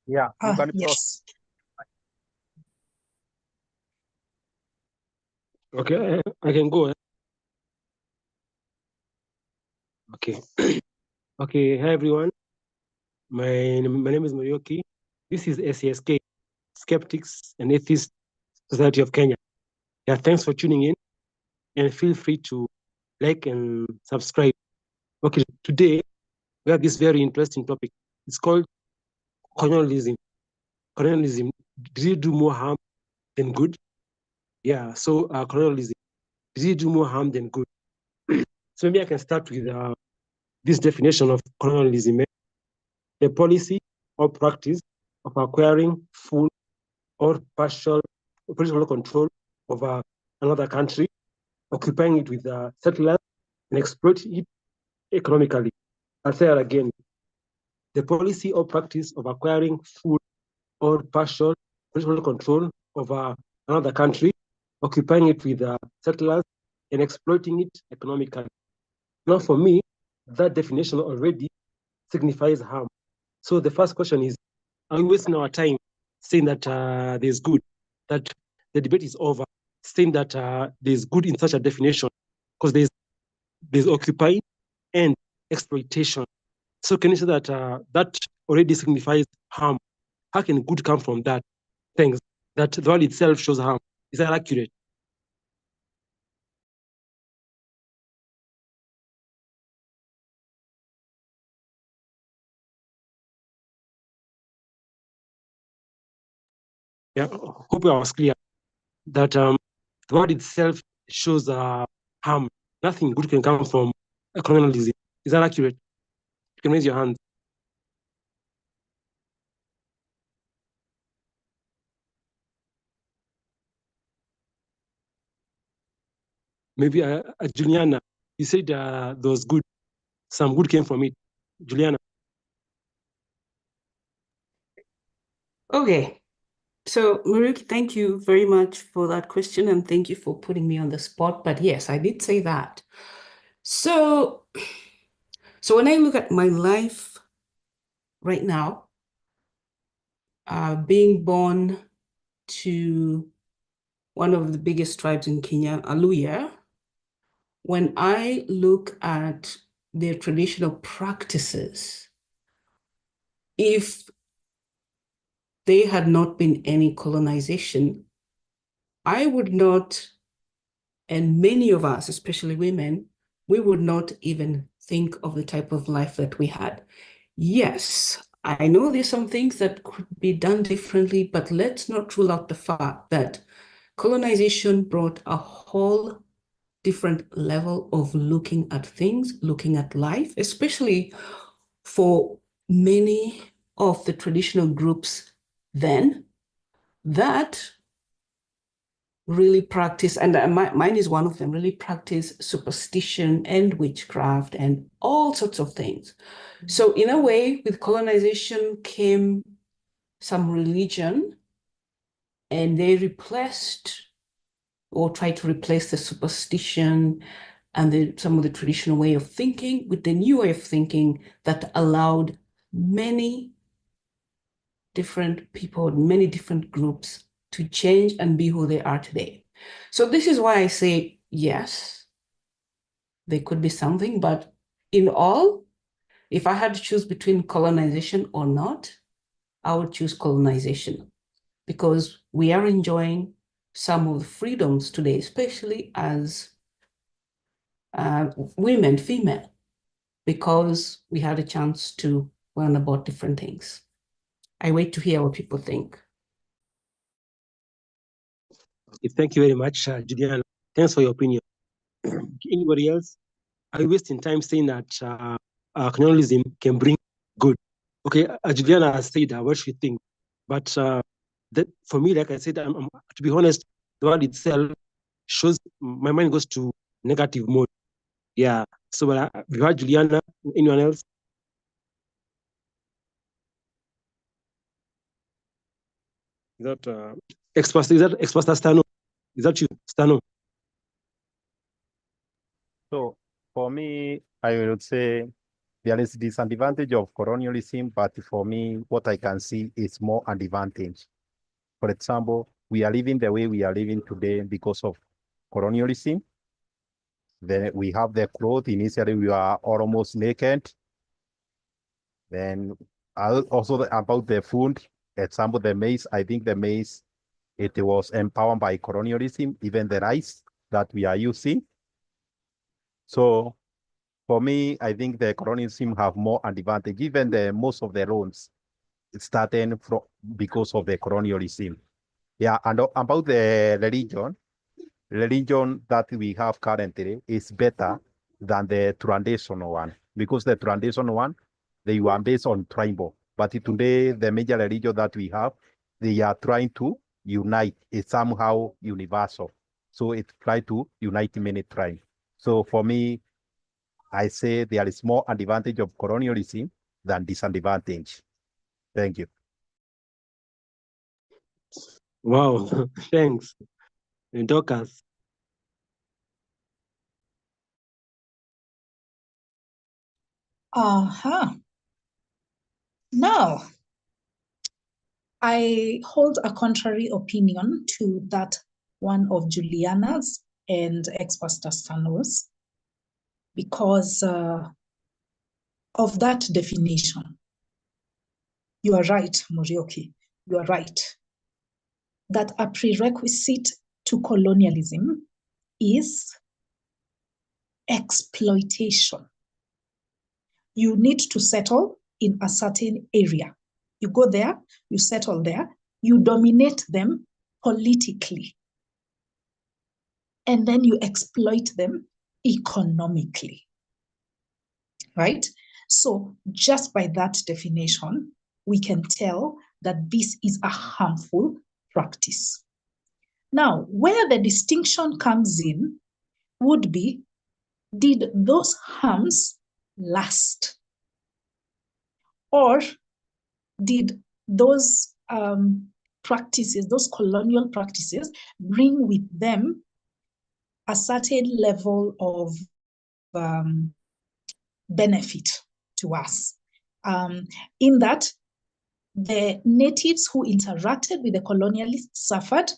Yeah, you can Yes. Okay, I can go. Okay. Okay, hi everyone. My name is Morioki. This is SAS-K, Skeptics and Atheists Society of Kenya. Yeah, thanks for tuning in, and feel free to like and subscribe. Okay, today we have this very interesting topic. It's called colonialism. Colonialism, did it do more harm than good? Yeah, so colonialism, did it do more harm than good? So maybe I can start with this definition of colonialism: the policy or practice of acquiring full or partial political control over another country, occupying it with settlers and exploiting it economically. I'll say that again: the policy or practice of acquiring full or partial political control over another country, occupying it with settlers and exploiting it economically. Now, for me, that definition already signifies harm. So the first question is, are we wasting our time saying that there's good, that the debate is over, saying that there's good in such a definition? Because there's occupying and exploitation. So can you say that that already signifies harm? How can good come from that? Things that the word itself shows harm. Is that accurate? Yeah, hope I was clear that the word itself shows harm. Nothing good can come from colonialism. Is that accurate? You can raise your hand. Maybe Juliana, you said there was good. Some good came from it. Juliana. Okay. So, Maruk, thank you very much for that question, and thank you for putting me on the spot. But yes, I did say that. So when I look at my life right now, being born to one of the biggest tribes in Kenya, Aluya, when I look at their traditional practices, if there had not been any colonization, I would not, and many of us, especially women, we would not even think of the type of life that we had. Yes, I know there's some things that could be done differently, but let's not rule out the fact that colonization brought a whole different level of looking at things, looking at life, especially for many of the traditional groups then that really practice, and mine is one of them, really practice superstition and witchcraft and all sorts of things. So in a way, with colonization came some religion, and they replaced or tried to replace the superstition and some of the traditional way of thinking with the new way of thinking that allowed many different people, many different groups to change and be who they are today. So this is why I say, yes, there could be something, but in all, if I had to choose between colonization or not, I would choose colonization because we are enjoying some of the freedoms today, especially as women, female, because we had a chance to learn about different things. I wait to hear what people think. Okay, thank you very much, Juliana. Thanks for your opinion. Anybody else? Are you wasting time saying that colonialism can bring good? Okay, Juliana has said what she thinks, but that for me, like I said, to be honest, the word itself shows my mind goes to negative mode. Yeah. So we heard Juliana. Anyone else? Is that expert? Is that expert Stano? Is that you, Stano? So for me, I would say there is disadvantage of colonialism, but for me, what I can see is more advantage. For example, we are living the way we are living today because of colonialism. Then we have the clothes. Initially, we are almost naked. Then also about the food, example, the maize. I think the maize, it was empowered by colonialism, even the rice that we are using. So for me, I think the colonialism have more advantage. Even most of the loans starting from because of the colonialism. Yeah, and about the religion that we have currently is better than the traditional one, because the traditional one, they were based on tribal. But today, the major religion that we have, they are trying to unite. It's somehow universal. So it try to unite many tribes. So for me, I say there is more advantage of colonialism than disadvantage. Thank you. Wow, thanks. Dorcas. Now, I hold a contrary opinion to that one of Juliana's and ex-Pastor Stano's because of that definition. You are right, Morioki. You are right. That a prerequisite to colonialism is exploitation. You need to settle in a certain area. You go there, you settle there, you dominate them politically, and then you exploit them economically, right? So just by that definition, we can tell that this is a harmful practice. Now, where the distinction comes in would be, did those harms last? Or did those practices, those colonial practices, bring with them a certain level of benefit to us? In that, the natives who interacted with the colonialists suffered,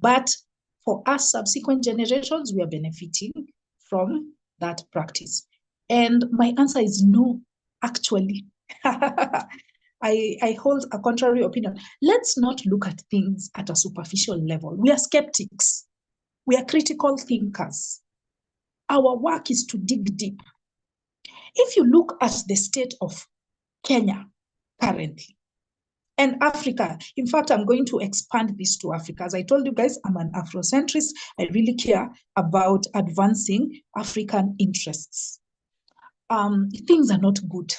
but for us subsequent generations, we are benefiting from that practice. And my answer is no, actually. I hold a contrary opinion. Let's not look at things at a superficial level. We are skeptics. We are critical thinkers. Our work is to dig deep. If you look at the state of Kenya currently, and Africa, in fact, I'm going to expand this to Africa. As I told you guys, I'm an Afrocentrist. I really care about advancing African interests. Things are not good.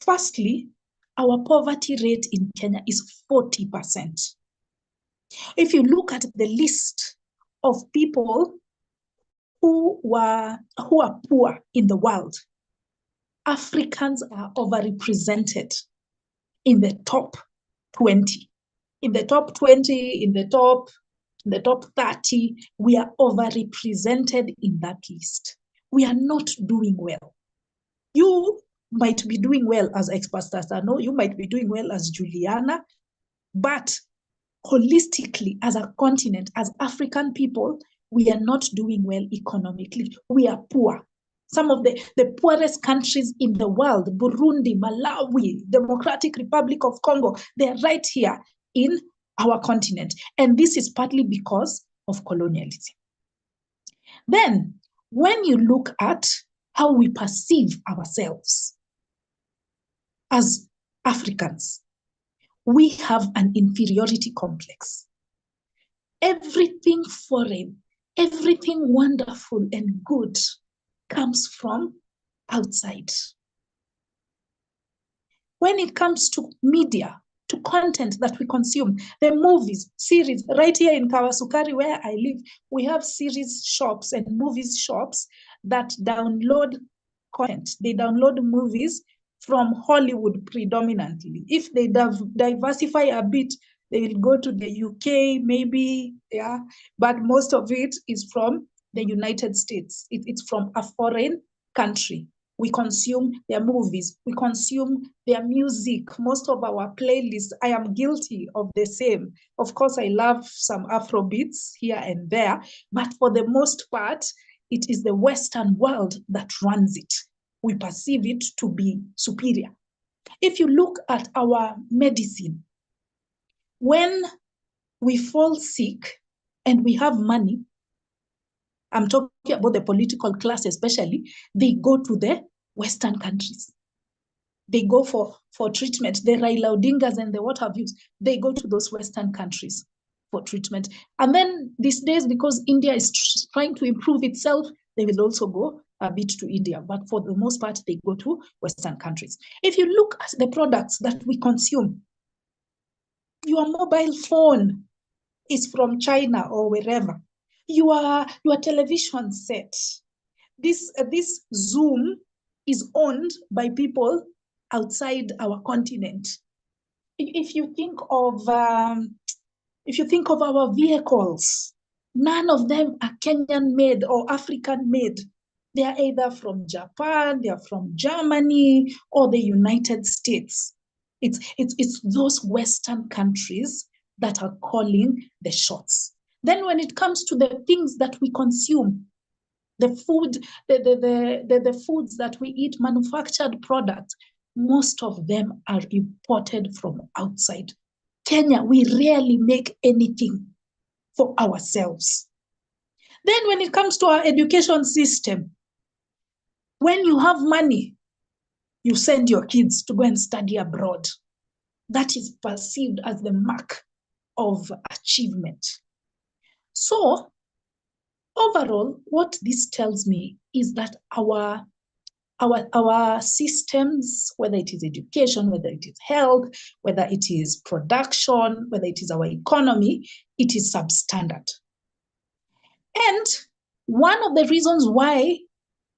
Firstly, our poverty rate in Kenya is 40%. If you look at the list of people who are poor in the world, Africans are overrepresented in the top 20. In the top 20, in the top 30, we are overrepresented in that list. We are not doing well. You might be doing well as ex-Pastor Sano, you might be doing well as Juliana, but holistically, as a continent, as African people, we are not doing well economically. We are poor. Some of the poorest countries in the world, Burundi, Malawi, Democratic Republic of Congo, they're right here in our continent. And this is partly because of colonialism. Then, when you look at how we perceive ourselves as Africans, we have an inferiority complex. Everything foreign, everything wonderful and good comes from outside. When it comes to media, to content that we consume, the movies, series, right here in Kawasukari where I live, we have series shops and movies shops that download content. They download movies from Hollywood predominantly. If they diversify a bit, they will go to the UK maybe, yeah, but most of it is from the United States. It's from a foreign country. We consume their movies. We consume their music. Most of our playlists, I am guilty of the same. Of course, I love some Afro beats here and there, but for the most part, it is the Western world that runs it. We perceive it to be superior. If you look at our medicine, when we fall sick and we have money, I'm talking about the political class especially, they go to the Western countries. They go for treatment. The Raila Odingas and the what have you, they go to those Western countries for treatment. And then these days, because India is trying to improve itself, they will also go a bit to India. But for the most part, they go to Western countries. If you look at the products that we consume, your mobile phone is from China or wherever. Your television set, this Zoom is owned by people outside our continent. If you think of our vehicles, none of them are Kenyan made or African made. They are either from Japan, they are from Germany, or the United States. It's those Western countries that are calling the shots. Then when it comes to the things that we consume, the food, the foods that we eat, manufactured products, most of them are imported from outside. Kenya, we rarely make anything for ourselves. Then when it comes to our education system, when you have money, you send your kids to go and study abroad. That is perceived as the mark of achievement. So overall, what this tells me is that our systems, whether it is education, whether it is health, whether it is production, whether it is our economy, it is substandard. And one of the reasons why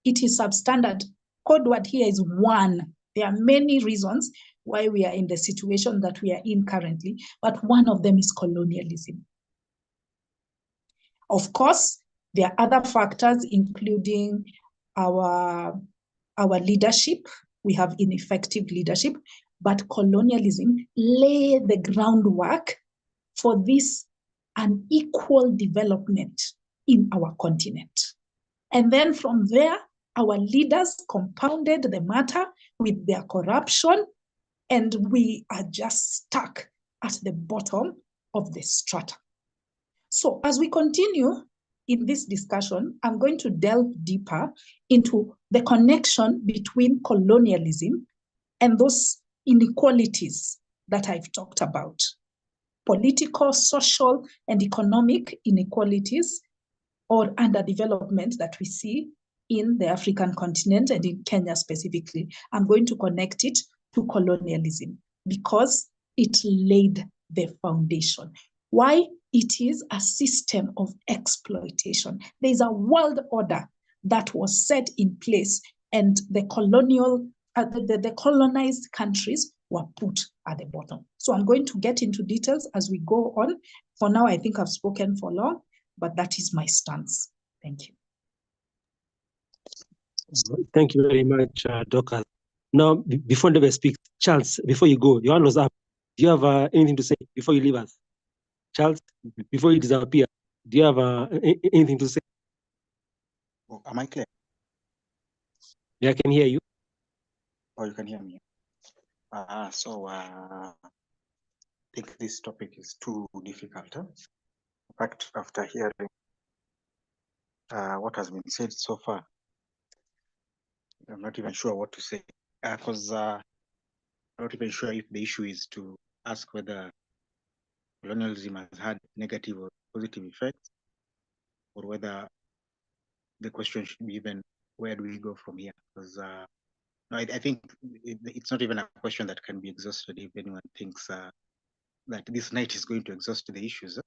it is substandard, code word here is one. There are many reasons why we are in the situation that we are in currently, but one of them is colonialism. Of course, there are other factors, including our leadership. We have ineffective leadership, but colonialism lay the groundwork for this unequal development in our continent. And then from there, our leaders compounded the matter with their corruption, and we are just stuck at the bottom of the strata. So as we continue in this discussion, I'm going to delve deeper into the connection between colonialism and those inequalities that I've talked about. Political, social, and economic inequalities or underdevelopment that we see in the African continent and in Kenya specifically. I'm going to connect it to colonialism because it laid the foundation. Why? It is a system of exploitation. There's a world order that was set in place, and the colonized countries were put at the bottom. So I'm going to get into details as we go on. For now, I think I've spoken for long, but that is my stance. Thank you. Thank you very much, Dorcas. Now, before Debe speaks, Charles, before you go, your hand was up. Do you have anything to say before you leave us? Charles, before you disappear, do you have anything to say? Oh, am I clear? Yeah, I can hear you. Oh, you can hear me. I think this topic is too difficult. Huh? In fact, after hearing what has been said so far, I'm not even sure what to say. Because I'm not even sure if the issue is to ask whether colonialism has had negative or positive effects, or whether the question should be even, where do we go from here? Because no, I think it's not even a question that can be exhausted if anyone thinks that this night is going to exhaust the issues.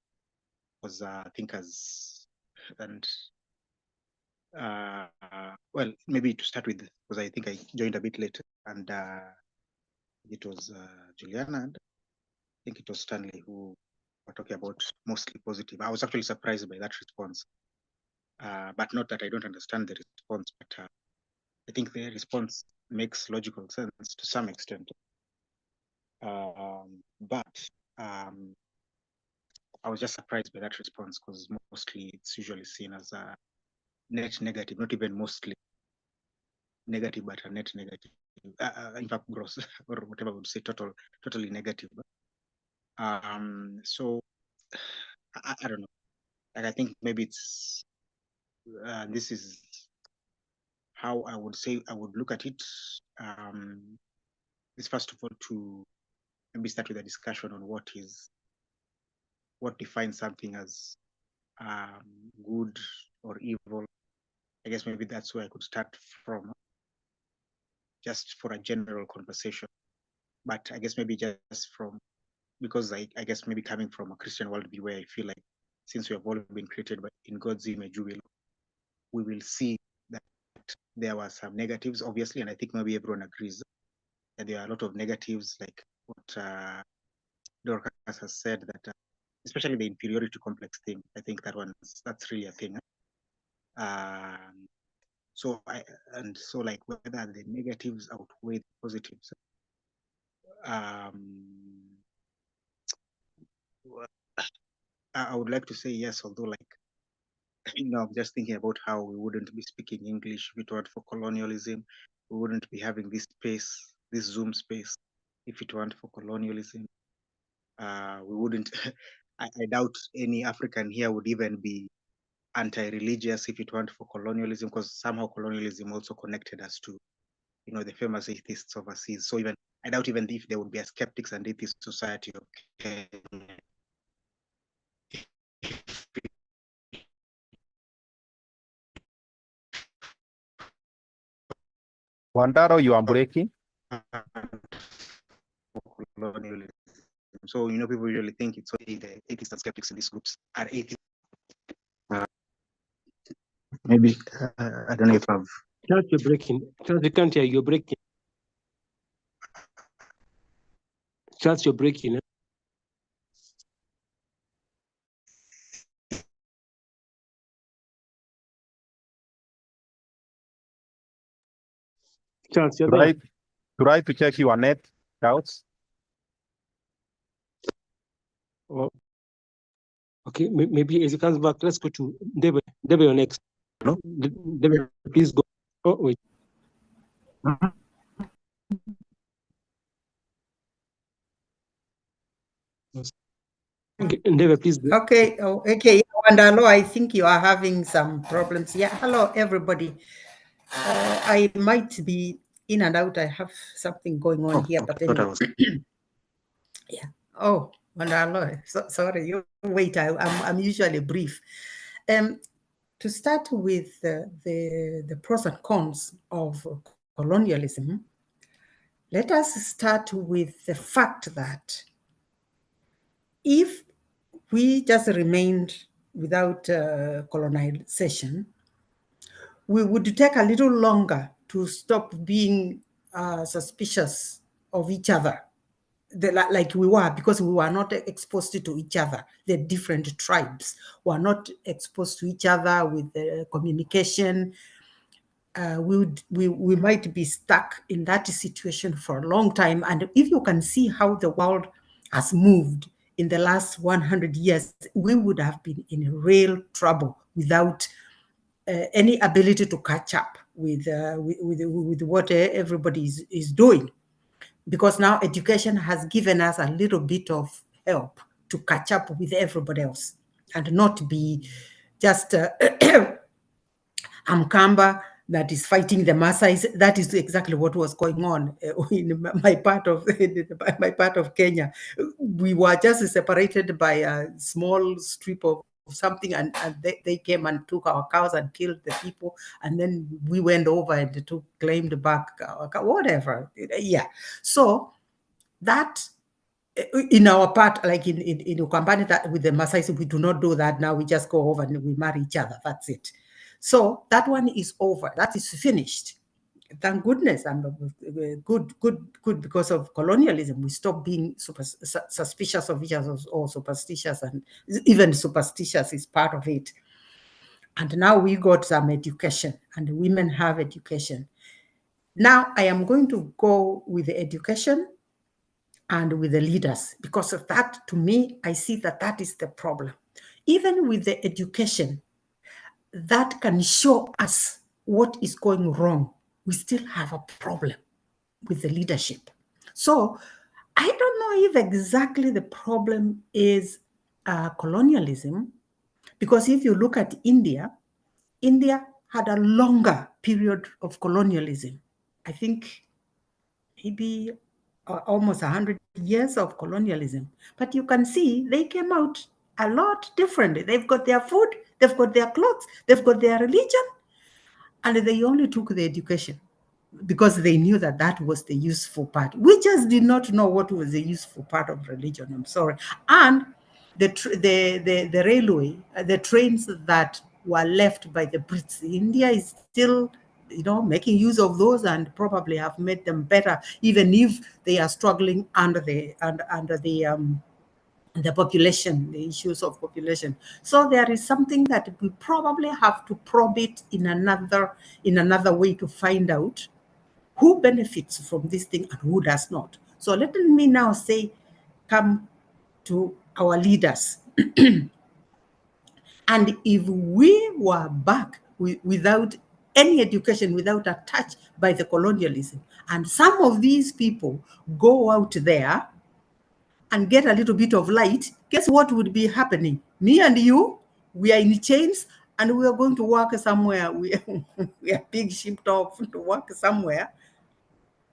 Because I think well, maybe to start with, because I think I joined a bit later, and it was Juliana, and I think it was Stanley who were talking about mostly positive. I was actually surprised by that response, but not that I don't understand the response, but I think the response makes logical sense to some extent. But I was just surprised by that response, because mostly it's usually seen as a net negative, not even mostly negative, but a net negative. In fact, gross or whatever I would say, totally negative. So I don't know. Like, I think maybe it's this is how I would say I would look at it. Is first of all to maybe start with a discussion on what defines something as good or evil. I guess maybe that's where I could start from, just for a general conversation. But I guess maybe just from, because I guess maybe coming from a Christian worldview, where I feel like since we have all been created in God's image, we will see that there were some negatives, obviously, and I think maybe everyone agrees that there are a lot of negatives, like what Dorcas has said, that especially the inferiority complex thing. I think that's really a thing. So like whether the negatives outweigh the positives. I would like to say yes, although, like, I'm just thinking about how we wouldn't be speaking English if it weren't for colonialism. We wouldn't be having this space, this Zoom space, if it weren't for colonialism. We wouldn't. I doubt any African here would even be anti-religious if it weren't for colonialism, because somehow colonialism also connected us to, the famous atheists overseas. So I doubt even if there would be a skeptics and atheist society of Kenya. Wandaro, you are breaking. Colonialism. So, people usually think it's only the atheists and skeptics in these groups are atheists. Maybe, I don't know if I've... Charles, you're breaking. Charles, we can't hear you. You're breaking. Charles, you're breaking. Charles, you're there. Try to check your net, Charles. Oh. Okay, maybe as he comes back, let's go to Debe. Debe, you're next. No? Debe, please go. Oh, wait. Okay, Debe, please go. Okay, okay. Wandalo, I think you are having some problems. Yeah, hello, everybody. I might be in and out. I have something going on here, but anyway. Yeah. Oh, Wandalo, sorry. You wait. I'm usually brief. To start with the pros and cons of colonialism, let us start with the fact that if we just remained without colonization, we would take a little longer to stop being suspicious of each other, like we were, because we were not exposed to each other. The different tribes were not exposed to each other with communication. We might be stuck in that situation for a long time. And if you can see how the world has moved in the last 100 years, we would have been in real trouble without any ability to catch up with what everybody is doing. Because now education has given us a little bit of help to catch up with everybody else and not be just Amkamba that is fighting the Maasais. That is exactly what was going on in my part of Kenya. We were just separated by a small strip of something, and they came and took our cows and killed the people, and then we went over and claimed back our cow, whatever. Yeah. So that in our part, like in Ukambani, that with the Maasai, we do not do that now. We just go over and we marry each other. That's it. So that one is over. That is finished. Thank goodness. I'm good because of colonialism. We stopped being suspicious of each other or superstitious, and even superstitious is part of it. And now we got some education, and women have education. Now I am going to go with the education and with the leaders, because of that, to me, I see that that is the problem. Even with the education, that can show us what is going wrong. We still have a problem with the leadership. So I don't know if exactly the problem is colonialism, because if you look at India, India had a longer period of colonialism. I think maybe almost 100 years of colonialism. But you can see they came out a lot differently. They've got their food, they've got their clothes, they've got their religion, and they only took the education because they knew that that was the useful part. We just did not know what was the useful part of religion. I'm sorry. And the railway, the trains that were left by the Brits, India is still, making use of those and probably have made them better, even if they are struggling under the population, the issues of population. So there is something that we probably have to probe it in another way to find out who benefits from this thing and who does not. So let me now come to our leaders. And if we were back without any education, without a touch by the colonialism, and some of these people go out there and get a little bit of light, guess what would be happening? Me and you, we are in chains and we are going to work somewhere. We are being shipped off to work somewhere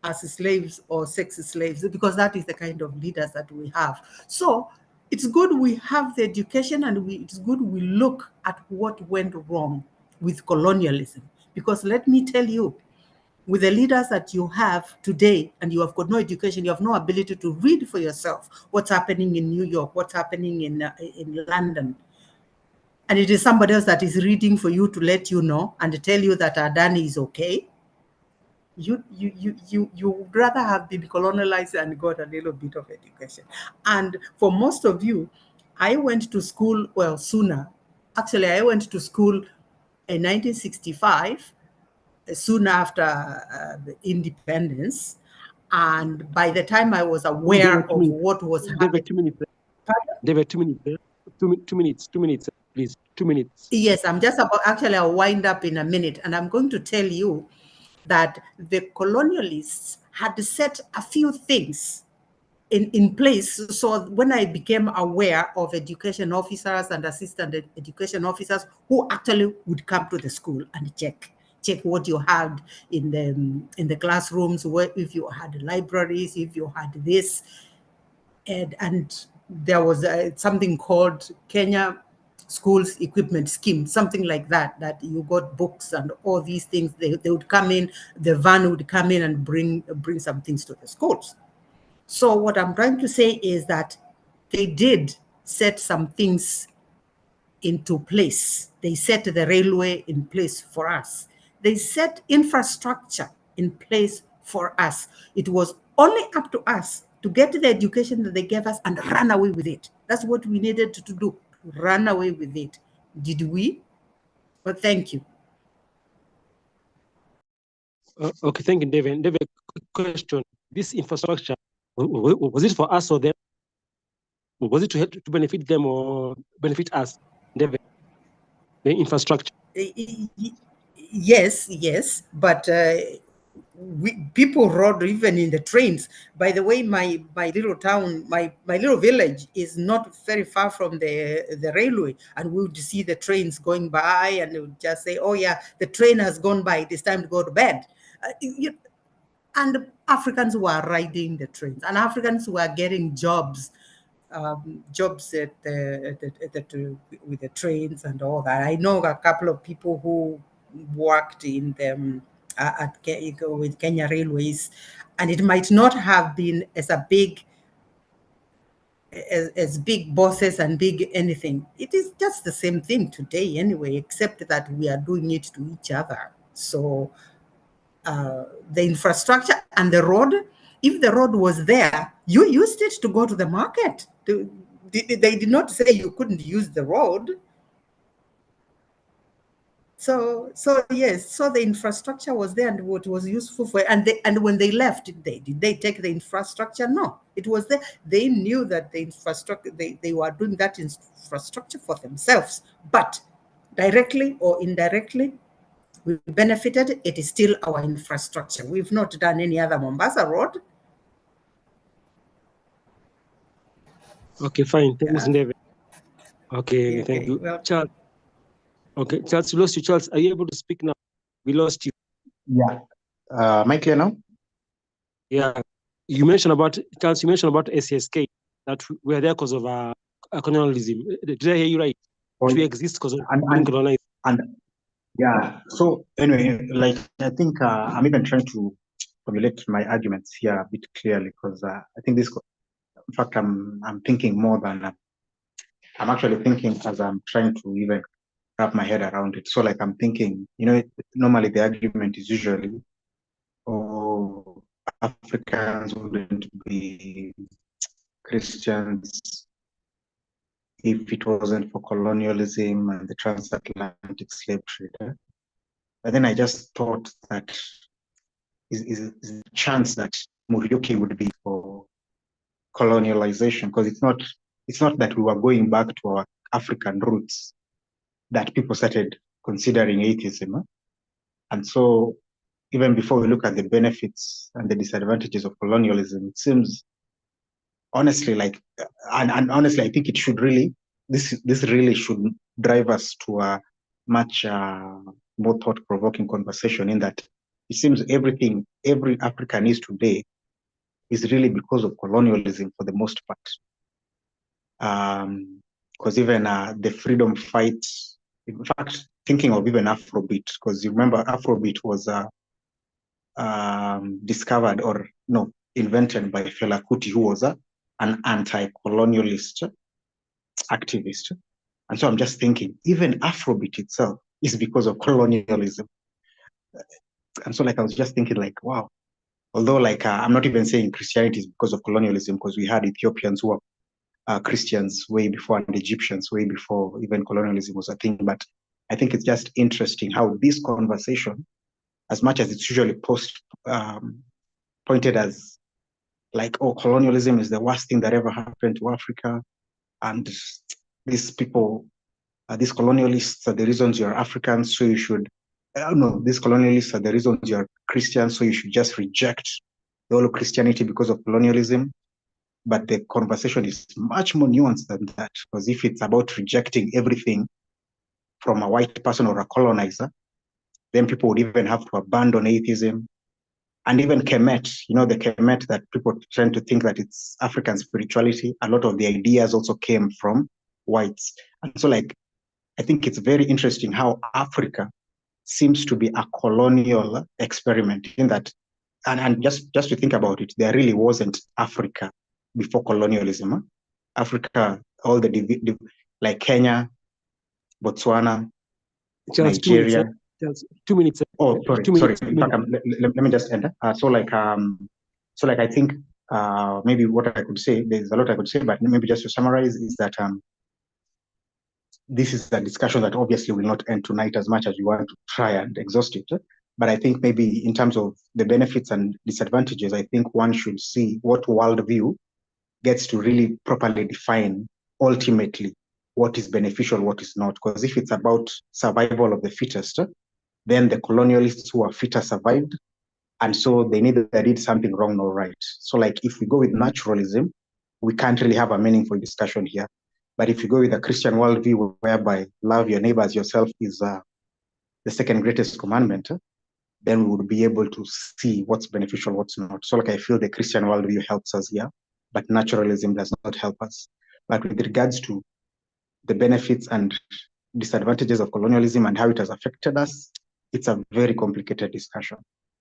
as slaves or sex slaves, because that is the kind of leaders that we have. So it's good we have the education, and it's good we look at what went wrong with colonialism. Because let me tell you, with the leaders that you have today, and you have got no education, you have no ability to read for yourself what's happening in New York, what's happening in London, and it is somebody else that is reading for you to let you know and tell you that Adani is okay. You would rather have been colonized and got a little bit of education. And for most of you, I went to school, well, sooner. Actually, I went to school in 1965, soon after the independence. And by the time I was aware of what was happening. David, 2 minutes. 2 minutes, 2 minutes, please. 2 minutes. Yes, I'm just about, actually, I'll wind up in a minute. And I'm going to tell you that the colonialists had set a few things in place. So when I became aware of education officers and assistant education officers who actually would come to the school and check what you had in the classrooms, if you had libraries, if you had this, and there was something called Kenya Schools Equipment Scheme, something like that you got books and all these things. They would come in, the van would come in and bring some things to the schools. So what I'm trying to say is that they did set some things into place. They set the railway in place for us. They set infrastructure in place for us. It was only up to us to get the education that they gave us and run away with it. That's what we needed to do, run away with it. Did we? Well, thank you. Okay, thank you, David. David, quick question. This infrastructure, was it for us or them? Was it to help to benefit them or benefit us, David? The infrastructure. Yes, but people rode even in the trains. By the way, my little town, my little village is not very far from the railway, and we would see the trains going by, and they would just say, "Oh yeah, the train has gone by. It is time to go to bed." And Africans were riding the trains, and Africans were getting jobs with the trains and all that. I know a couple of people who worked in them with Kenya Railways, and it might not have been as big bosses and big anything. It is just the same thing today anyway, except that we are doing it to each other. So the infrastructure and the road, if the road was there, you used it to go to the market. They did not say you couldn't use the road. So yes, so the infrastructure was there and what was useful for, and when they left, did they take the infrastructure? No, it was there. They knew that the infrastructure, they were doing that infrastructure for themselves, but directly or indirectly, we benefited. It is still our infrastructure. We've not done any other Mombasa road. Okay, fine. Thanks, David. Okay, Yeah, thank you. well, Charles. Okay, Charles, we lost you. Charles, are you able to speak now? We lost you. Yeah. Am I clear now? Yeah. You mentioned about, Charles, you mentioned about SAS-K, that we are there because of colonialism. Did I hear you right? We exist because of colonialism. And yeah, so anyway, like I think I'm even trying to formulate my arguments here a bit clearly, because I think this, in fact, I'm thinking more than I'm actually thinking as I'm trying to even wrap my head around it. So like I'm thinking, normally the argument is usually, oh, Africans wouldn't be Christians if it wasn't for colonialism and the transatlantic slave trade. But then I just thought that is a chance that Muriuki would be for colonialization, because it's not that we were going back to our African roots that people started considering atheism. And so even before we look at the benefits and the disadvantages of colonialism, it seems honestly like, and honestly, I think it should really, this really should drive us to a much more thought-provoking conversation, in that it seems everything every African is today is really because of colonialism for the most part. Because even the freedom fight, in fact, thinking of even Afrobeat, because you remember Afrobeat was discovered, or no, invented by Fela Kuti, who was an anti-colonialist activist. And so I'm just thinking, even Afrobeat itself is because of colonialism. And so like I was just thinking like, wow, although like I'm not even saying Christianity is because of colonialism, because we had Ethiopians who were Christians way before, and Egyptians way before even colonialism was a thing. But I think it's just interesting how this conversation, as much as it's usually pointed as like, oh, colonialism is the worst thing that ever happened to Africa, and these people, these colonialists are the reasons you're Africans, so you should, no, these colonialists are the reasons you're Christians, so you should just reject the whole of Christianity because of colonialism. But the conversation is much more nuanced than that, because if it's about rejecting everything from a white person or a colonizer, then people would even have to abandon atheism. And even Kemet, the Kemet that people tend to think that it's African spirituality, a lot of the ideas also came from whites. And so like, I think it's very interesting how Africa seems to be a colonial experiment, in that, and just to think about it, there really wasn't Africa before colonialism. Africa, all the like Kenya, Botswana, Just Nigeria. 2 minutes. Oh, sorry. 2 minutes. In fact, let me just end. So like I think maybe what I could say, there's a lot I could say, but maybe just to summarize is that this is a discussion that obviously will not end tonight, as much as we want to try and exhaust it. But I think maybe in terms of the benefits and disadvantages, I think one should see what worldview gets to really properly define ultimately what is beneficial, what is not. Because if it's about survival of the fittest, then the colonialists who are fitter survived. And so they did something wrong or right. So like if we go with naturalism, we can't really have a meaningful discussion here. But if you go with a Christian worldview whereby love your neighbor as yourself is the second greatest commandment, then we would be able to see what's beneficial, what's not. So like I feel the Christian worldview helps us here, but naturalism does not help us. But with regards to the benefits and disadvantages of colonialism and how it has affected us, it's a very complicated discussion.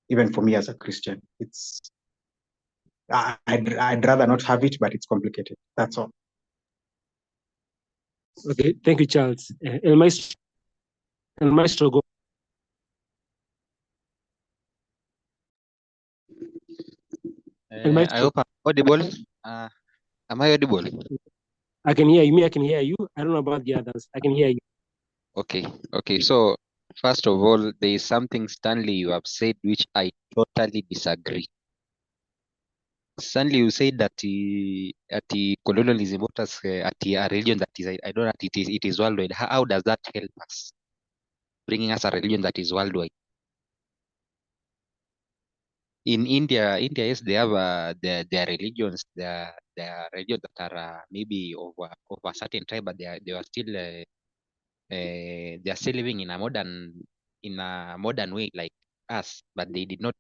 Even for me as a Christian, I'd rather not have it, but it's complicated. That's all. Okay, thank you, Charles. El Maestro, go. I hope I'm audible. Am I audible? I can hear you. Me, I can hear you. I don't know about the others. I can hear you. Okay. So First of all, there is something, Stanley, you have said which I totally disagree. Stanley, you said that colonialism what us at a religion that is, I don't know, it is worldwide. How does that help us? Bringing us a religion that is worldwide. In India, yes, they have their religions, their religions that are maybe of a certain tribe, but they are still they are still living in a modern way like us, but they did not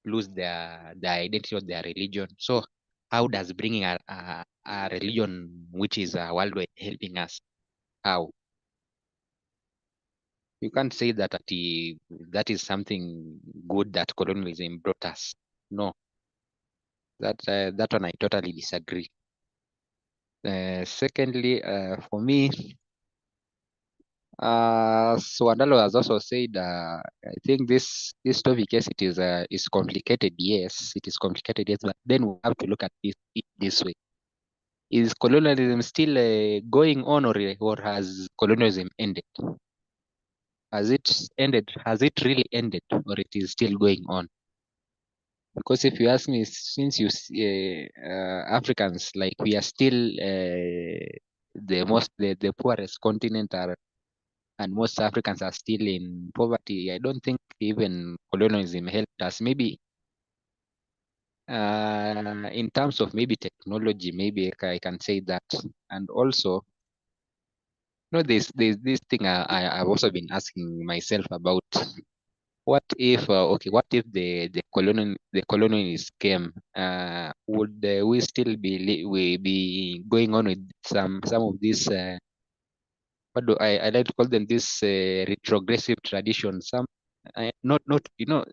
lose their identity or their religion. So how does bringing a religion which is worldwide helping us? How? You can't say that that is something good that colonialism brought us. No, that one I totally disagree. Secondly, for me, so Andalo has also said, I think this topic, yes, it is complicated. Yes, it is complicated. Yes, but then we have to look at it this way: is colonialism still going on, or has colonialism ended? Has it ended? Has it really ended, or it is still going on? Because if you ask me, since you see, Africans, like, we are still the poorest continent, and most Africans are still in poverty. I don't think even colonialism helped us. Maybe in terms of maybe technology, maybe I can say that. And also, there's this thing I've also been asking myself about. What if what if the colonialists came? Would we still be going on with some of these what do I like to call them, this retrogressive tradition? Some not people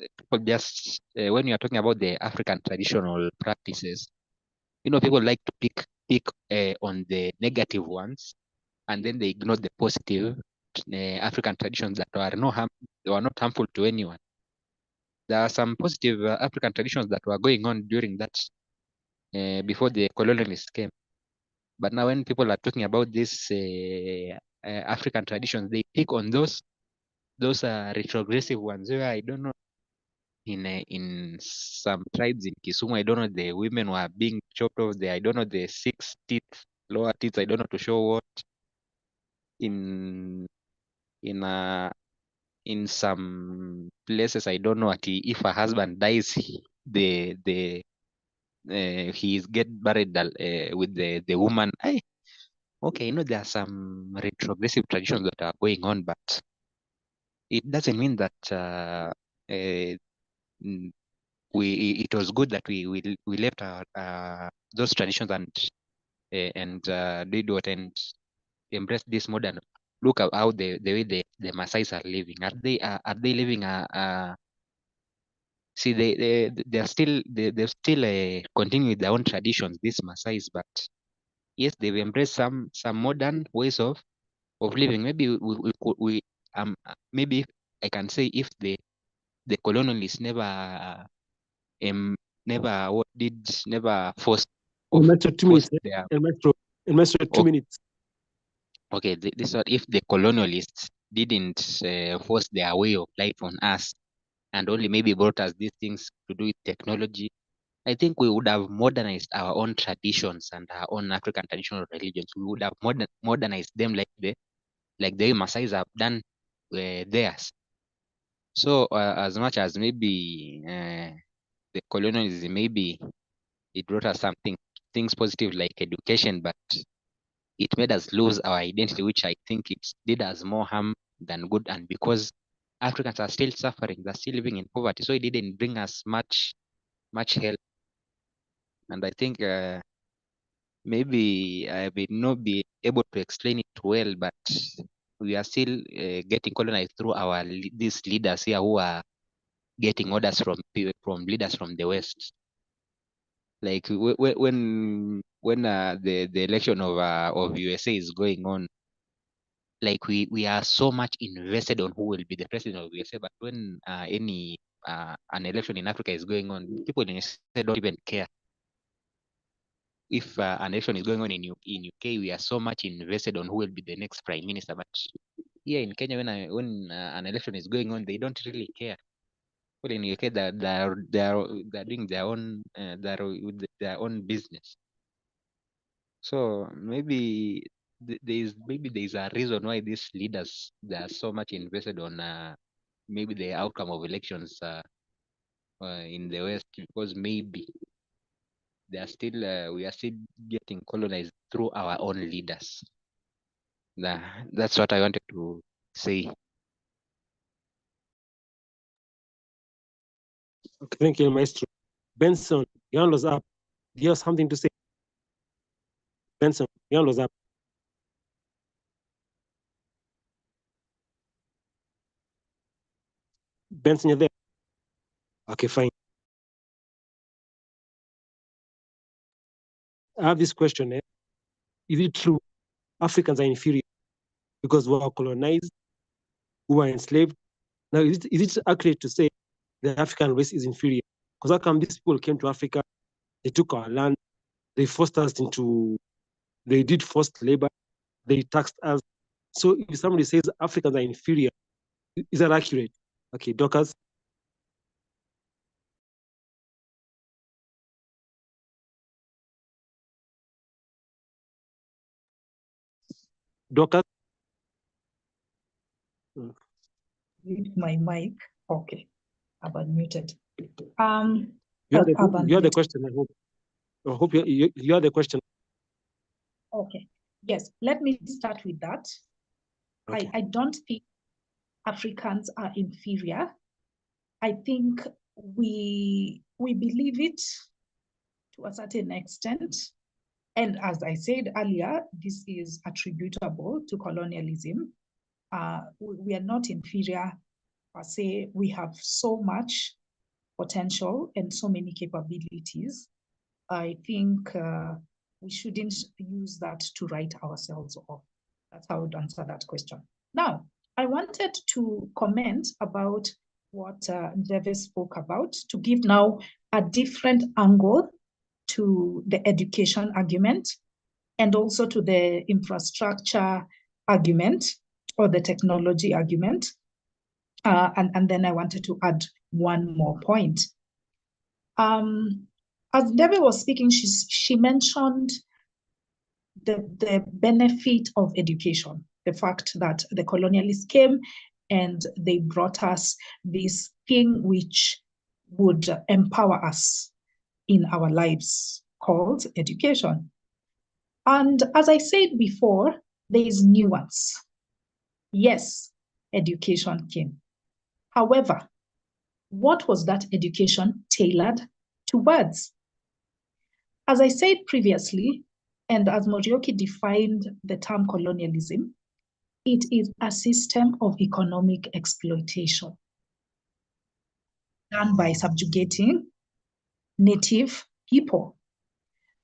just when you are talking about the African traditional practices, people like to pick on the negative ones, and then they ignore the positive African traditions that were not harmful to anyone. There are some positive African traditions that were going on during that before the colonialists came. But now when people are talking about this African traditions, they pick on those retrogressive ones. Where I don't know, in some tribes in Kisumu, I don't know, the women were being chopped off. I don't know, the 6 teeth, lower teeth. I don't know to show what. In in uh in some places, I don't know, if a husband dies, he is get buried with the woman. Okay, there are some retrogressive traditions that are going on, but it doesn't mean that mm, it was good that we left those traditions and did what, and embrace this modern. Look at how the way the Maasais are living. Are they living see, they've still continue with their own traditions, these Maasais, but yes, they've embraced some modern ways of living. Maybe maybe I can say, if the colonialists never never forced El of Maestro, 2 minutes. their El Maestro, 2 minutes. okay, this one, if the colonialists didn't force their way of life on us, and only maybe brought us these things to do with technology, I think we would have modernized our own traditions and our own African traditional religions. We would have modernized them like the way Maasais have done theirs. So as much as maybe the colonialism, maybe it brought us things positive like education, but it made us lose our identity, which I think it did us more harm than good. And because Africans are still suffering, they're still living in poverty, so it didn't bring us much help. And I think maybe I may not be able to explain it well, but we are still getting colonized through these leaders here who are getting orders from leaders from the West. Like when the election of USA is going on, like we are so much invested on who will be the president of USA, but when an election in Africa is going on, people in USA don't even care. If an election is going on in UK, we are so much invested on who will be the next prime minister, but here in Kenya, when an election is going on, they don't really care. Well, in UK, they're doing their own their own business. So maybe there's a reason why these leaders, they are so much invested on maybe the outcome of elections in the West, because maybe they are still we are still getting colonized through our own leaders. That's what I wanted to say. Okay, thank you, Maestro. Benson, your hand was up. Do you have something to say? Benson, your hand was up. Benson, you're there? Okay, fine. I have this question. Is it true Africans are inferior because we were colonized, we were enslaved? Now, is it accurate to say the African race is inferior? Because how come these people came to Africa, they took our land, they forced us they did forced labor, they taxed us. So if somebody says Africans are inferior, is that accurate? Okay, Dorcas. Dorcas. My mic. Okay, I've unmuted. You have the question, I hope. I hope you have the question. Okay. Yes, let me start with that. Okay. I don't think Africans are inferior. I think we believe it to a certain extent. And as I said earlier, this is attributable to colonialism. We are not inferior per se. We have so much potential and so many capabilities. I think we shouldn't use that to write ourselves off. That's how I would answer that question. Now, I wanted to comment about what Njeve spoke about, to give now a different angle to the education argument and also to the infrastructure argument or the technology argument. And then I wanted to add one more point. As Debbie was speaking, she mentioned the benefit of education, the fact that the colonialists came and they brought us this thing which would empower us in our lives, called education. And as I said before, there is nuance. Yes, education came. However, what was that education tailored towards? As I said previously, and as Morioki defined the term colonialism, it is a system of economic exploitation done by subjugating native people.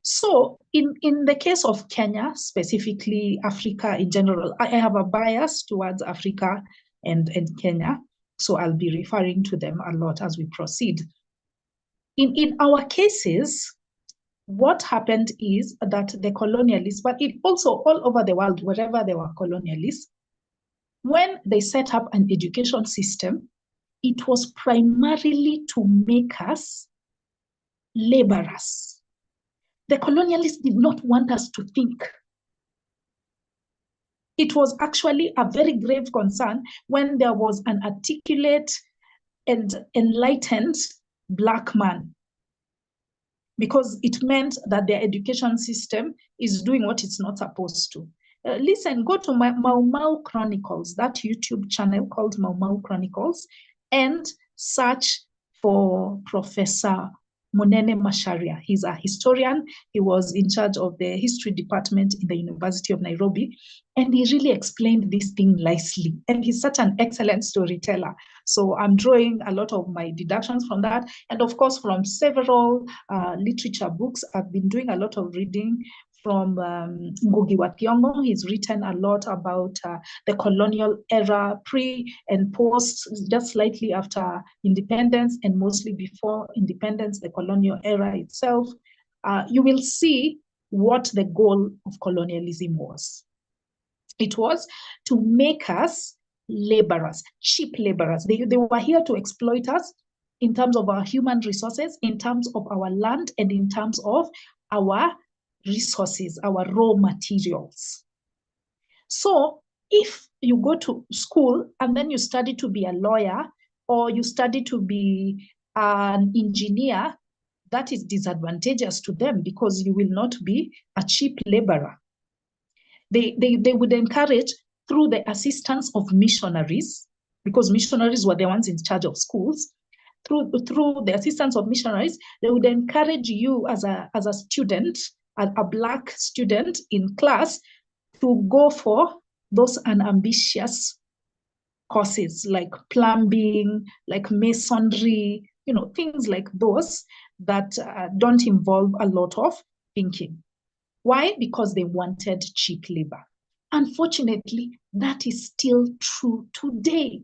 So in the case of Kenya, specifically Africa in general, I have a bias towards Africa and Kenya, so I'll be referring to them a lot as we proceed. In our cases, what happened is that the colonialists, but it also all over the world, wherever there were colonialists, when they set up an education system, it was primarily to make us laborers. The colonialists did not want us to think. It was actually a very grave concern when there was an articulate and enlightened Black man, because it meant that their education system is doing what it's not supposed to. Listen, go to Mau Mau Chronicles, that YouTube channel called Mau Mau Chronicles, and search for Professor Munene Macharia. He's a historian. He was in charge of the history department in the University of Nairobi, and he really explained this thing nicely. And he's such an excellent storyteller. So I'm drawing a lot of my deductions from that. And of course, from several literature books. I've been doing a lot of reading from Ngugi wa Thiong'o. He's written a lot about the colonial era, pre and post, just slightly after independence and mostly before independence, the colonial era itself. You will see what the goal of colonialism was. It was to make us laborers, cheap laborers. They were here to exploit us in terms of our human resources, in terms of our land, and in terms of our resources, our raw materials. So if you go to school and then you study to be a lawyer or you study to be an engineer, that is disadvantageous to them because you will not be a cheap laborer. They would encourage, through the assistance of missionaries, because missionaries were the ones in charge of schools, through the assistance of missionaries, they would encourage you as a student, a Black student in class, to go for those unambitious courses like plumbing, like masonry, things like those that don't involve a lot of thinking. Why? Because they wanted cheap labor. Unfortunately, that is still true today.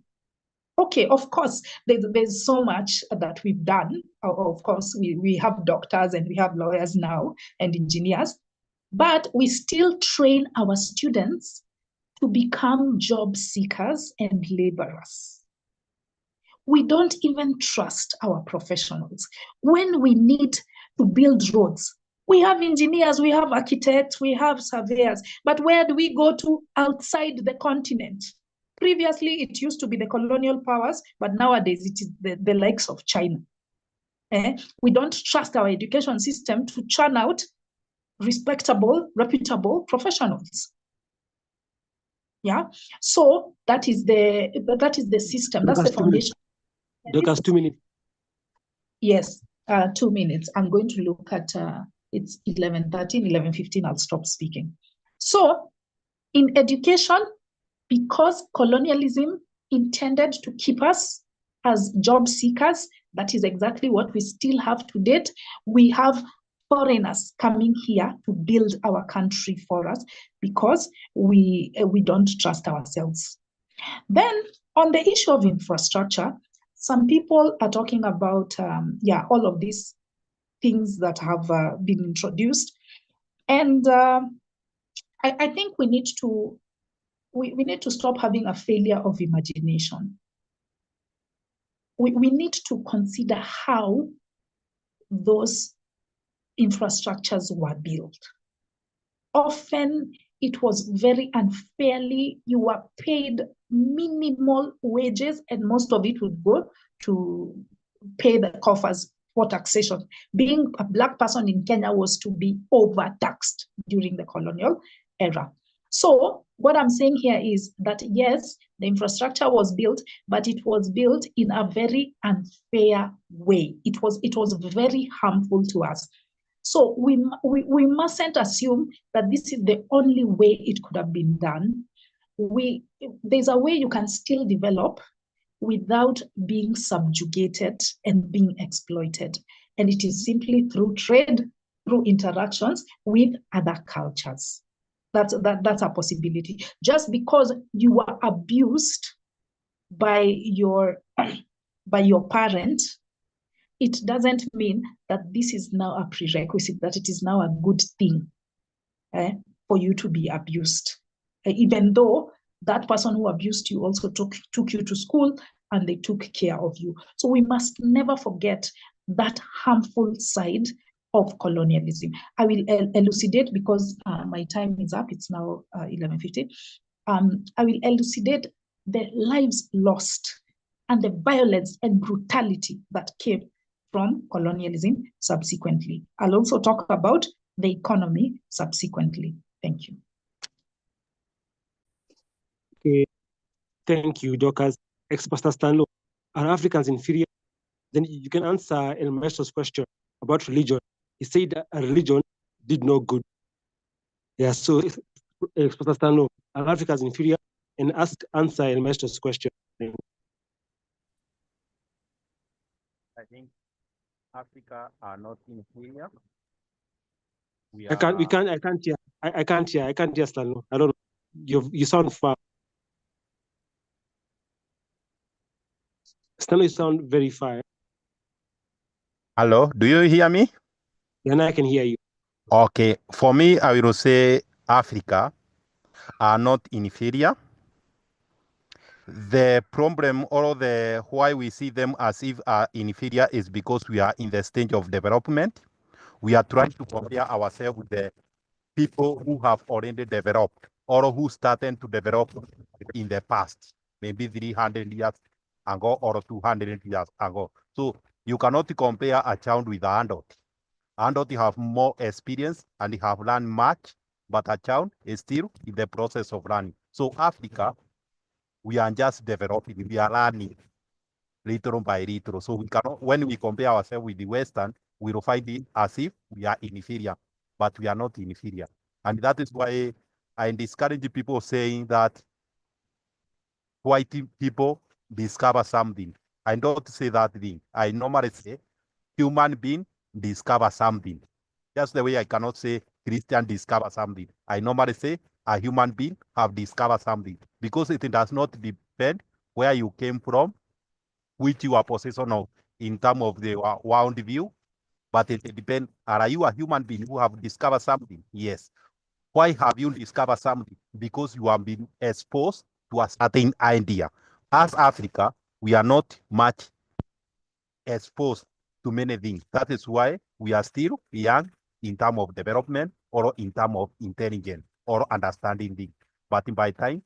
Okay, of course, there's so much that we've done. Of course, we have doctors and we have lawyers now and engineers, but we still train our students to become job seekers and laborers. We don't even trust our professionals. When we need to build roads, we have engineers, we have architects, we have surveyors, but where do we go to outside the continent? Previously, it used to be the colonial powers, but nowadays it is the likes of China. We don't trust our education system to churn out respectable, reputable professionals. Yeah, so that is the system. That's the foundation. Doctor, 2 minutes. Yes, 2 minutes. I'm going to look at it's 11:13, 11:15. I'll stop speaking. So, in education, because colonialism intended to keep us as job seekers, that is exactly what we still have to date. We have foreigners coming here to build our country for us because we don't trust ourselves. Then on the issue of infrastructure, some people are talking about all of these things that have been introduced, and I think we need to stop having a failure of imagination. We need to consider how those infrastructures were built. Often it was very unfairly. You were paid minimal wages, and most of it would go to pay the coffers for taxation. Being a Black person in Kenya was to be overtaxed during the colonial era. So what I'm saying here is that, yes, the infrastructure was built, but it was built in a very unfair way. It was very harmful to us. So we mustn't assume that this is the only way it could have been done. There's a way you can still develop without being subjugated and being exploited. And it is simply through trade, through interactions with other cultures. That's a possibility. Just because you were abused by your parent, it doesn't mean that this is now a prerequisite, that it is now a good thing for you to be abused. Even though that person who abused you also took you to school and they took care of you. So we must never forget that harmful side of colonialism. I will elucidate because my time is up. It's now 11:50. I will elucidate the lives lost and the violence and brutality that came from colonialism subsequently. I'll also talk about the economy subsequently. Thank you. Okay, thank you, Dorcas. Ex-Pastor Stanley, are Africans inferior? Then you can answer El Maestro's question about religion. He said that a religion did no good. Yeah, so Ex-Pastor Stanley, are Africans inferior? And answer El Maestro's question. I think Africa are not inferior. I can't hear Stanley. I don't know. You sound far. Stanley, you sound very far. Hello, do you hear me? Yeah, now I can hear you. Okay, for me, I will say Africa are not inferior. The problem or the why we see them as if are inferior is because we are in the stage of development. We are trying to compare ourselves with the people who have already developed or who started to develop in the past, maybe 300 years ago or 200 years ago. So you cannot compare a child with an adult. Adult have more experience and have learned much, but a child is still in the process of learning. So Africa, we are just developing, we are learning little by little. So we cannot, when we compare ourselves with the Western, we will find it as if we are inferior, but we are not inferior. And that is why I discourage people saying that white people discover something. I don't say that thing. I normally say human being discover something. Just the way I cannot say Christian discover something. I normally say a human being have discovered something because it does not depend where you came from, which you are possession of in terms of the world view, but it depends, are you a human being who have discovered something? Yes. Why have you discovered something? Because you have been exposed to a certain idea. As Africa, we are not much exposed to many things. That is why we are still young in terms of development or in terms of intelligence or understanding things. But by time,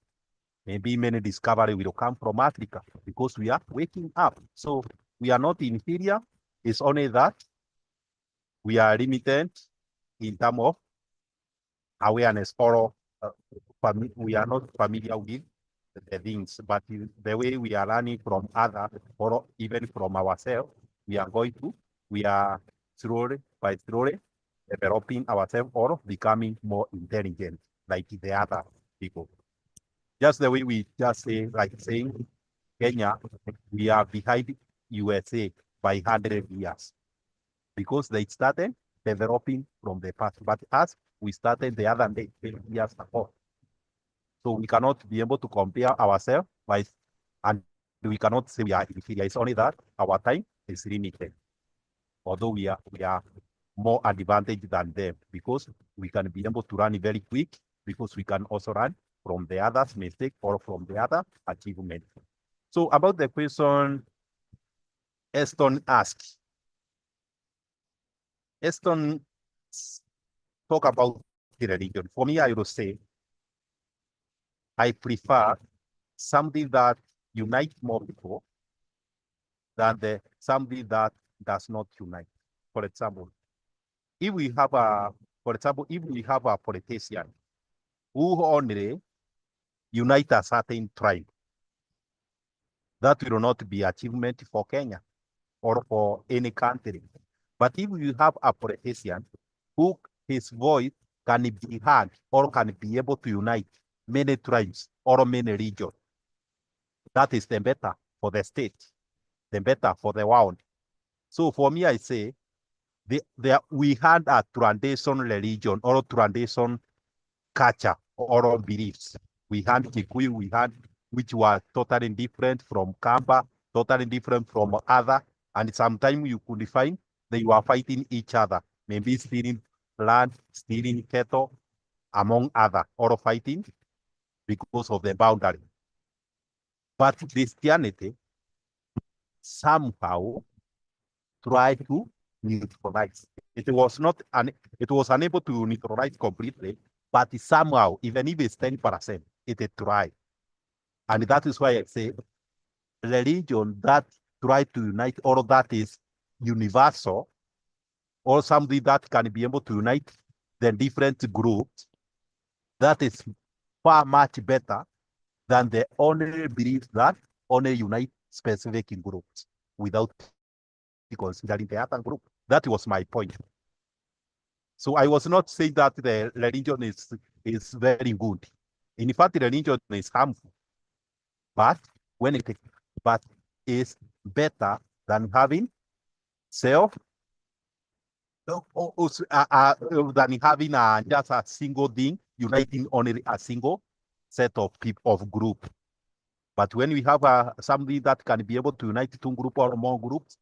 maybe many discovery will come from Africa because we are waking up. So we are not inferior. It's only that we are limited in terms of awareness or we are not familiar with the things, but the way we are learning from others or even from ourselves, we are slowly by slowly developing ourselves or becoming more intelligent like the other people. Just the way we just say, like saying Kenya, we are behind USA by 100 years because they started developing from the past. But us, we started the other day, 10 years ago. So we cannot be able to compare ourselves and we cannot say we are inferior. It's only that our time is limited. Although we are more advantaged than them because we can be able to run very quick because we can also run from the other's mistake or from the other achievement. So about the question Eston asked, Eston talk about the religion. For me, I would say I prefer something that unites more people than something that does not unite. For example, if we have a politician who only unite a certain tribe, that will not be achievement for Kenya or for any country. But if you have a politician who his voice can be heard or can be able to unite many tribes or many regions, that is the better for the state, the better for the world. So for me, I say we had a tradition religion or tradition culture or beliefs. We had Kikuyu, we had which were totally different from Kamba, totally different from other. And sometimes you could find they were fighting each other, maybe stealing land, stealing cattle, among other, or fighting because of the boundary. But Christianity somehow tried to neutralize. It was unable to neutralize completely, but somehow, even if it's 10%, it tried. And that is why I say religion that try to unite, or that is universal, or something that can be able to unite the different groups, that is far much better than the only belief that only unite specific groups without considering the other group. That was my point. So I was not saying that the religion is very good. In fact, religion is harmful, but when it is better than having self than having just a single thing uniting only a single set of people of group. But when we have something that can be able to unite two groups or more groups,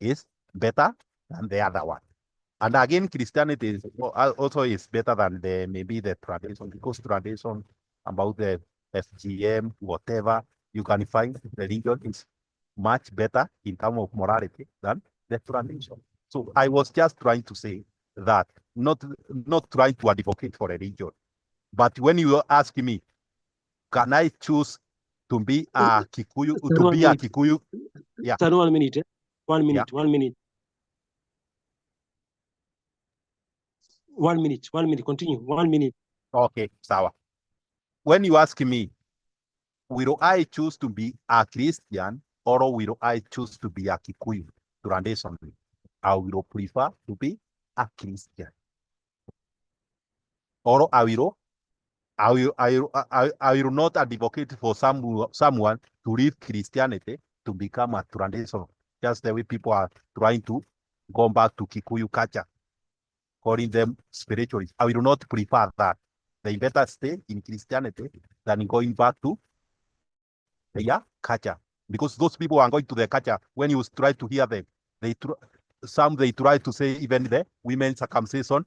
is better than the other one. And again, Christianity is also is better than maybe the tradition, because tradition about the FGM, whatever, you can find religion is much better in terms of morality than the tradition. So I was just trying to say that, not trying to advocate for religion, but when you ask me, can I choose to be a Kikuyu, Sir, to one be a minute. Kikuyu? Yeah. Sir, 1 minute. 1 minute. Yeah. 1 minute. 1 minute. 1 minute. Continue. 1 minute. Okay, sawa. When you ask me, will I choose to be a Christian or will I choose to be a Kikuyu traditionally? I will prefer to be a Christian. Or I will not advocate for someone to leave Christianity to become a tradition. Just the way people are trying to go back to Kikuyu culture, calling them spiritualists. I will not prefer that. They better stay in Christianity than going back to their culture. Because those people are going to their culture, when you try to hear them, they try to say even the women's circumcision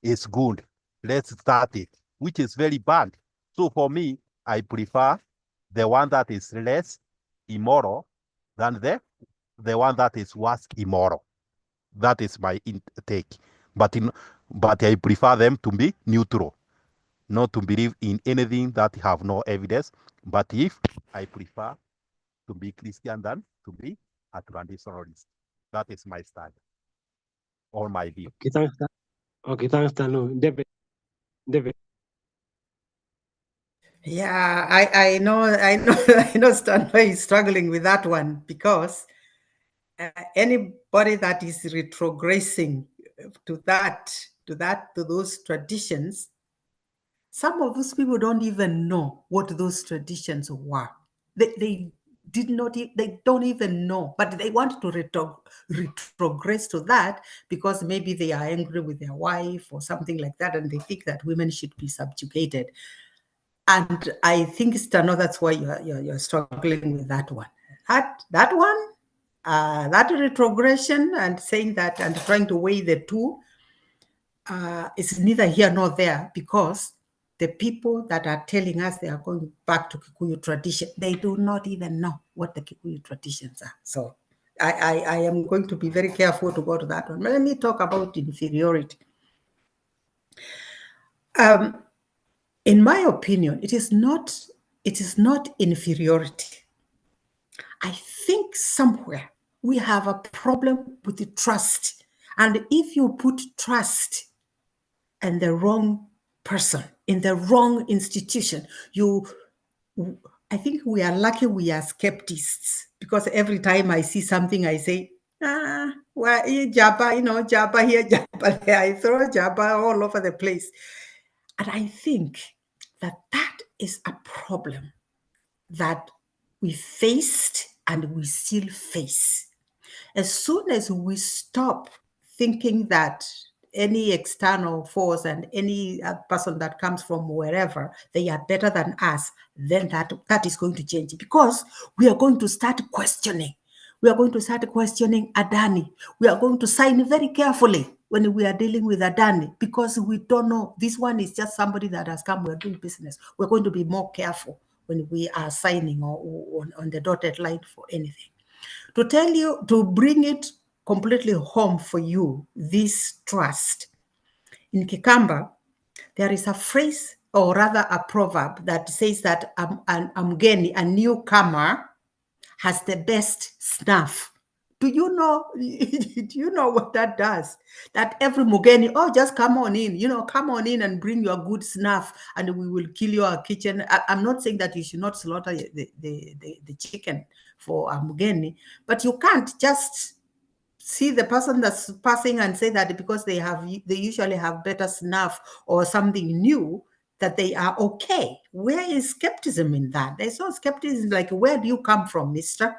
is good. Let's start it, which is very bad. So for me, I prefer the one that is less immoral than the one that is worse immoral. That is my take. But I prefer them to be neutral, not to believe in anything that have no evidence. But if I prefer to be Christian than to be a traditionalist, that is my stand or my view. Okay, thanks. Okay, thanks, no, David. Yeah, I know, I know Stanley is struggling with that one, because anybody that is retrogressing to those traditions, some of those people don't even know what those traditions were. They don't even know, but they want to retrogress to that because maybe they are angry with their wife or something like that, and they think that women should be subjugated. And I think, Stano, that's why you're struggling with that one. That one, that retrogression and saying that and trying to weigh the two is neither here nor there, because the people that are telling us they are going back to Kikuyu tradition, they do not even know what the Kikuyu traditions are. So I am going to be very careful to go to that one. But let me talk about inferiority. In my opinion, it is not inferiority. I think somewhere we have a problem with the trust. And if you put trust in the wrong person, in the wrong institution, I think we are lucky we are skeptics, because every time I see something, I say, well, Japa, Japa here, Japa there. I throw Japa all over the place. And I think that is a problem that we faced and we still face. As soon as we stop thinking that any external force and any person that comes from wherever, they are better than us, then that is going to change, because we are going to start questioning. We are going to start questioning Adani. We are going to sign very carefully when we are dealing with Adani, because we don't know. This one is just somebody that has come. We're doing business. We're going to be more careful when we are signing or on the dotted line for anything. To tell you, to bring it completely home for you, this trust. In Kikamba, there is a phrase, or rather a proverb, that says that a newcomer, has the best snuff. Do you know what that does? That every Mugeni, just come on in, come on in and bring your good snuff and we will kill your kitchen. I'm not saying that you should not slaughter the chicken for a Mugeni, but you can't just see the person that's passing and say that because they usually have better snuff or something new, that they are okay. Where is skepticism in that? There's no skepticism. Like, where do you come from, mister?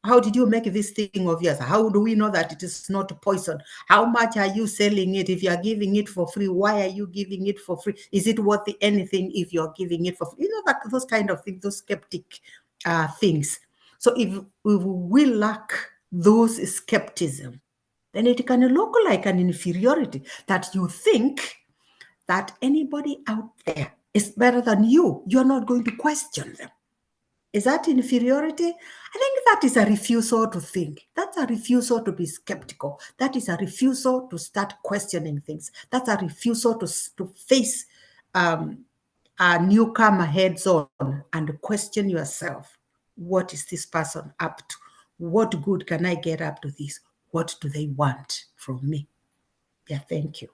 How did you make this thing of yours? How do we know that it is not poison? How much are you selling it? If you are giving it for free, why are you giving it for free? Is it worth anything if you're giving it for free? Those kind of things, those skeptic things. So if we lack those skepticism, then it can look like an inferiority, that you think that anybody out there is better than you. You're not going to question them. Is that inferiority? I think that is a refusal to think. That's a refusal to be skeptical. That is a refusal to start questioning things. That's a refusal to face a newcomer heads on and question yourself. What is this person up to? What good can I get up to this? What do they want from me? Yeah, thank you.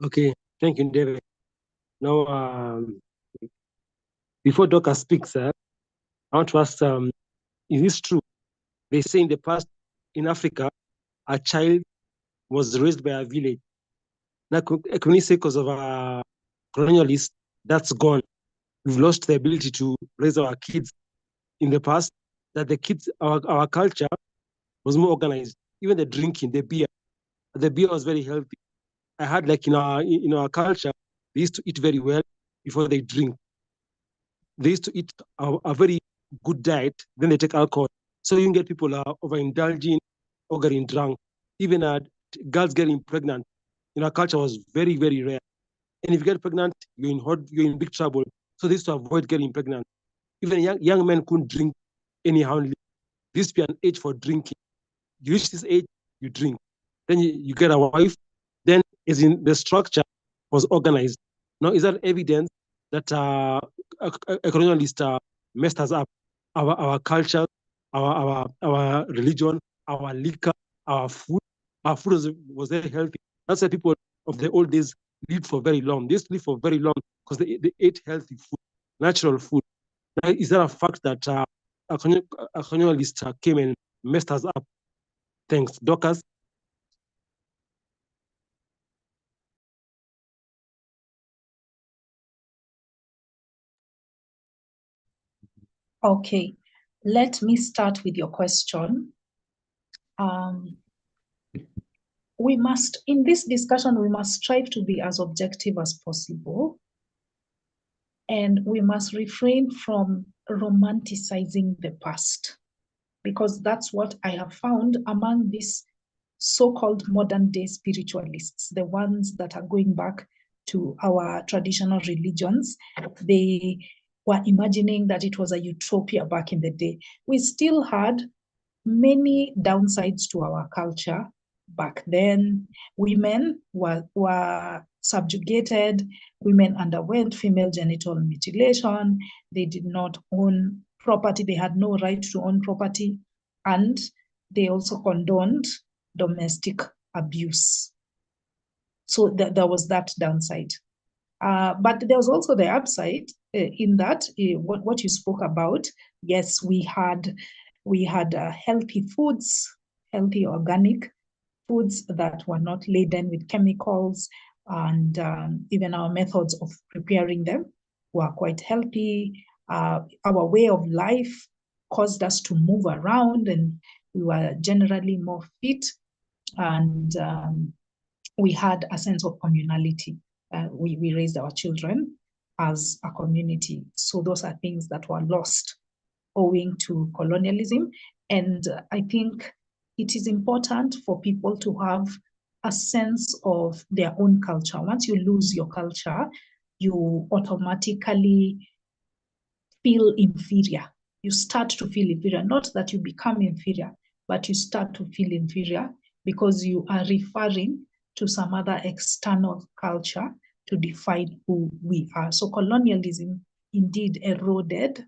Okay, thank you, David. Now, before Doka speaks, I want to ask, is this true? They say in the past in Africa, a child was raised by a village. Now, can we say because of our colonialists, that's gone? We've lost the ability to raise our kids in the past, that the kids, our culture was more organized. Even the drinking, the beer was very healthy. I had like in our culture, they used to eat very well before they drink. They used to eat a very good diet, then they take alcohol. So you can get people overindulging or getting drunk. Even girls getting pregnant in our culture was very, very rare. And if you get pregnant, you're in big trouble. So they used to avoid getting pregnant. Even young men couldn't drink anyhow. There used to be an age for drinking. You reach this age, you drink. Then you get a wife. Then, as in the structure was organized. Now, is that evidence that a colonialist messed us up? Our culture, our religion, our liquor, our food. Our food was very healthy. That's why people of the old days lived for very long. They used to live for very long because they ate healthy food, natural food. Now, is that a fact that a colonialist came and messed us up? Thanks, Dorcas. Okay, let me start with your question. We must, in this discussion, we must strive to be as objective as possible. And we must refrain from romanticizing the past, because that's what I have found among these so-called modern day spiritualists, the ones that are going back to our traditional religions. They were imagining that it was a utopia back in the day. We still had many downsides to our culture back then. Women were subjugated. Women underwent female genital mutilation. They did not own property. They had no right to own property. And they also condoned domestic abuse. So there was that downside. But there was also the upside in that what you spoke about. Yes, we had healthy foods, healthy organic foods that were not laden with chemicals, and even our methods of preparing them were quite healthy. Our way of life caused us to move around, and we were generally more fit, and we had a sense of communality. We raised our children as a community. So those are things that were lost owing to colonialism. And I think it is important for people to have a sense of their own culture. Once you lose your culture, you automatically feel inferior. You start to feel inferior. Not that you become inferior, but you start to feel inferior because you are referring to some other external culture to define who we are. So colonialism indeed eroded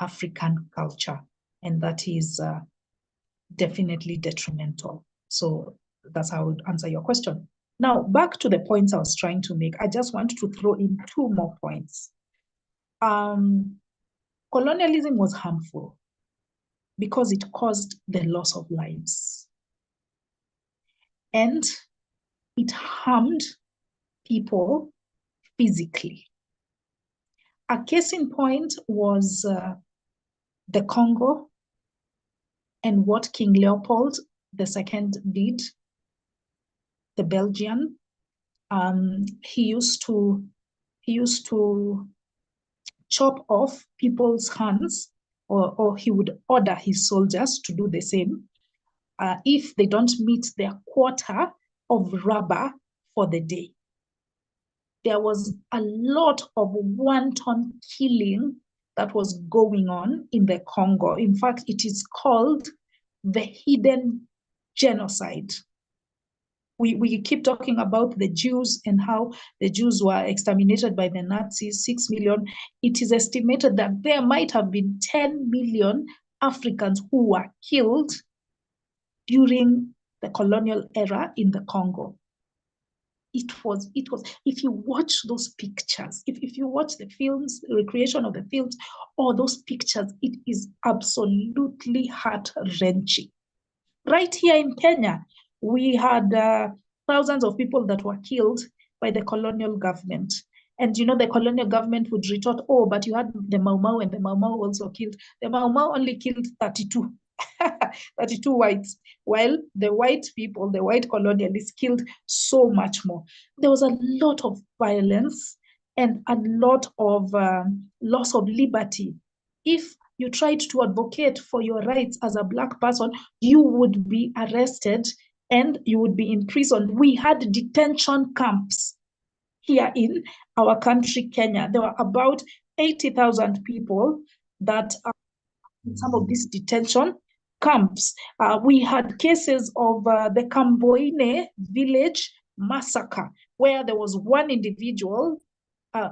African culture, and that is definitely detrimental. So that's how I would answer your question. Now, back to the points I was trying to make. I just want to throw in two more points. Colonialism was harmful because it caused the loss of lives. And it harmed people physically. A case in point was the Congo and what King Leopold II did, the Belgian. He used to chop off people's hands, or he would order his soldiers to do the same if they don't meet their quota of rubber for the day. There was a lot of wanton killing that was going on in the Congo. In fact, it is called the hidden genocide. We keep talking about the Jews and how the Jews were exterminated by the Nazis, 6 million. It is estimated that there might have been 10 million Africans who were killed during the colonial era in the Congo. It was, if you watch those pictures, if you watch the films, the recreation of the films, or those pictures, it is absolutely heart-wrenching. Right here in Kenya, we had thousands of people that were killed by the colonial government. And you know, the colonial government would retort, oh, but you had the Mau Mau, and the Mau Mau also killed. The Mau Mau only killed 32, 32 whites, while the white people, the white colonialists, killed so much more. There was a lot of violence and a lot of loss of liberty. If you tried to advocate for your rights as a Black person, you would be arrested and you would be in prison. We had detention camps here in our country, Kenya. There were about 80,000 people that are in some of these detention camps. We had cases of the Kamboine village massacre, where there was one individual,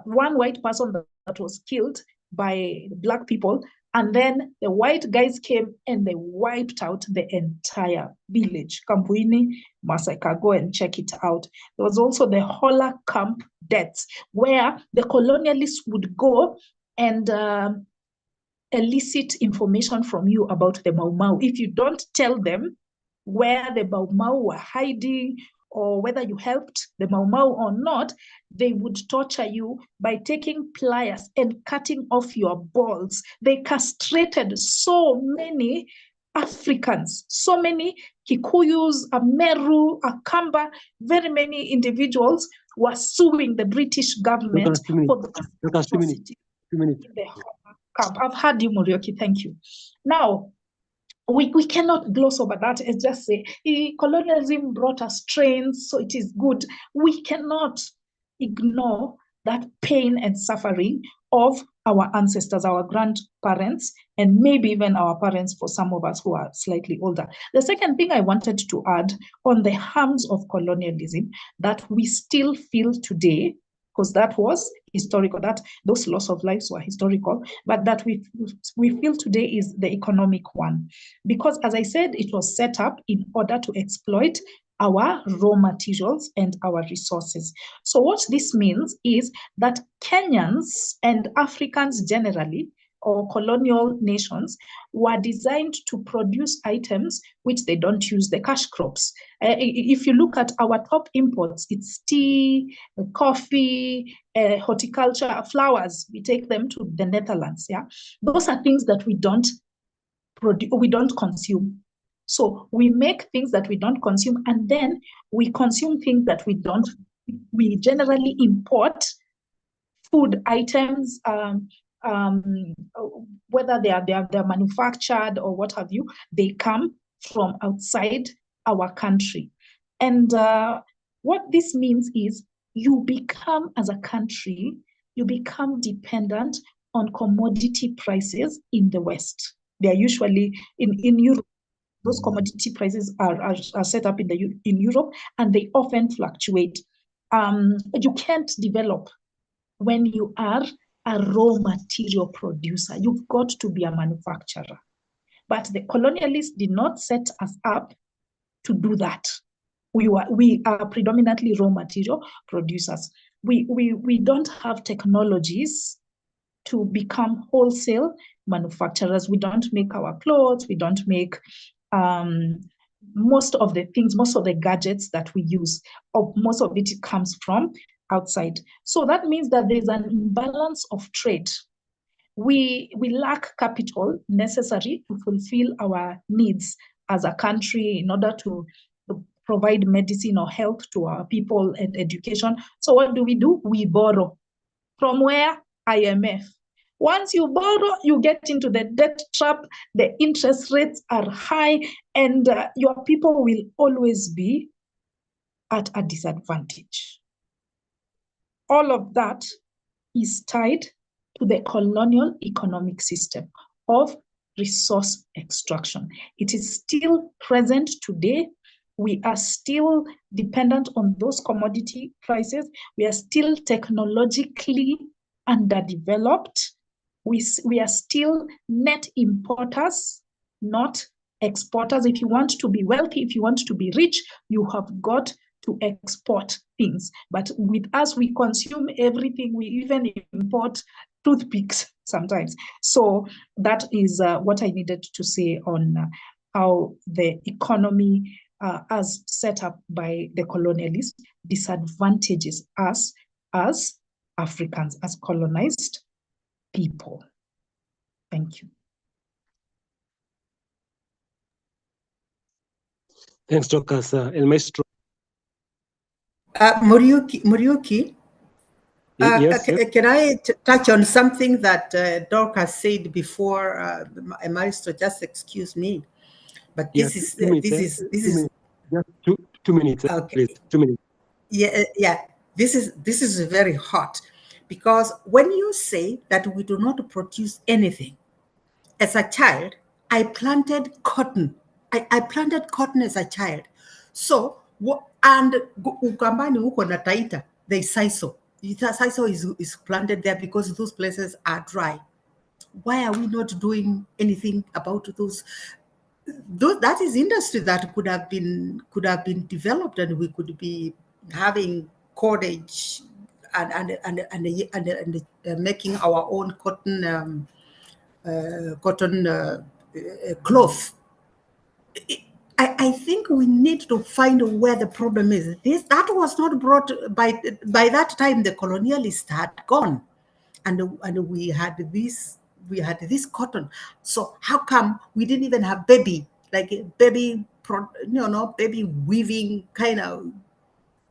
one white person that was killed by Black people, and then the white guys came and they wiped out the entire village. Kamboine massacre, go and check it out. There was also the Hola camp deaths, where the colonialists would go and elicit information from you about the Mau Mau. If you don't tell them where the Mau Mau were hiding, or whether you helped the Mau Mau or not, they would torture you by taking pliers and cutting off your balls. They castrated so many Africans, so many Kikuyus, Ameru, Akamba, very many individuals were suing the British government for the atrocity in the camp. I've heard you, Morioki, thank you. Now, we cannot gloss over that and just say, colonialism brought us trains, so it is good. We cannot ignore that pain and suffering of our ancestors, our grandparents, and maybe even our parents for some of us who are slightly older. The second thing I wanted to add on the harms of colonialism that we still feel today, because that was historical, that those loss of lives were historical, but that we feel today is the economic one. Because as I said, it was set up in order to exploit our raw materials and our resources. So what this means is that Kenyans and Africans generally, or colonial nations, were designed to produce items which they don't use, the cash crops. If you look at our top imports, it's tea, coffee, horticulture, flowers. We take them to the Netherlands. Yeah, those are things that we don't produce, we don't consume. So we make things that we don't consume, and then we consume things that we don't. We generally import food items, whether they are manufactured or what have you, they come from outside our country. And what this means is you become, as a country, you become dependent on commodity prices in the West. They are usually in Europe. Those commodity prices are set up in Europe, and they often fluctuate. You can't develop when you are a raw material producer. You've got to be a manufacturer. But the colonialists did not set us up to do that. We are predominantly raw material producers. We don't have technologies to become wholesale manufacturers. We don't make our clothes. We don't make most of the things, most of the gadgets that we use, or most of it comes from outside. So that means that there's an imbalance of trade. We lack capital necessary to fulfill our needs as a country in order to provide medicine or health to our people and education. So what do? We borrow. From where? IMF. Once you borrow, you get into the debt trap, the interest rates are high, and your people will always be at a disadvantage. All of that is tied to the colonial economic system of resource extraction. It is still present today. We are still dependent on those commodity prices. We are still technologically underdeveloped. We are still net importers, not exporters. If you want to be wealthy, if you want to be rich, you have got to export things. But with us, we consume everything. We even import toothpicks sometimes. So that is what I needed to say on how the economy, as set up by the colonialists, disadvantages us as Africans, as colonized people. Thank you. Thanks, Dorcas. El Maestro. Muriuki, Yes, yes. can I touch on something that Dorcas said before? Maestro, just excuse me, but this Yes, is 2 minutes. this is Just two minutes, okay. please. 2 minutes. Yeah. This is very hot, because when you say that we do not produce anything, as a child, I planted cotton. I planted cotton as a child. So, and Ukambani uko na Taita, there's sisal. Sisal is planted there because those places are dry. Why are we not doing anything about those? That is industry that could have been developed, and we could be having cottage and making our own cotton cloth. I think we need to find where the problem is. That was not brought by that time. The colonialists had gone, and we had this cotton. So how come we didn't even have baby baby weaving kind of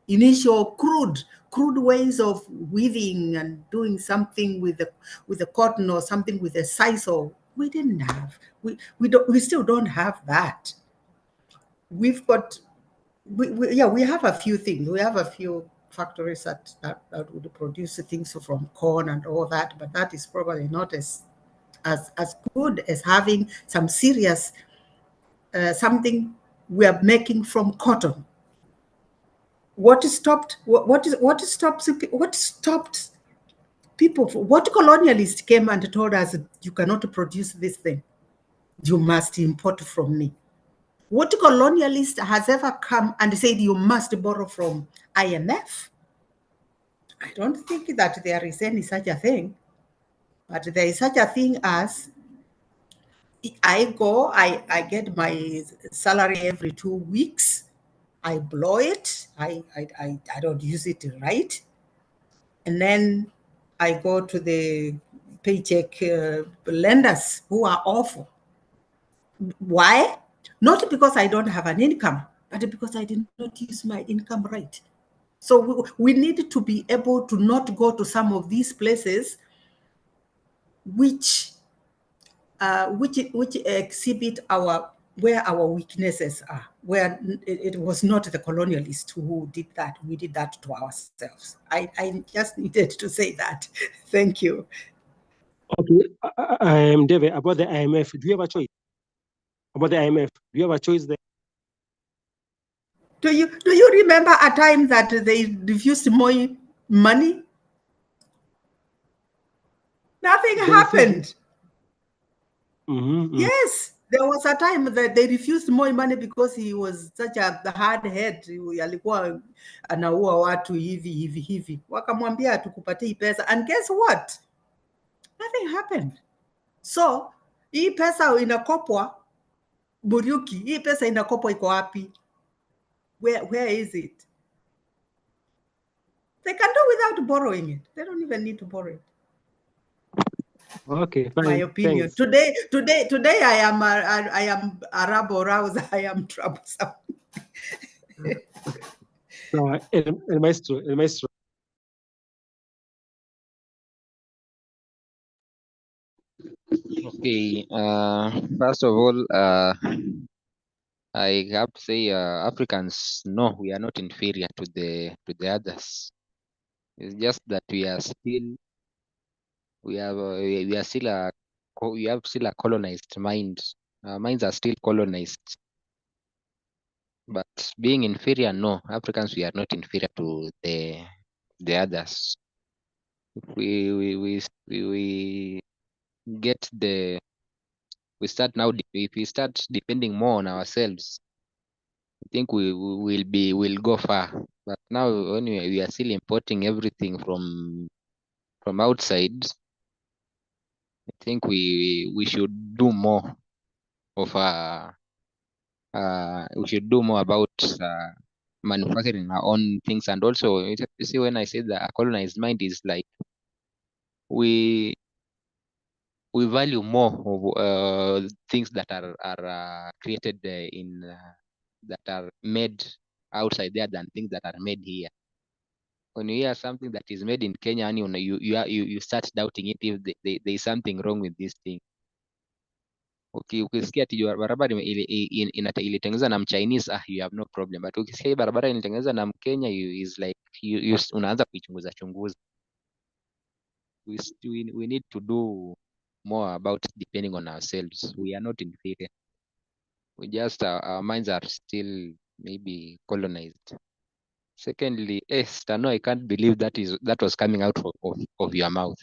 initial crude ways of weaving and doing something with the cotton, or something with the sisal? We didn't have. We still don't have that. We've got we have a few things. We have a few factories that would produce things from corn and all that, but that is probably not as good as having some serious something we are making from cotton. What stopped people? What colonialist came and told us, you cannot produce this thing, you must import from me? What colonialist has ever come and said you must borrow from IMF? I don't think that there is any such a thing, but there is such a thing as I get my salary every 2 weeks. I blow it. I don't use it right. And then I go to the paycheck lenders who are awful. Why? Not because I don't have an income, but because I did not use my income right. So we need to be able to not go to some of these places which exhibit where our weaknesses are, where it was not the colonialists who did that. We did that to ourselves. I just needed to say that. Thank you. Okay, David, about the IMF, do you have a choice? About the IMF, do you have a choice there? Do you remember a time that they refused more money? Nothing happened. Yes, there was a time that they refused more money because he was such a hard head. Alikuwa anaua watu hivi. Wakamwambia hatukupatii pesa, and guess what? Nothing happened. So hii pesa inakopwa, Muriuki, hii pesa inakopwa iko wapi? Where is it? They can do without borrowing it. They don't even need to borrow it. Okay, fine. My opinion. Thanks. Today I am a rabble rouser. I am troublesome. No, el maestro. Okay. First of all, I have to say, Africans, no, we are not inferior to the others. It's just that we are still we have still a colonized mind. Our minds are still colonized. But being inferior, no, Africans, we are not inferior to the others. We get we start now. If we start depending more on ourselves, I think we'll go far. But now anyway, we are still importing everything from outside. I think we should do more of we should do more about manufacturing our own things. And also, you see, when I say that a colonized mind is like we value more of things that are created in that are made outside there than things that are made here. When you hear something that is made in Kenya, and you start doubting it if there is something wrong with this thing. Okay, ukisikia ati barabara ilitengenezwa na Mchinese, you have no problem, but ukisikia barabara ilitengenezwa na Mkenya, is like unaanza kuichunguza chunguza. We need to do more about depending on ourselves. We are not inferior. We just our minds are still maybe colonized. Secondly, Stano, I can't believe that was coming out of your mouth.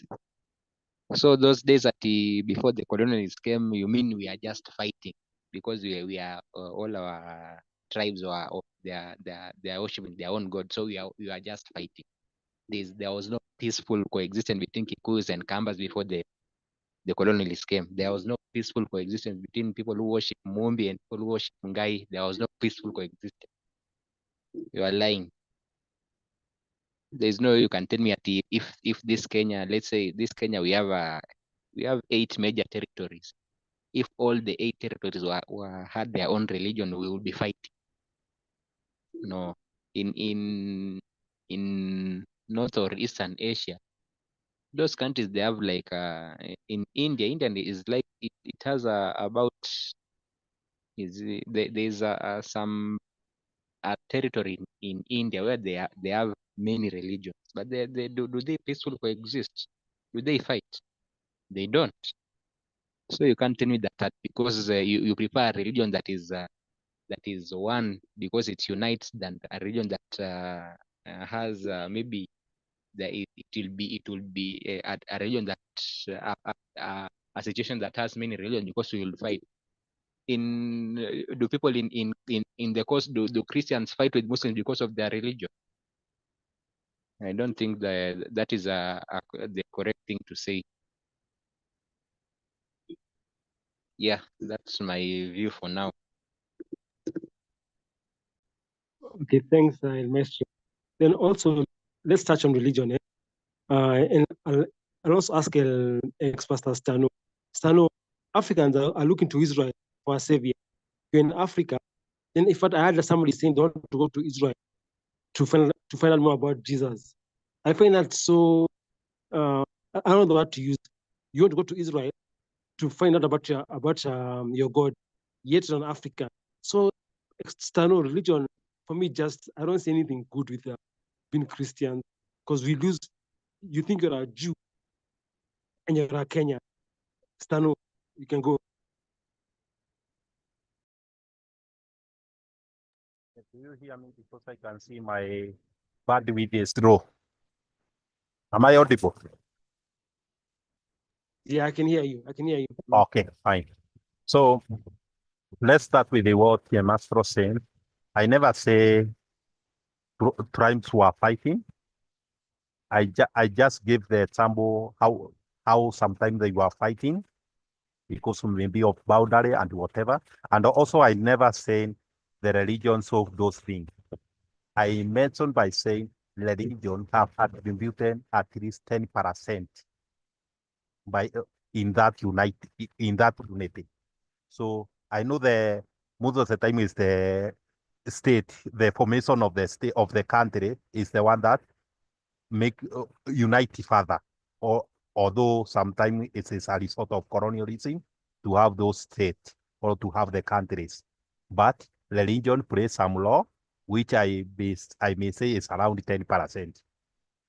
So those days that before the colonialists came, you mean we are just fighting because we are all our tribes they are worshiping their own god, so we are just fighting. There was no peaceful coexistence between Kikuyus and Kambas before the colonialists came. There was no peaceful coexistence between people who worship Mumbi and people who worship Ngai. There was no peaceful coexistence. You are lying. There's no way you can tell me that if this Kenya, let's say this Kenya, we have 8 major territories. If all the 8 territories had their own religion, we would be fighting. No, in North or Eastern Asia, those countries, they have like in India is like it has about there's some territory in India where they have many religions, but do they peacefully coexist? Do they fight? They don't. So you can't tell me that because you prefer a religion that is one because it unites than a religion that has maybe it will be a religion that a situation that has many religions because we will fight. Do people in the coast, do Christians fight with Muslims because of their religion? I don't think that is the correct thing to say. Yeah, that's my view for now. Okay, thanks, Maestro. Then also, let's touch on religion. And I'll also ask ex-pastor Stano. Stano, Africans are looking to Israel for a savior. You're in Africa, then in fact, I heard somebody saying they want to go to Israel to find out more about Jesus. I find that so, I don't know what to use. You want to go to Israel to find out about your God, yet on Africa. So external religion, for me, just I don't see anything good with being Christian, because we lose. You think you're a Jew and you're a Kenyan. Stano, you can go. Do you hear me? Because I can see my bandwidth is low. Am I audible? Yeah, I can hear you. Okay, fine. So let's start with the word Mastro saying. I never say tribes were fighting. I just give the example how sometimes they were fighting because maybe of boundary and whatever. And also I never say the religion solve those things. I mentioned by saying religion have attributed at least 10% by in that unity. So I know most of the time is the state, the formation of the state of the country is the one that make unite further or although sometimes it is a result of colonialism to have those states or to have the countries. But religion plays some role, which I may say is around 10%,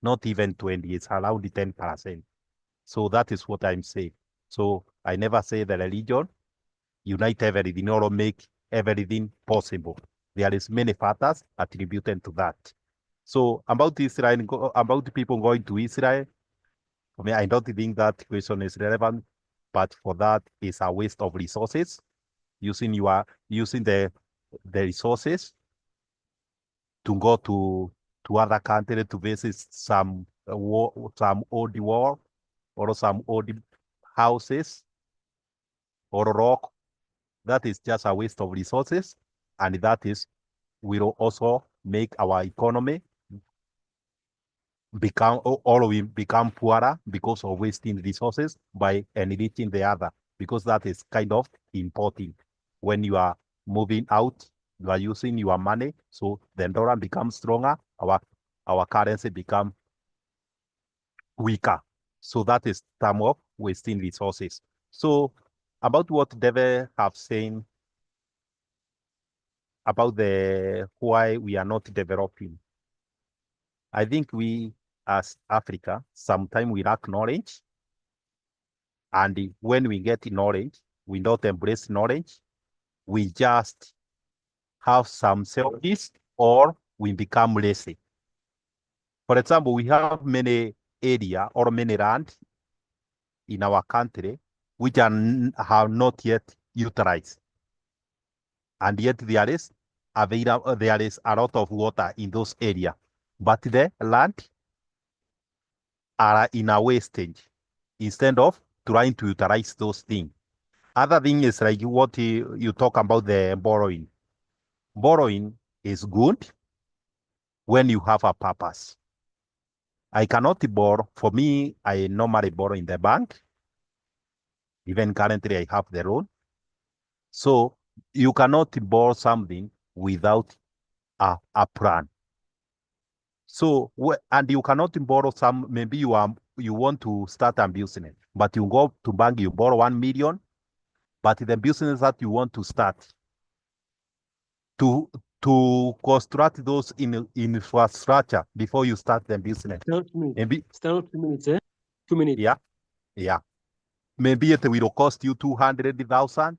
not even 20, it's around 10%. So that is what I'm saying. So I never say the religion unite everything or make everything possible. There is many factors attributed to that. So about Israel, about people going to Israel, I mean, I don't think that question is relevant, but for that is a waste of resources. Using the resources to go to other countries to visit some old wall or some old houses or rock. That is just a waste of resources, and that is will also make our economy become poorer because of wasting resources by enriching the other, because that is kind of important. When you are moving out, you are using your money, so the dollar becomes stronger, our currency become weaker. So that is term of wasting resources. So about what David have saying about the why we are not developing. I think we as Africa, sometimes we lack knowledge. And when we get knowledge, we don't embrace knowledge. We just have some selfish or we become lazy. For example, we have many area or many land in our country which have not yet utilized. And yet there is a lot of water in those areas. But the land are in a wastage instead of trying to utilize those things. Other thing is like what you talk about the borrowing. Borrowing is good when you have a purpose. I cannot borrow. For me, I normally borrow in the bank. Even currently, I have the loan. So you cannot borrow something without a plan. So, and you cannot borrow some, maybe you want to start a business, but you go to bank, you borrow 1 million, but the business that you want to start, to construct those in infrastructure before you start the business. Maybe 2 minutes, 2 minutes. Yeah. Maybe it will cost you 200,000.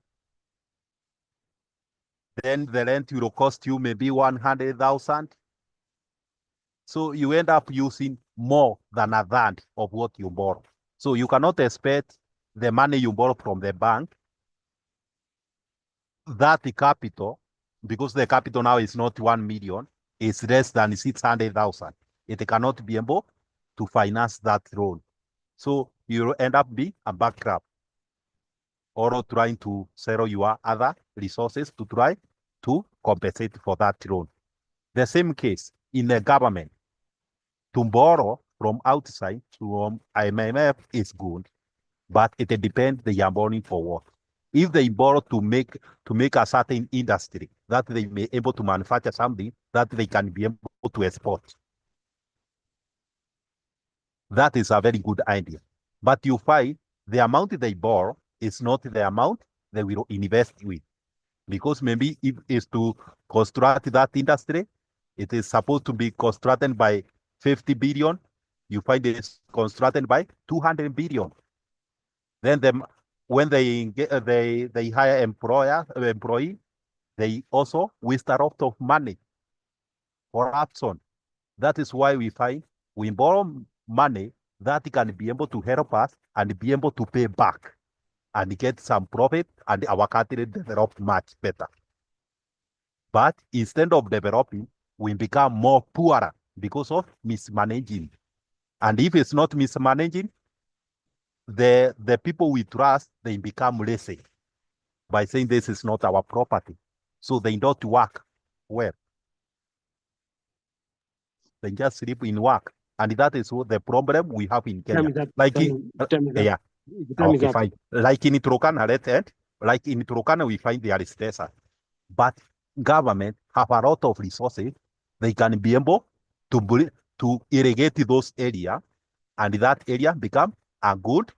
Then the rent will cost you maybe 100,000. So you end up using more than a third of what you borrow. So you cannot expect the money you borrow from the bank, that the capital, because the capital now is not 1 million, it's less than 600,000. It cannot be able to finance that loan. So you end up being a bankrupt or trying to sell your other resources to try to compensate for that loan. The same case in the government. To borrow from outside from IMF is good, but it depends they are borrowing for what. If they borrow to make a certain industry that they may be able to manufacture something that they can be able to export, that is a very good idea. But you find the amount they borrow is not the amount they will invest with. Because maybe if it's to construct that industry, it is supposed to be constructed by 50 billion. You find it's constructed by 200 billion. Then when they hire employee, they also waste a lot of money for option. That is why we find we borrow money that can be able to help us and be able to pay back and get some profit, and our country develop much better. But instead of developing, we become more poorer because of mismanaging. And if it's not mismanaging, the people we trust, they become lazy by saying this is not our property. So they don't work well. They just sleep in work. And that is what the problem we have in Kenya. Like in Turkana, we find there is desert. But government have a lot of resources. They can be able to irrigate those areas, and that area become a good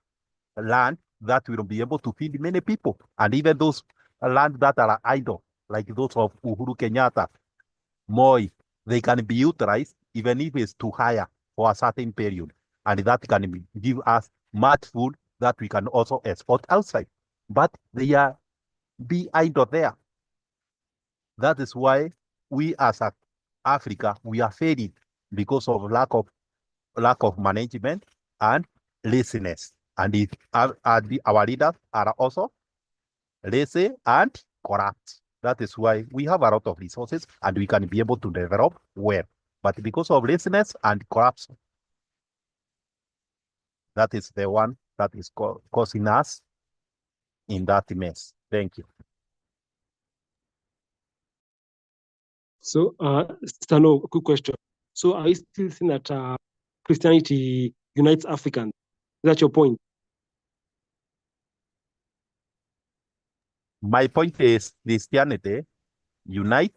land that will be able to feed many people. And even those land that are idle, like those of Uhuru Kenyatta, Moi, they can be utilized even if it's too higher for a certain period. And that can give us much food that we can also export outside. But they are be idle there. That is why we as Africa, we are failing because of lack of management and laziness. And our leaders are also lazy and corrupt. That is why we have a lot of resources and we can be able to develop well. But because of laziness and corruption, that is the one that is causing us in that mess. Thank you. So, Stano, quick question. So, are you still saying that Christianity unites Africans? Is that your point? My point is Christianity unite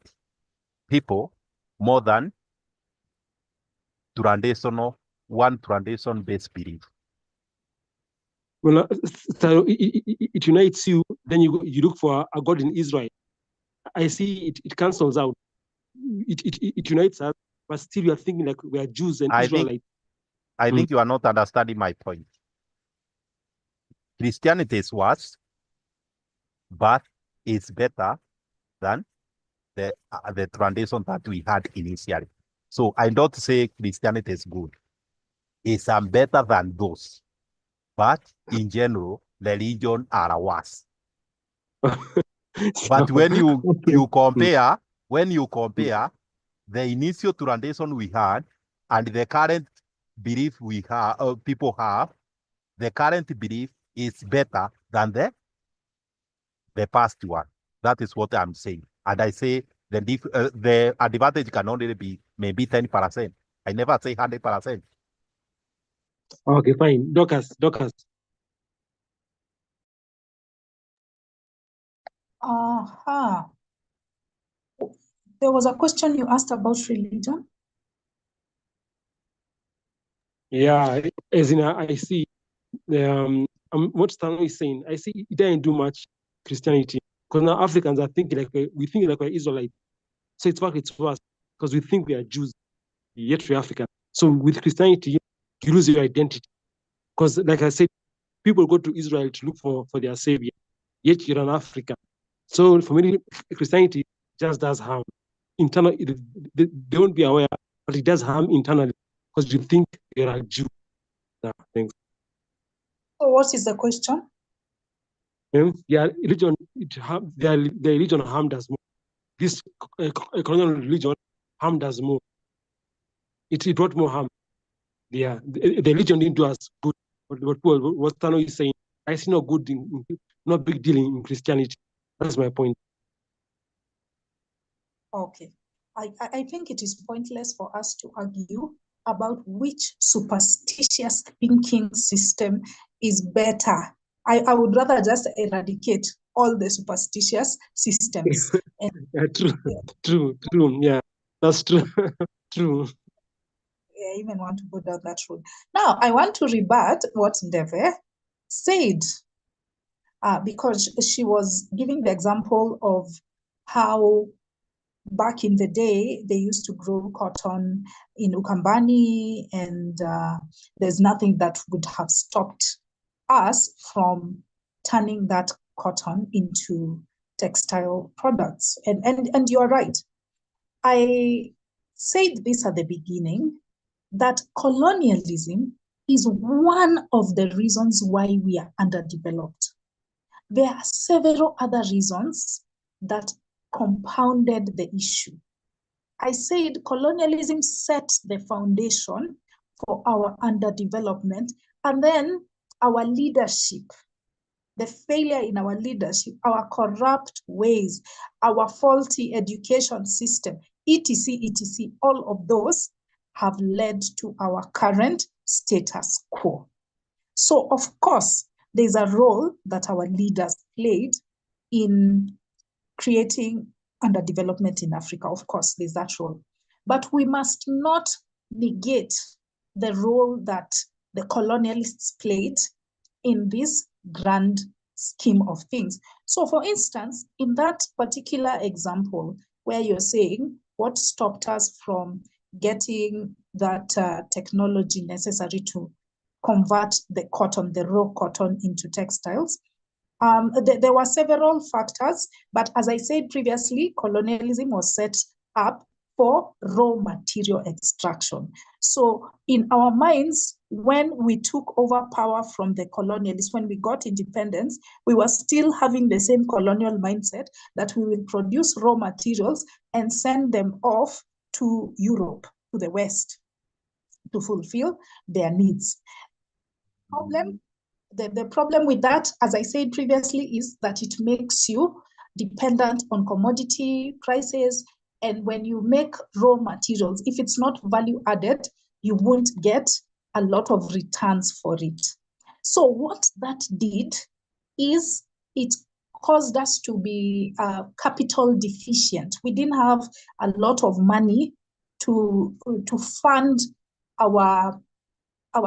people more than one tradition-based belief. Well, so it unites you, then you look for a God in Israel. I see it cancels out. It unites us, but still you are thinking like we are Jews and Israelites. I think you are not understanding my point. Christianity is worse, but it's better than the tradition that we had initially. So I don't say Christianity is good. It's better than those. But in general, religion are worse. But when you compare the initial tradition we had and the current belief we have, people have, the current belief is better than the past one. That is what I'm saying. And I say the advantage can only be maybe 10%. I never say 100%. Okay, fine. Dorcas. There was a question you asked about religion. Yeah, as in I see what Stano is saying. I see it didn't do much Christianity because now Africans are thinking like we think like we're Israelites. So it's worse because we think we are Jews, yet we're African. So with Christianity, you lose your identity because, like I said, people go to Israel to look for their savior, yet you're an African. So for me, Christianity just does harm. Internally, they won't be aware, but it does harm internally because you think you're a Jew. Thanks. So what is the question? Yeah, religion, their religion harmed us more. This colonial religion harmed us more. It brought more harm. Yeah, the religion didn't do us good. But what Tano is saying, I see no good, no big deal in Christianity. That's my point. Okay. I think it is pointless for us to argue about which superstitious thinking system is better. I would rather just eradicate all the superstitious systems. Yeah, true. Yeah, that's true. True. I even want to go down that road. Now, I want to rebut what Ndeve said, because she was giving the example of how back in the day, they used to grow cotton in Ukambani, and there's nothing that would have stopped us from turning that cotton into textile products. And you're right. I said this at the beginning, that colonialism is one of the reasons why we are underdeveloped. There are several other reasons that compounded the issue. I said colonialism set the foundation for our underdevelopment, and then our leadership, the failure in our leadership, our corrupt ways, our faulty education system, etc., all of those have led to our current status quo. So, of course, there's a role that our leaders played in creating underdevelopment in Africa. Of course, there's that role. But we must not negate the role that the colonialists played in this grand scheme of things. So for instance, in that particular example where you're saying what stopped us from getting that technology necessary to convert the cotton, the raw cotton, into textiles, there were several factors, but as I said previously, colonialism was set up for raw material extraction. So in our minds, when we took over power from the colonialists, when we got independence, we were still having the same colonial mindset that we will produce raw materials and send them off to Europe, to the West, to fulfill their needs. The problem with that, as I said previously, is that it makes you dependent on commodity prices. And when you make raw materials, if it's not value added, you won't get a lot of returns for it. So what that did is it caused us to be capital deficient. We didn't have a lot of money to fund our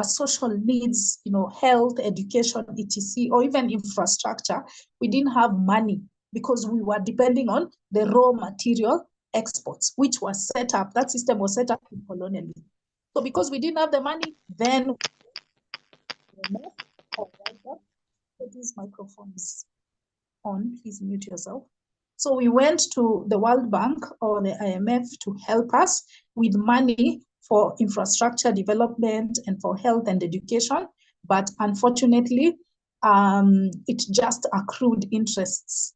social needs, health, education, etc., or even infrastructure. We didn't have money because we were depending on the raw material exports, which was set up, that system was set up in colonialism. So because we didn't have the money, then these microphones on, please mute yourself. So we went to the World Bank or the IMF to help us with money for infrastructure development and for health and education. But unfortunately, it just accrued interests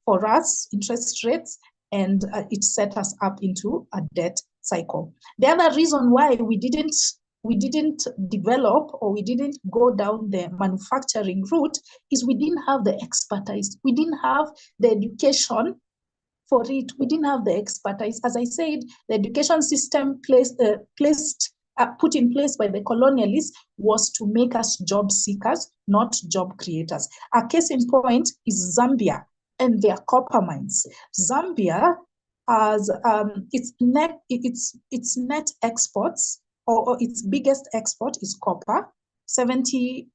for us, interest rates, and it set us up into a debt cycle. The other reason why we didn't develop or we didn't go down the manufacturing route is we didn't have the expertise. We didn't have the education for it. We didn't have the expertise. As I said, the education system put in place by the colonialists was to make us job seekers, not job creators. A case in point is Zambia and their copper mines. Zambia has its net exports, or its biggest export is copper. 70%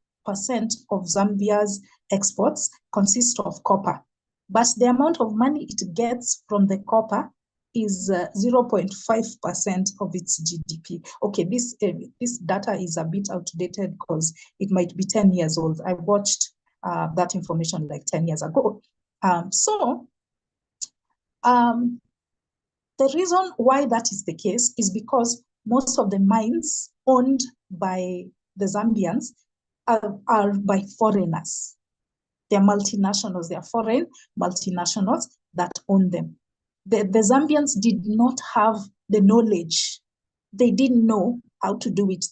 of Zambia's exports consist of copper. But the amount of money it gets from the copper is 0.5% of its GDP. Okay, this data is a bit outdated because it might be 10 years old. I watched that information like 10 years ago. The reason why that is the case is because most of the mines owned by the Zambians are by foreigners. They're multinationals, they're foreign multinationals that own them. The Zambians did not have the knowledge. They didn't know how to do it.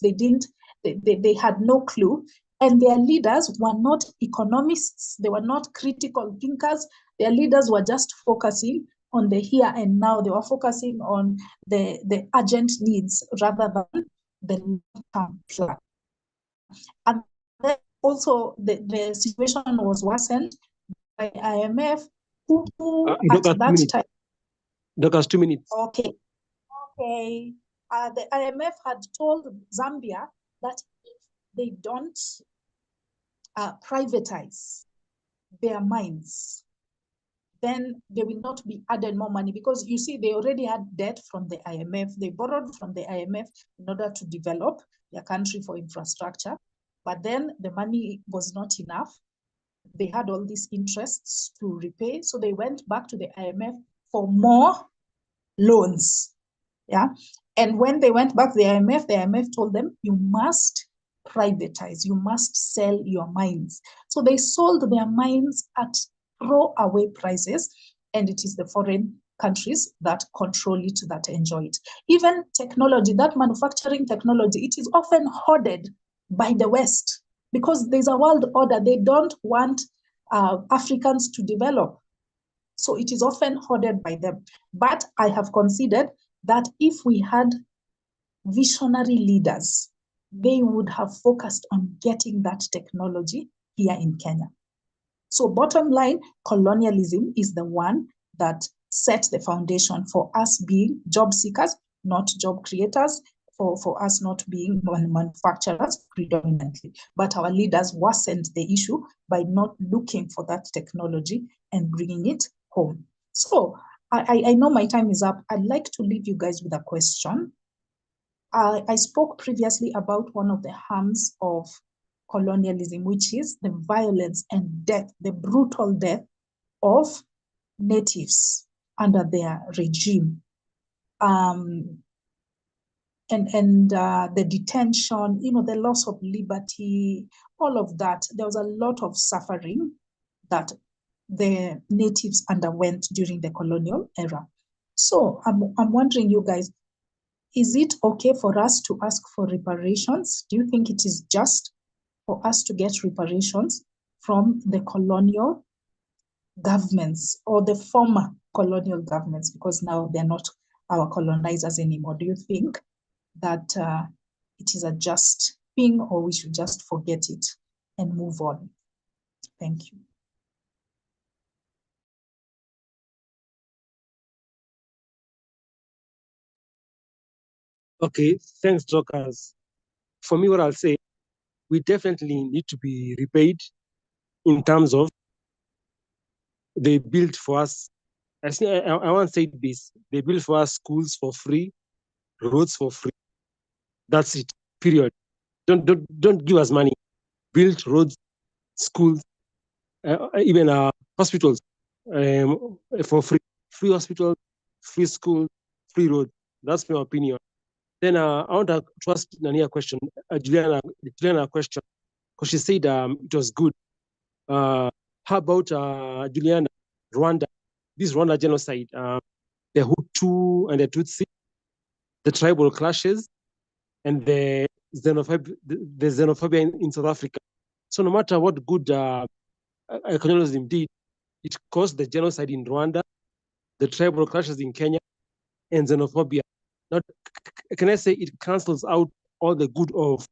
They had no clue. And their leaders were not economists. They were not critical thinkers. Their leaders were just focusing on the here and now. They were focusing on the urgent needs rather than the long-term plan. And then also the situation was worsened by IMF, who at that time. Doctor, 2 minutes. Okay. The IMF had told Zambia that if they don't privatize their mines, then they will not be added more money, because you see, they already had debt from the IMF. They borrowed from the IMF in order to develop their country for infrastructure. But then the money was not enough. They had all these interests to repay. So they went back to the IMF for more loans. Yeah. And when they went back to the IMF told them, you must privatize, you must sell your mines. So they sold their mines at throwaway prices, and it is the foreign countries that control it, that enjoy it. Even technology, that manufacturing technology, it is often hoarded by the West because there's a world order. They don't want Africans to develop. So it is often hoarded by them. But I have considered that if we had visionary leaders, they would have focused on getting that technology here in Kenya. So bottom line, colonialism is the one that set the foundation for us being job seekers, not job creators, for us not being manufacturers predominantly, but our leaders worsened the issue by not looking for that technology and bringing it home. So I know my time is up. I'd like to leave you guys with a question. I spoke previously about one of the harms of colonialism, which is the violence and death, the brutal death of natives under their regime. And the detention, the loss of liberty, all of that. There was a lot of suffering that the natives underwent during the colonial era. So I'm wondering, you guys, is it okay for us to ask for reparations? Do you think it is just for us to get reparations from the colonial governments or the former colonial governments, because now they're not our colonizers anymore? Do you think that it is a just thing, or we should just forget it and move on? Thank you. Okay, thanks, Dorcas. For me, what I'll say, we definitely need to be repaid in terms of they built for us. I want to say this: they built for us schools for free, roads for free. That's it. Period. Don't give us money. Build roads, schools, even hospitals for free. Free hospitals, free schools, free roads. That's my opinion. Then I want to ask Nania a question, Juliana question, because she said it was good. How about Juliana, Rwanda, this Rwanda genocide, the Hutu and the Tutsi, the tribal clashes, and the xenophobia in South Africa. So no matter what good colonialism did, it caused the genocide in Rwanda, the tribal clashes in Kenya, and xenophobia. Not, can I say it cancels out all the good of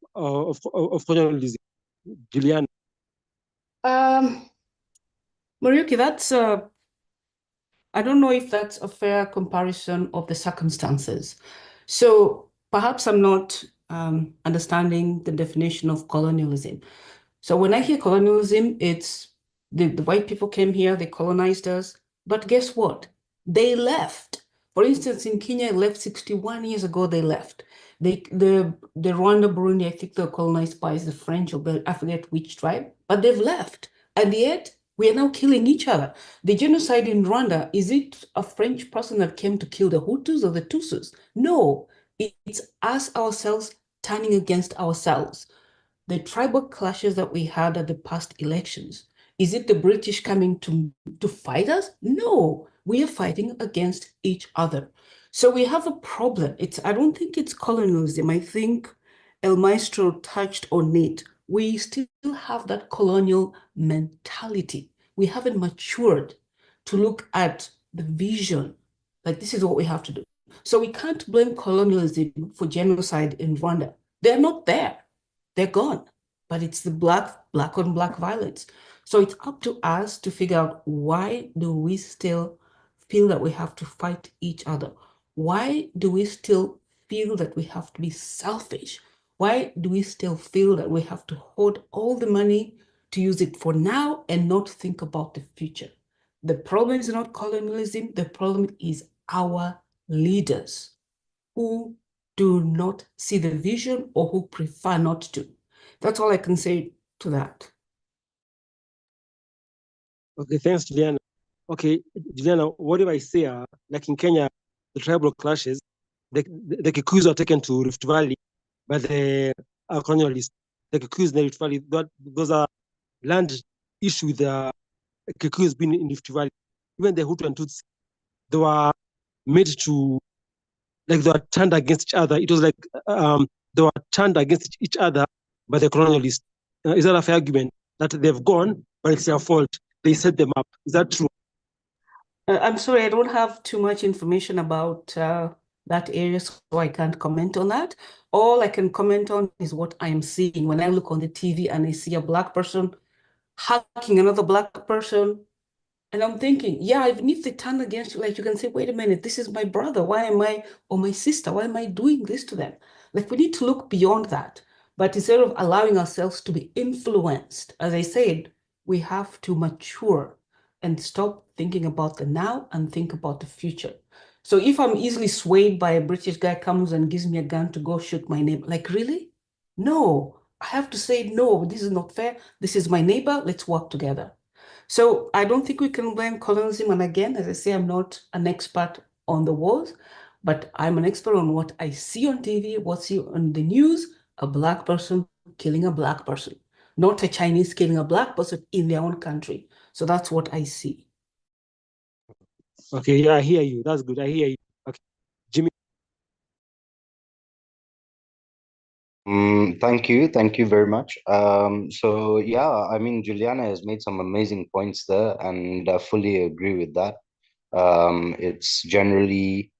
colonialism? Juliana. Mariuki, that's I don't know if that's a fair comparison of the circumstances. So perhaps I'm not understanding the definition of colonialism. So when I hear colonialism, it's the white people came here, they colonized us, but guess what? They left. For instance, in Kenya, it left 61 years ago, they left. The Rwanda, Burundi, I think they were colonized by the French, or I forget which tribe, but they've left. And yet, we are now killing each other. The genocide in Rwanda, is it a French person that came to kill the Hutus or the Tutsis? No, it's us ourselves turning against ourselves. The tribal clashes that we had at the past elections, is it the British coming to fight us? No, we are fighting against each other. So we have a problem. I don't think it's colonialism. I think El Maestro touched on it. We still have that colonial mentality. We haven't matured to look at the vision, like this is what we have to do. So we can't blame colonialism for genocide in Rwanda. They're not there. They're gone. But it's the black on black violence. So it's up to us to figure out, why do we still feel that we have to fight each other? Why do we still feel that we have to be selfish? Why do we still feel that we have to hoard all the money to use it for now and not think about the future? The problem is not colonialism. The problem is our leaders who do not see the vision or who prefer not to. That's all I can say to that. Okay, thanks, Juliana. Okay, Juliana, what if I say, like in Kenya, the tribal clashes, the Kikuyus are taken to Rift Valley by the colonialists. The Kikuyus in the Rift Valley, those are land issue with the Kikuyus being in Rift Valley. Even the Hutu and Tutsi, they were made to, like they were turned against each other. It was like they were turned against each other by the colonialists. Is that a fair argument? That they've gone, but it's their fault. They set them up. Is that true? I'm sorry, I don't have too much information about that area, so I can't comment on that. All I can comment on is what I am seeing. When I look on the TV and I see a black person hacking another black person, and I'm thinking, yeah, even if they turn against you, like you can say, wait a minute, this is my brother. Why am I, or my sister, why am I doing this to them? Like we need to look beyond that. But instead of allowing ourselves to be influenced, as I said, we have to mature and stop thinking about the now and think about the future. So if I'm easily swayed by a British guy comes and gives me a gun to go shoot my neighbor, like really? No, I have to say, no, this is not fair. This is my neighbor. Let's work together. So I don't think we can blame colonialism. And again, as I say, I'm not an expert on the wars, but I'm an expert on what I see on TV, what's on the news, a Black person killing a Black person, not a Chinese killing a Black person in their own country. So that's what I see. Okay, yeah, I hear you. That's good. I hear you. Okay, Jimmy. Thank you very much. So yeah, I mean, Juliana has made some amazing points there, and I fully agree with that. It's generally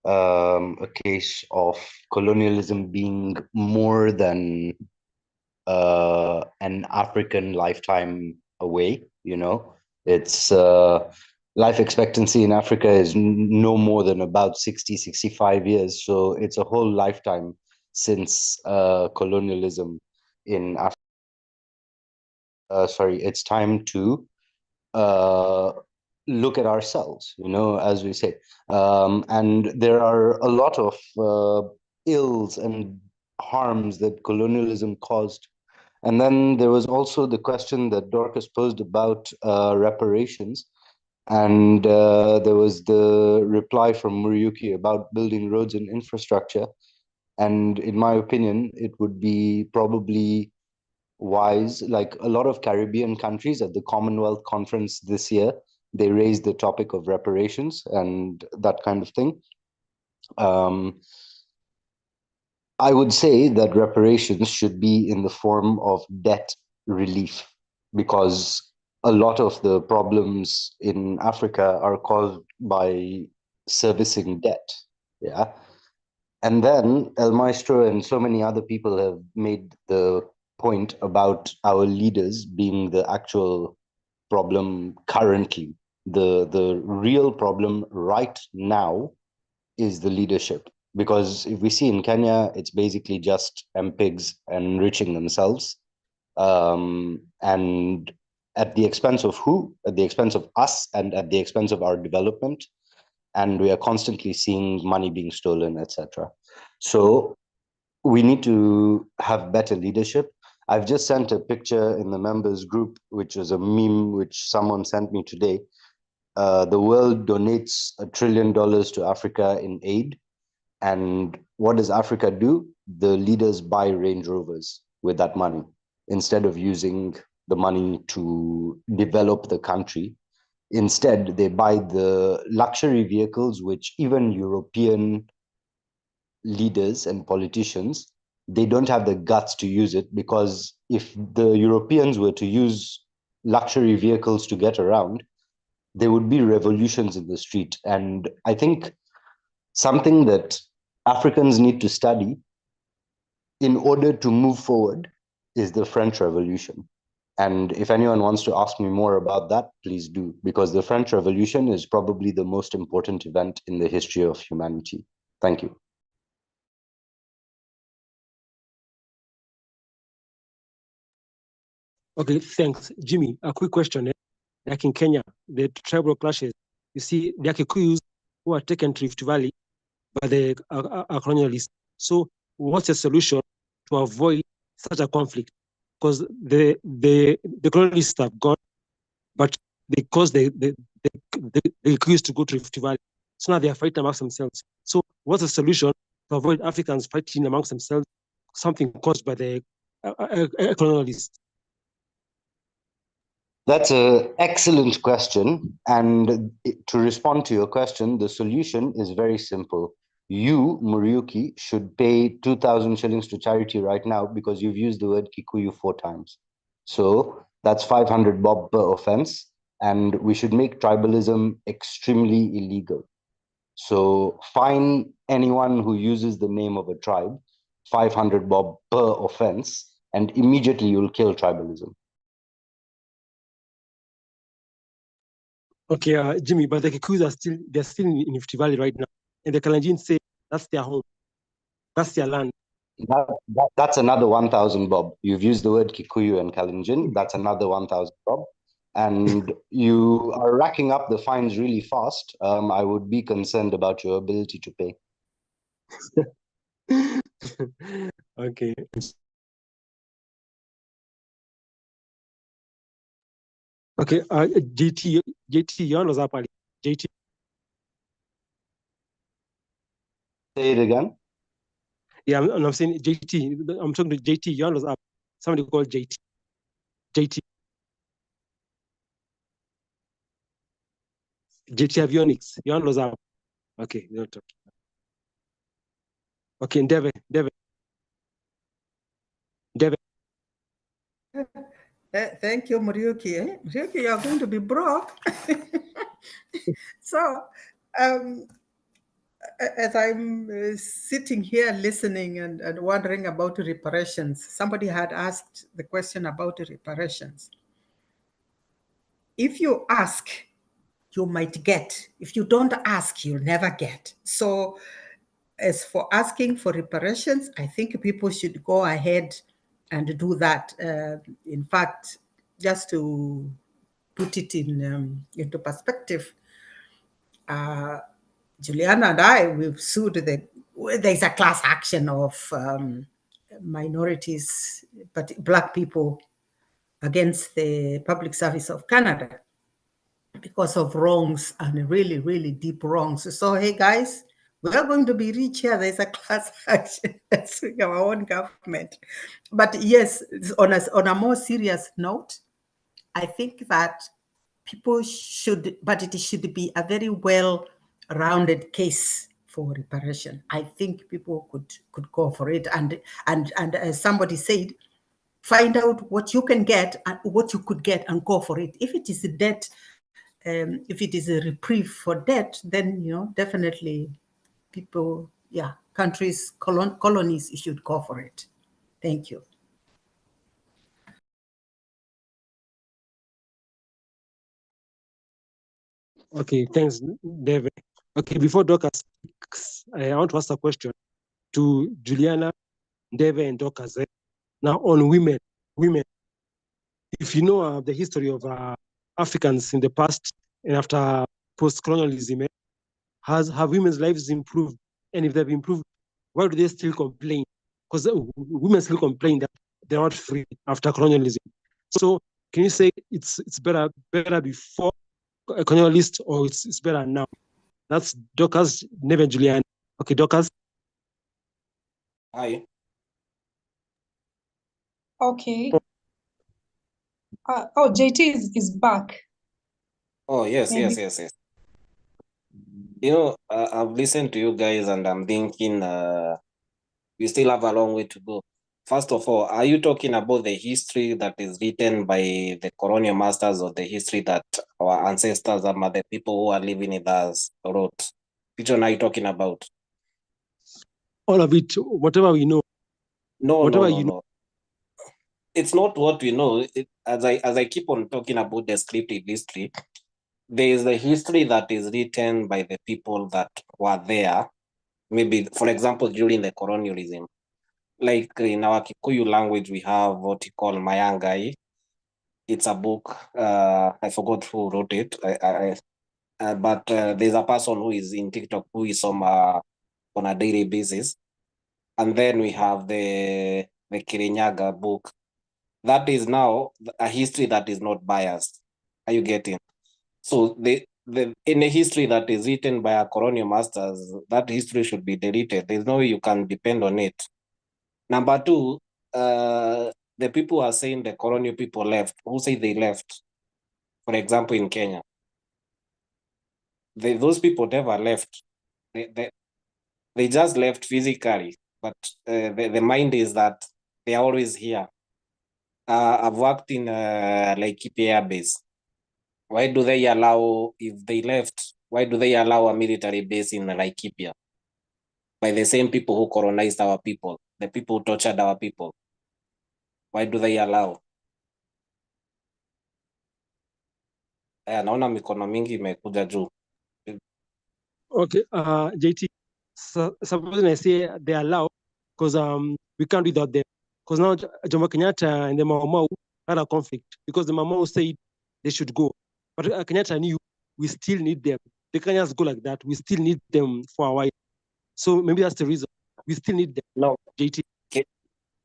a case of colonialism being more than an African lifetime away, you know. It's life expectancy in Africa is no more than about 60, 65 years. So it's a whole lifetime since colonialism in Africa. It's time to look at ourselves, you know, as we say. And there are a lot of ills and harms that colonialism caused. And then there was also the question that Dorcas posed about reparations. And there was the reply from Muriyuki about building roads and infrastructure. And in my opinion, it would be probably wise, like a lot of Caribbean countries at the Commonwealth Conference this year, they raised the topic of reparations and that kind of thing. I would say that reparations should be in the form of debt relief, because a lot of the problems in Africa are caused by servicing debt. Yeah. And then El Maestro and so many other people have made the point about our leaders being the actual problem currently. The real problem right now is the leadership. Because if we see in Kenya, it's basically just MPigs enriching themselves. And at the expense of who? At the expense of us and at the expense of our development. And we are constantly seeing money being stolen, etc. So we need to have better leadership. I've just sent a picture in the members group, which was a meme which someone sent me today. The world donates $1 trillion to Africa in aid. And what does Africa do? The leaders buy Range Rovers with that money instead of using the money to develop the country. Instead, they buy the luxury vehicles, which even European leaders and politicians, they don't have the guts to use it, because if the Europeans were to use luxury vehicles to get around, there would be revolutions in the street. And I think something that Africans need to study in order to move forward is the French Revolution. And if anyone wants to ask me more about that, please do, because the French Revolution is probably the most important event in the history of humanity. Thank you. Okay, thanks. Jimmy, a quick question. Like in Kenya, the tribal clashes, you see, the Kikuyus who are taken to Rift Valley by the colonialists. So what's the solution to avoid such a conflict? Because the colonialists have gone, but because they used to go to Rift Valley, so now they are fighting amongst themselves. So what's the solution to avoid Africans fighting amongst themselves, something caused by the colonialists? That's an excellent question. And to respond to your question, the solution is very simple. You, Muriuki, should pay 2,000 shillings to charity right now because you've used the word Kikuyu 4 times. So that's 500 bob per offense. And we should make tribalism extremely illegal. So fine anyone who uses the name of a tribe, 500 bob per offense, and immediately you'll kill tribalism. Okay, Jimmy, but the Kikuyus they're still in Rift Valley right now. And the Kalenjin say that's their home. That's their land. That's another 1,000, Bob. You've used the word Kikuyu and Kalenjin. That's another 1,000, Bob. And you are racking up the fines really fast. I would be concerned about your ability to pay. Okay. Okay. JT, your hand was up. JT. Say it again. Yeah, I'm saying JT. I'm talking to JT. Your hand was up. Somebody called JT. JT. JT Avionics. Your hand was up. Okay, you're talking. Okay, Devin. Thank you, Muriuki. Muriuki, you're going to be broke. So, as I'm sitting here listening and wondering about reparations, somebody had asked the question about reparations. If you ask, you might get. If you don't ask, you'll never get. So, as for asking for reparations, I think people should go ahead and do that. In fact, just to put it into perspective, Juliana and I, we've sued there's a class action of minorities, but Black people against the Public Service of Canada because of wrongs and really, really deep wrongs. So, hey guys, we're going to be rich here. There's a class action that's our own government. But yes, on a more serious note, I think that people should, but it should be a very well-rounded case for reparation. I think people could go for it, and as somebody said, find out what you can get and what you could get and go for it. If it is a debt, if it is a reprieve for debt, then definitely people, countries, colonies should go for it. Thank you. Okay, thanks, David. Okay, before Dorcas speaks, I want to ask a question to Juliana, David, and Dorcas. Now, on women, if you know the history of Africans in the past and after post-colonialism, have women's lives improved? And if they've improved, why do they still complain? Because women still complain that they're not free after colonialism. So, can you say it's better before colonialist, or it's better now? That's Dorcas, Neve, and Juliana. Okay, Dorcas. Hi. Okay. JT is back. Oh, yes. Maybe. You know, I've listened to you guys and I'm thinking we still have a long way to go. First of all, are you talking about the history that is written by the colonial masters, or the history that our ancestors, the people who are living with us, wrote? Which one are you talking about? All of it, whatever we know. No. It's not what we know. As I keep on talking about descriptive history, there is the history that is written by the people that were there. Maybe, for example, during the colonialism. Like in our Kikuyu language, we have what you call Mayangai. It's a book. I forgot who wrote it. But there's a person who is in TikTok who is on a daily basis. And then we have the Kirinyaga book. That is now a history that is not biased. Are you getting? So in a history that is written by our colonial masters, that history should be deleted. There's no way you can depend on it. Number two, the people are saying the colonial people left. Who say they left? For example, in Kenya, those people never left. They just left physically, but the mind is that they are always here. I've worked in Laikipia Air Base. Why do they allow, if they left, why do they allow a military base in Laikipia? By the same people who colonized our people, the people who tortured our people. Why do they allow? Naona mikono mingi imekuja juu. Okay, JT, supposing I say they allow, because we can't do without them. Because now Jomo Kenyatta and the Mau Mau had a conflict because the Mau Mau said they should go, but Kenyatta knew we still need them. They can't just go like that. We still need them for a while. So maybe that's the reason. We still need them. No, JT. okay.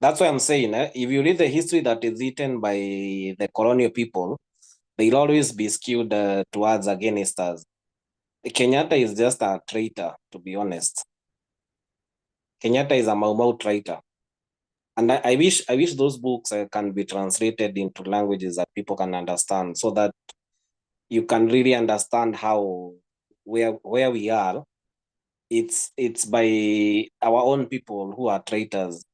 That's why I'm saying, if you read the history that is written by the colonial people, they'll always be skewed towards against us. Kenyatta is just a traitor, to be honest. Kenyatta is a Mau Mau traitor. And I wish those books can be translated into languages that people can understand, so that you can really understand how where we are. It's by our own people who are traitors.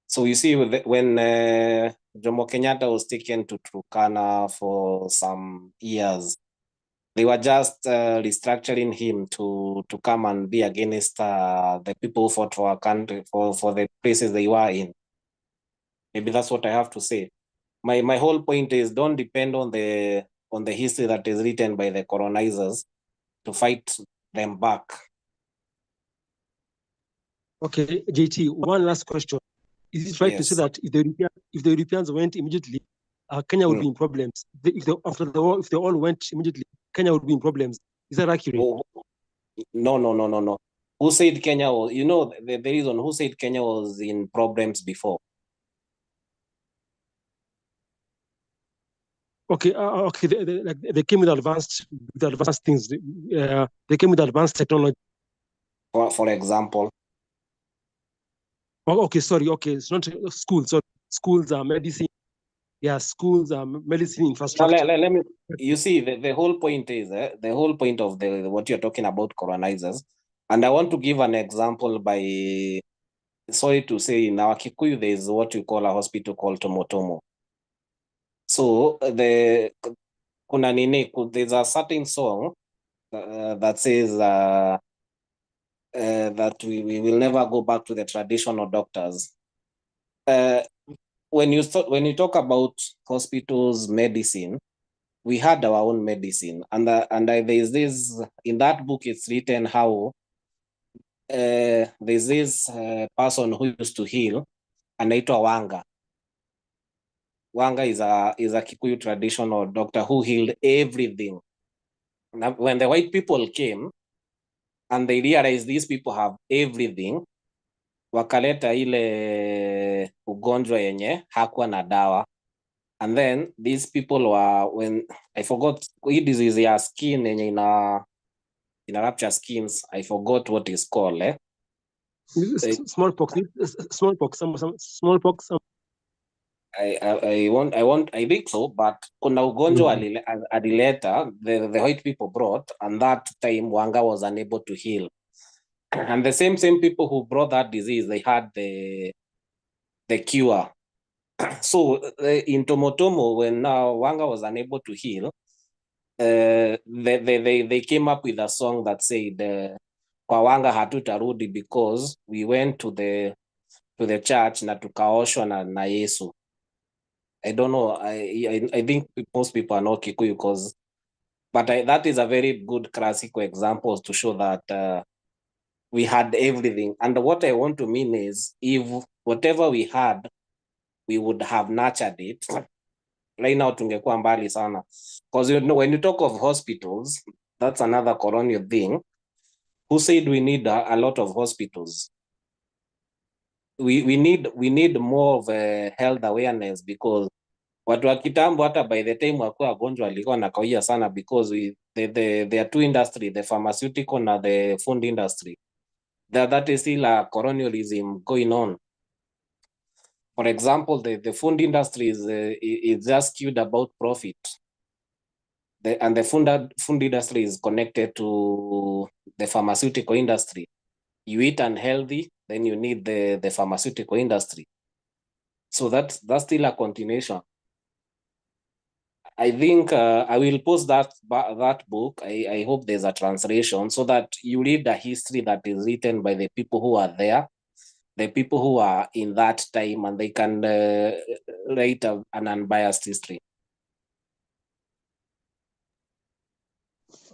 So you see, when Jomo Kenyatta was taken to Turkana for some years, they were just restructuring him to come and be against the people who fought for our country, for the places they were in. Maybe that's what I have to say. My whole point is, don't depend on the history that is written by the colonizers to fight them back. Okay, JT, one last question. Is it right to say that if the Europeans went immediately, Kenya would be in problems? After the war, if they all went immediately, Kenya would be in problems. Is that accurate? No. Who said Kenya was, the reason who said Kenya was in problems before? Okay, they came with advanced things. They came with advanced technology. For example. Oh, okay, sorry. Okay, it's not schools. So schools are medicine. Yeah, schools are medicine infrastructure. Let me. You see, the whole point is the whole point of what you're talking about colonizers, and I want to give an example by. Sorry to say, in our Kikuyu, there is what we call a hospital called Tomotomo. So there's a certain song that says that we will never go back to the traditional doctors. When you talk about hospitals, medicine, we had our own medicine, and there's this in that book. It's written how there's this person who used to heal, anaitwa Wanga. Wanga is a Kikuyu traditional doctor who healed everything. Now, when the white people came and they realized these people have everything, wakaleta ile ugonjwa yenye hakuwa na dawa. And then these people were, when I forgot, hii disease ya skin yenye ina rupture skins, I forgot what it's called. Smallpox. I think so, but kuna ugonjwa alileta, the white people brought, and that time Wanga was unable to heal. And the same people who brought that disease, they had the cure. So in Tomotomo, when Wanga was unable to heal, they came up with a song that said, kwa Wanga hatutarudi, because we went to the church na tukaoshwa na Yesu. I don't know. I think most people are not Kikuyu, but that is a very good classical example to show that we had everything. And what I want to mean is, if whatever we had, we would have nurtured it, right now tungekuwa mbali sana. Because when you talk of hospitals, that's another colonial thing. Who said we need a lot of hospitals? We need more of a health awareness, because watu wa kitambo hata by the time wakuwa wagonjwa walikuwa nakawia sana, because there are two industry, the pharmaceutical and the food industry. That is still a colonialism going on. For example, the food industry is just skewed about profit. And the food industry is connected to the pharmaceutical industry. You eat unhealthy, then you need the pharmaceutical industry. So that's still a continuation. I think I will post that book. I hope there's a translation, so that you read the history that is written by the people who are there, the people who are in that time, and they can write an unbiased history.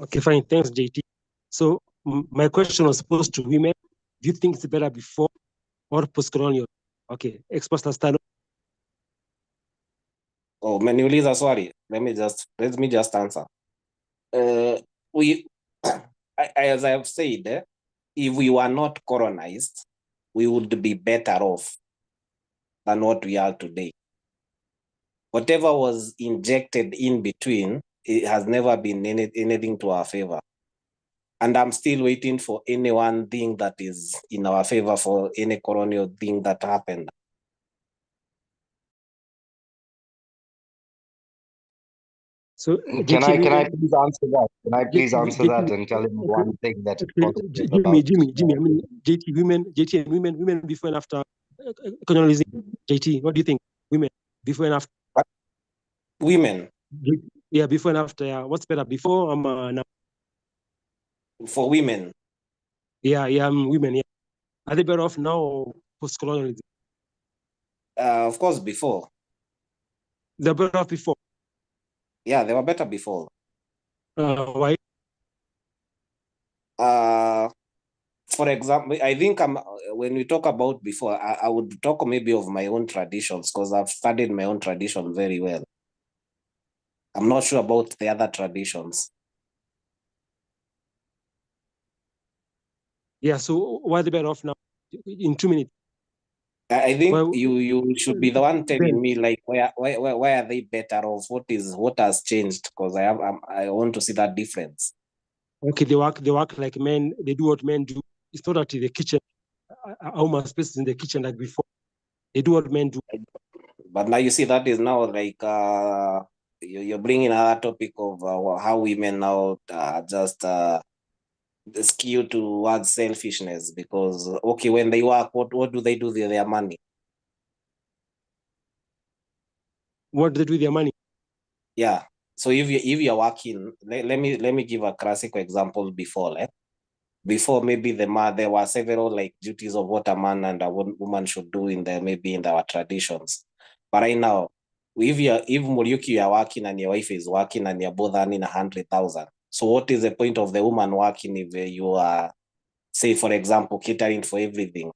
Okay, fine. Thanks, JT. So my question was posed to women. Do you think it's better before or post-colonial? Okay, ex-Pastor Stano. Oh, umeniuliza swali. Let me just answer. As I have said, if we were not colonized, we would be better off than what we are today. Whatever was injected in between, it has never been anything to our favor. And I'm still waiting for any one thing that is in our favor for any colonial thing that happened. So Can I please answer that? Can I please answer that and tell him one thing that is positive about Jimmy, I mean, JT and women before and after colonialism. JT, what do you think? Women before and after? Women? Yeah, before and after. Yeah. What's better, before or now? For women? Yeah, women, yeah. Are they better off now or post-colonialism? Of course, before. They're better off before? Yeah, they were better before. Why? For example, I think when we talk about before, I would talk maybe of my own traditions because I've studied my own tradition very well. I'm not sure about the other traditions. Yeah, so why are they better off now? In 2 minutes. I think you should be the one telling me like why are they better off? What has changed? Because I want to see that difference. Okay, they work like men. They do what men do. It's not that in the kitchen, how much space is in the kitchen like before. They do what men do. But now you see that is now like you're bringing another topic of how women now just skew towards selfishness because okay, when they work, what do they do with their money? What do they do with their money? Yeah. So if you're working, let me give a classic example before. Before maybe there were several like duties of what a man and a woman should do in our traditions. But right now, if Muriuki you are working and your wife is working and you're both earning 100,000. So what is the point of the woman working if you are, say for example, catering for everything?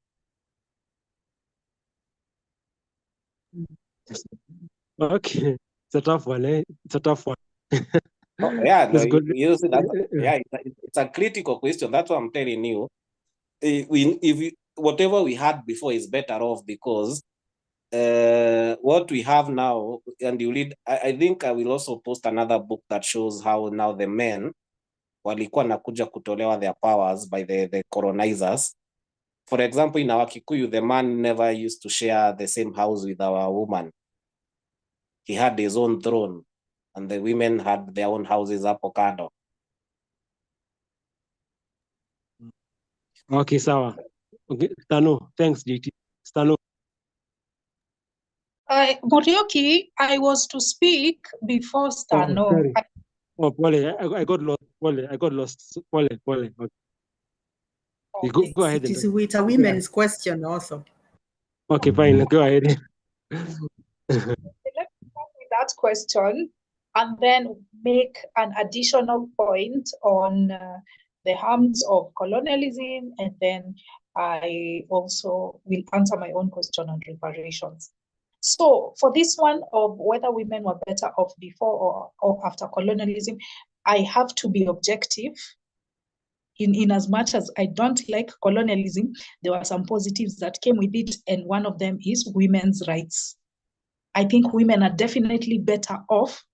Okay, it's a tough one, eh? It's a tough one. Yeah, no, you see that. Yeah, it's a critical question. That's what I'm telling you. Whatever we had before is better off because what we have now, and you read, I think I will also post another book that shows how now the men walikuwa nakuja kutolewa their powers by the colonizers. For example, in our Kikuyu, the man never used to share the same house with our woman. He had his own throne, and the women had their own houses hapo kando. Okay, sawa. Okay, Stano, thanks, JT. Stano. Morioki, I was to speak before Stano. I got lost. I got lost. Okay. Okay. Go ahead. It is with a women's question also. Okay, fine. Go ahead. Let me start with that question and then make an additional point on the harms of colonialism, and then I also will answer my own question on reparations. So for this one of whether women were better off before or after colonialism, I have to be objective. In as much as I don't like colonialism, there were some positives that came with it, and one of them is women's rights. I think women are definitely better off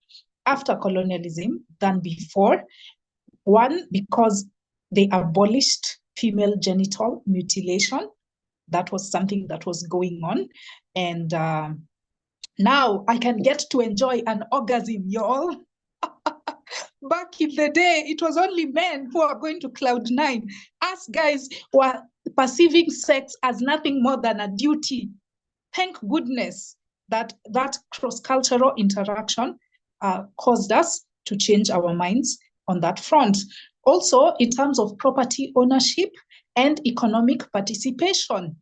after colonialism than before. One, because they abolished female genital mutilation. That was something that was going on. And now I can get to enjoy an orgasm, y'all. Back in the day, it was only men who are going to cloud nine. Us guys were perceiving sex as nothing more than a duty. Thank goodness that cross-cultural interaction caused us to change our minds on that front. Also, in terms of property ownership and economic participation,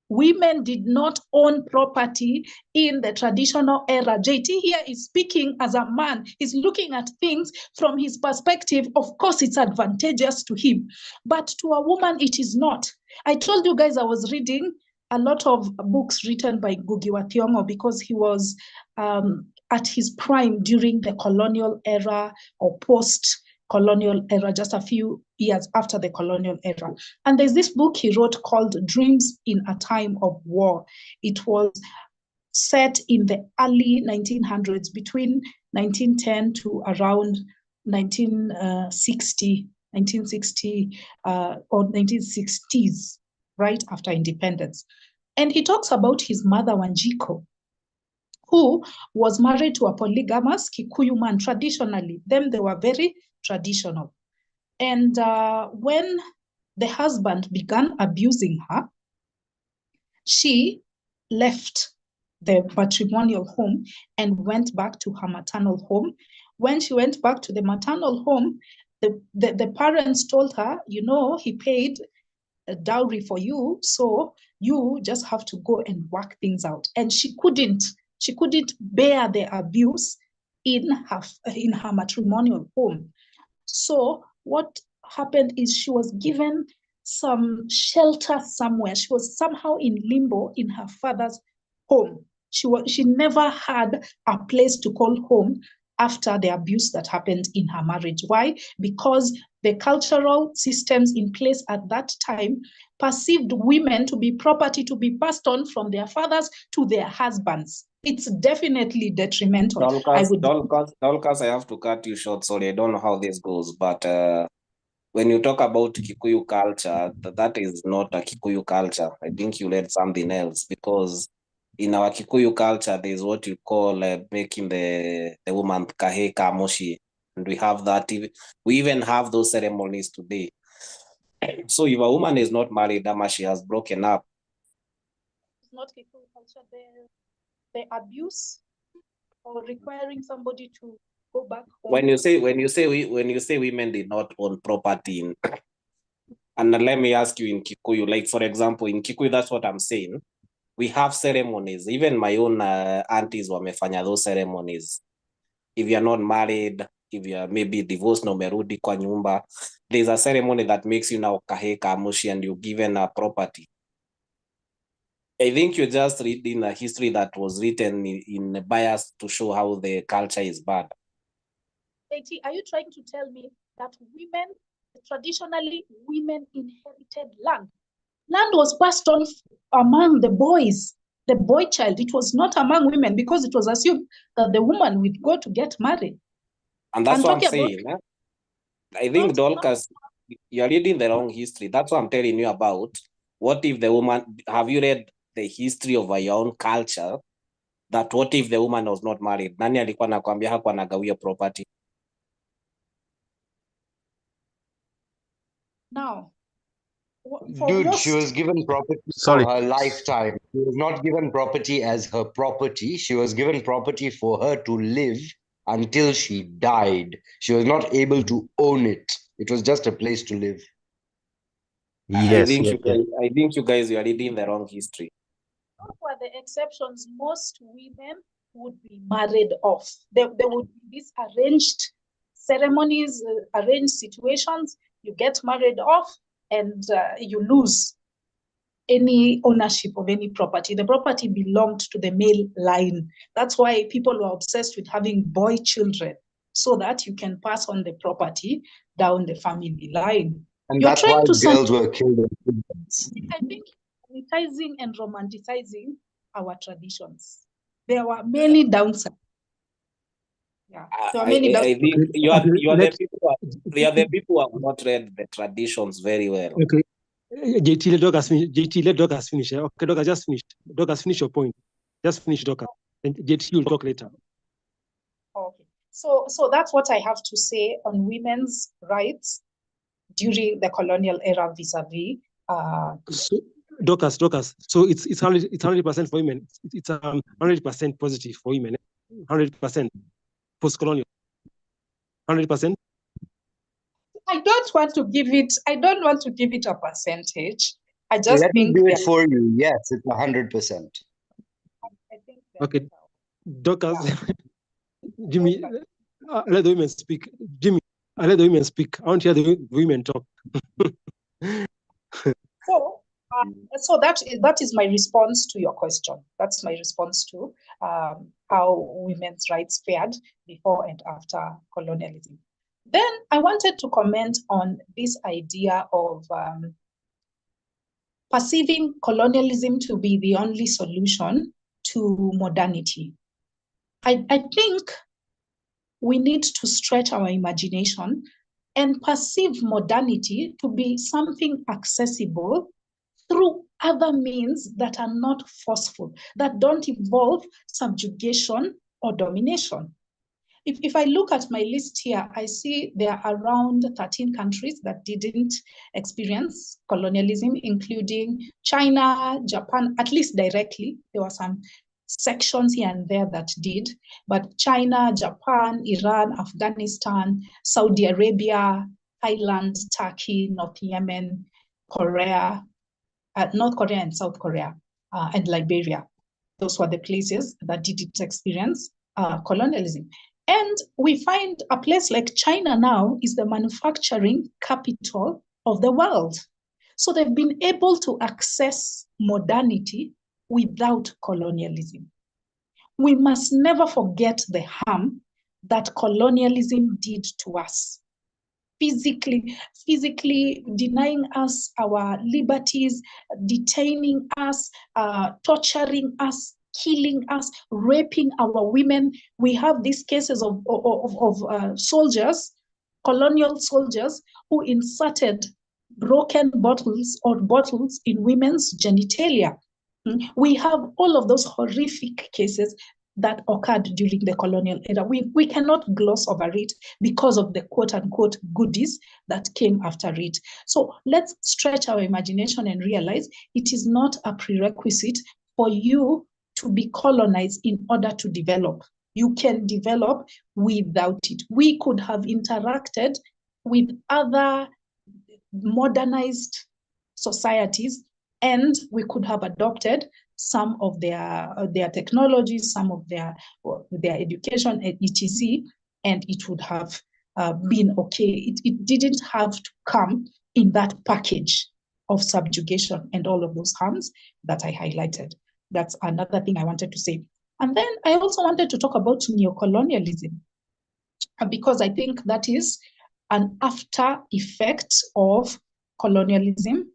women did not own property in the traditional era. JT here is speaking as a man. He's looking at things from his perspective. Of course, it's advantageous to him. But to a woman, it is not. I told you guys I was reading a lot of books written by Ngugi wa Thiong'o because he was at his prime during the colonial era or post-colonial era, just a few years after the colonial era. And there's this book he wrote called Dreams in a Time of War. It was set in the early 1900s, between 1910 to around 1960 or 1960s, right after independence. And he talks about his mother, Wanjiko, who was married to a polygamous Kikuyu man traditionally. Them, they were very traditional. And when the husband began abusing her, she left the matrimonial home and went back to her maternal home. When she went back to the maternal home, the parents told her, you know, he paid a dowry for you, so you just have to go and work things out. And she couldn't bear the abuse in her matrimonial home. So what happened is she was given some shelter somewhere. She was somehow in limbo in her father's home. She never had a place to call home after the abuse that happened in her marriage. Why? Because the cultural systems in place at that time perceived women to be property to be passed on from their fathers to their husbands. It's definitely detrimental. Dolcas, I have to cut you short. Sorry, I don't know how this goes, but when you talk about Kikuyu culture, that is not a Kikuyu culture. I think you read something else, because in our Kikuyu culture, there's what you call making the woman kahe kamoshi. And we have that. We even have those ceremonies today. So if a woman is not married, she has broken up. It's not Kikuyu culture. The abuse or requiring somebody to go back home. When you say women did not own property, and let me ask you in Kikuyu, like for example, in Kikuyu, that's what I'm saying. We have ceremonies. Even my own aunties wamefanya those ceremonies. If you're not married, if you're maybe divorced, no merudi kwa nyumba, there's a ceremony that makes you now kahe kamushi and you're given a property. I think you're just reading a history that was written in bias to show how the culture is bad. Are you trying to tell me that traditionally women inherited land? Land was passed on among the boys, the boy child. It was not among women because it was assumed that the woman would go to get married. And that's what I'm saying. I think, Dolcas, you're reading the wrong history. That's what I'm telling you about. What if the woman, have you read the history of your own culture? That what if the woman was not married? Nani alikuwa anakuambia hakuwa anagawia property? Now, dude, she was given property for her lifetime. She was not given property as her property. She was given property for her to live until she died. She was not able to own it. It was just a place to live. Yes, I think you guys are reading the wrong history. What were the exceptions? Most women would be married off. There would be these arranged ceremonies, arranged situations. You get married off and you lose any ownership of any property. The property belonged to the male line. That's why people were obsessed with having boy children, so that you can pass on the property down the family line. And that's why girls were killed. I think sanitizing and romanticizing our traditions. There were many downsides. Yeah, there are many I think you are the people who have not read the traditions very well. Okay. JT, let Dorcas finish. Okay, Dorcas, just finish. Dorcas, finish your point. Just finish, Dorcas. And JT, you'll talk later. Okay. So that's what I have to say on women's rights during the colonial era vis-a-vis. So, Dorcas. So it's 100% for women. It's 100% positive for women. 100% post-colonial. 100%. I don't want to give it a percentage. I just Let think me do it for you. Yes, it's 100%. I think okay, Dorcas, Jimmy, let the women speak. Jimmy, let the women speak. I want to hear the women talk. So So that is my response to your question. That's my response to how women's rights fared before and after colonialism. Then I wanted to comment on this idea of perceiving colonialism to be the only solution to modernity. I think we need to stretch our imagination and perceive modernity to be something accessible through other means that are not forceful, that don't involve subjugation or domination. If I look at my list here, I see there are around 13 countries that didn't experience colonialism, including China, Japan, at least directly. There were some sections here and there that did, but China, Japan, Iran, Afghanistan, Saudi Arabia, Thailand, Turkey, North Yemen, Korea, North Korea and South Korea, and Liberia. Those were the places that didn't experience colonialism. And we find a place like China now is the manufacturing capital of the world. So they've been able to access modernity without colonialism. We must never forget the harm that colonialism did to us. Physically denying us our liberties, detaining us, torturing us, killing us, raping our women. We have these cases of soldiers, colonial soldiers, who inserted broken bottles or bottles in women's genitalia. We have all of those horrific cases that occurred during the colonial era. We cannot gloss over it because of the quote-unquote goodies that came after it. So let's stretch our imagination and realize it is not a prerequisite for you to be colonized in order to develop. You can develop without it. We could have interacted with other modernized societies, and we could have adopted some of their technologies, some of their education, etc., and it would have been okay. It didn't have to come in that package of subjugation and all of those harms that I highlighted. That's another thing I wanted to say. And then I also wanted to talk about neocolonialism, because I think that is an after effect of colonialism.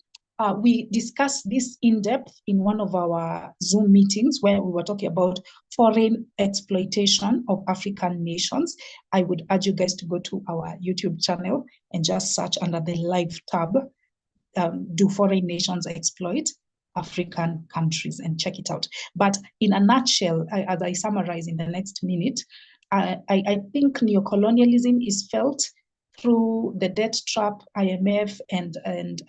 We discussed this in depth in one of our Zoom meetings where we were talking about foreign exploitation of African nations. I would urge you guys to go to our YouTube channel and just search under the live tab, do foreign nations exploit African countries, and check it out. But in a nutshell, as I summarize in the next minute, I think neocolonialism is felt through the debt trap, IMF, and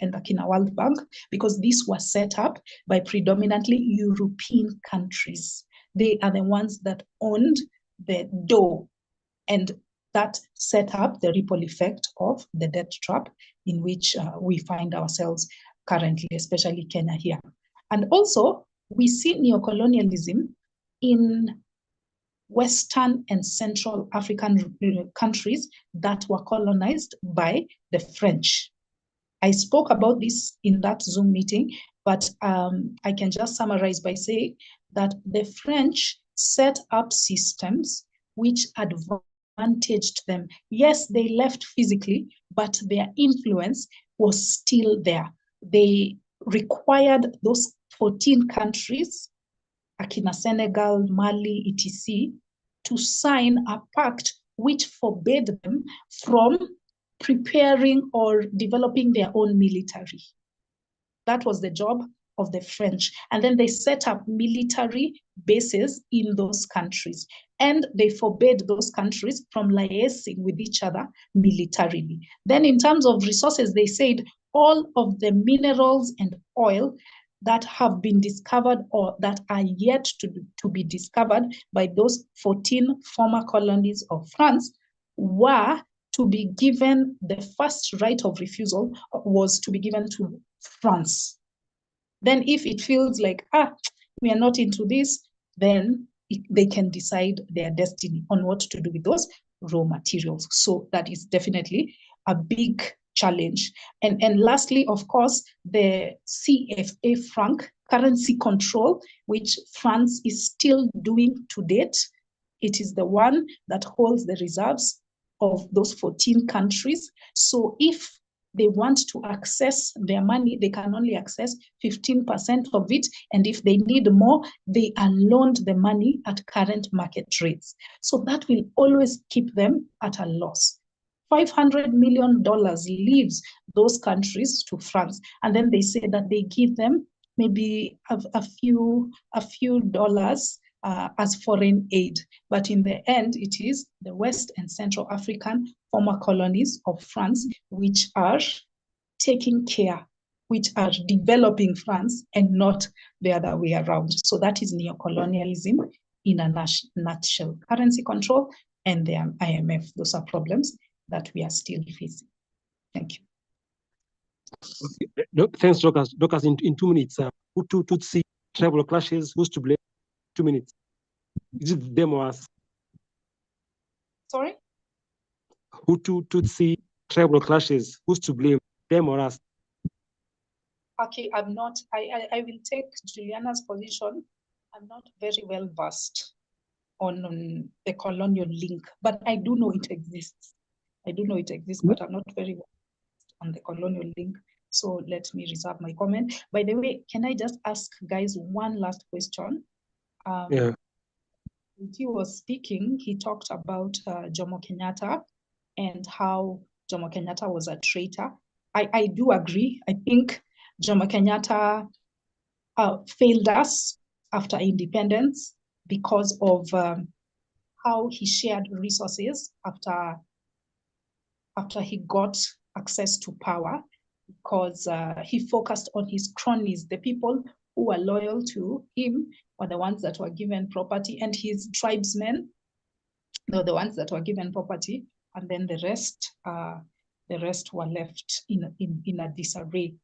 Akina World Bank, because these were set up by predominantly European countries. They are the ones that owned the dough, and that set up the ripple effect of the debt trap in which we find ourselves currently, especially Kenya here. And also, we see neocolonialism in Western and Central African countries that were colonized by the French. I spoke about this in that Zoom meeting, but I can just summarize by saying that the French set up systems which advantaged them. Yes, they left physically, but their influence was still there. They required those 14 countries, Akina Senegal, Mali, etc., to sign a pact which forbade them from preparing or developing their own military. That was the job of the French. And then they set up military bases in those countries. And they forbade those countries from liaising with each other militarily. Then in terms of resources, they said all of the minerals and oil that have been discovered or that are yet to be discovered by those 14 former colonies of France were to be given, the first right of refusal was to be given to France. Then if it feels like, we are not into this, then they can decide their destiny on what to do with those raw materials. So that is definitely a big challenge. And lastly, of course, the CFA franc, currency control, which France is still doing to date. It is the one that holds the reserves of those 14 countries. So if they want to access their money, they can only access 15% of it. And if they need more, they are loaned the money at current market rates. So that will always keep them at a loss. $500 million leaves those countries to France. And then they say that they give them maybe a few dollars as foreign aid. But in the end, it is the West and Central African former colonies of France, which are taking care, which are developing France and not the other way around. So that is neocolonialism in a nutshell. Currency control and the IMF, those are problems that we are still facing. Thank you. Okay. Thanks, Dorcas. Dorcas, in 2 minutes, Hutu, Tutsi, tribal clashes, who's to blame? 2 minutes. Is it them or us? Sorry? Hutu, Tutsi, tribal clashes, who's to blame? Them or us? Okay, I'm not, I will take Juliana's position. I'm not very well versed on the colonial link, but I do know it exists. I do know it exists, but I'm not very well versed on the colonial link. So let me reserve my comment. By the way, can I just ask guys one last question? Yeah. When he was speaking, he talked about Jomo Kenyatta and how Jomo Kenyatta was a traitor. I do agree. I think Jomo Kenyatta failed us after independence because of how he shared resources after he got access to power, because he focused on his cronies. The people who were loyal to him were the ones that were given property, and his tribesmen, were the ones that were given property, and then the rest were left in a disarray.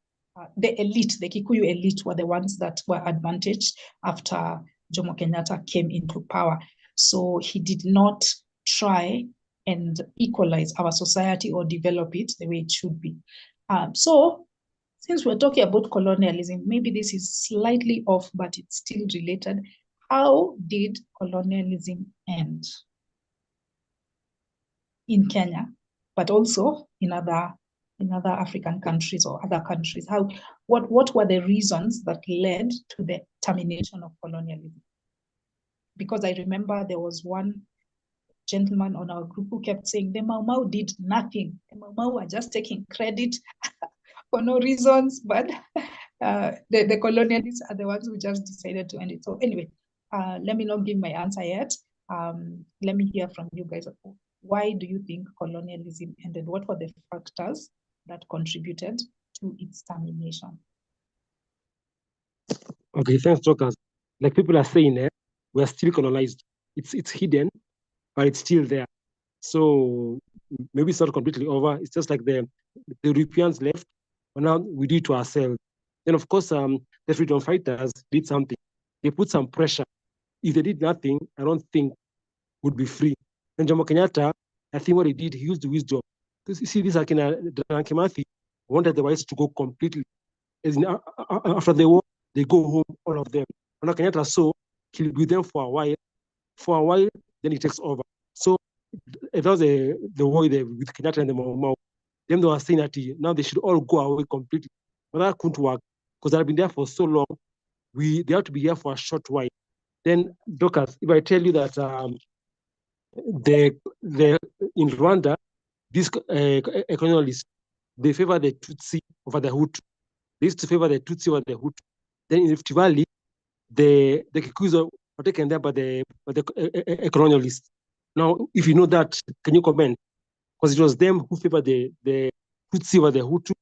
The elite, the Kikuyu elite, were the ones that were advantaged after Jomo Kenyatta came into power. So he did not try and equalize our society or develop it the way it should be. So since we're talking about colonialism, maybe this is slightly off, but it's still related. How did colonialism end in Kenya, but also in other African countries or other countries? What were the reasons that led to the termination of colonialism? Because I remember there was one gentleman on our group who kept saying the Mau Mau did nothing. The Mau Mau were just taking credit for no reasons, but the colonialists are the ones who just decided to end it. So anyway, let me not give my answer yet. Let me hear from you guys. Why do you think colonialism ended? What were the factors that contributed to its termination? Okay, thanks, Dorcas. Like people are saying, we are still colonized. It's hidden, but it's still there. So maybe it's not completely over. It's just like the Europeans left, but now we do it to ourselves. Then of course, the freedom fighters did something. They put some pressure. If they did nothing, I don't think would be free. And Jomo Kenyatta, I think what he did, he used the wisdom. Because you see, this Kimathi wanted the whites to go completely. As in, after the war, they go home, all of them. And Kenyatta saw he'll be with them for a while, then he takes over. So that was the war with Kenyatta and the Mau Mau. Then they were saying that now they should all go away completely. But that couldn't work because they've been there for so long. They have to be here for a short while. Then, Dorcas, if I tell you that in Rwanda, these economists, they favor the Tutsi over the Hutu. They used to favor the Tutsi over the Hutu. Then in Rift Valley, the Kikuyus were taken there by the economists. Now, if you know that, can you comment? Because it was them who favored the Tutsi over the Hutu.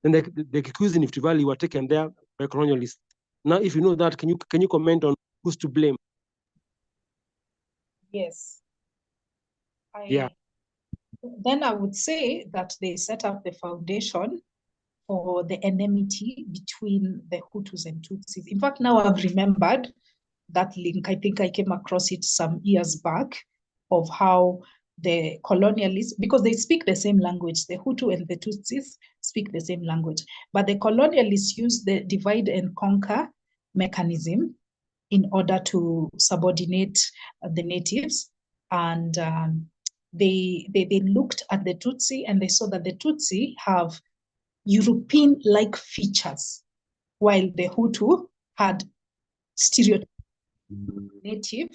Then the Kikuyus in Rift Valley were taken there by colonialists. Now, if you know that, can you comment on who's to blame? Yes. Yeah. Then I would say that they set up the foundation for the enmity between the Hutus and Tutsis. In fact, now I've remembered that link. I think I came across it some years back of how the colonialists, because they speak the same language, the Hutu and the Tutsis speak the same language, but the colonialists use the divide and conquer mechanism in order to subordinate the natives. And they looked at the Tutsi and they saw that the Tutsi have European-like features, while the Hutu had stereotypical native,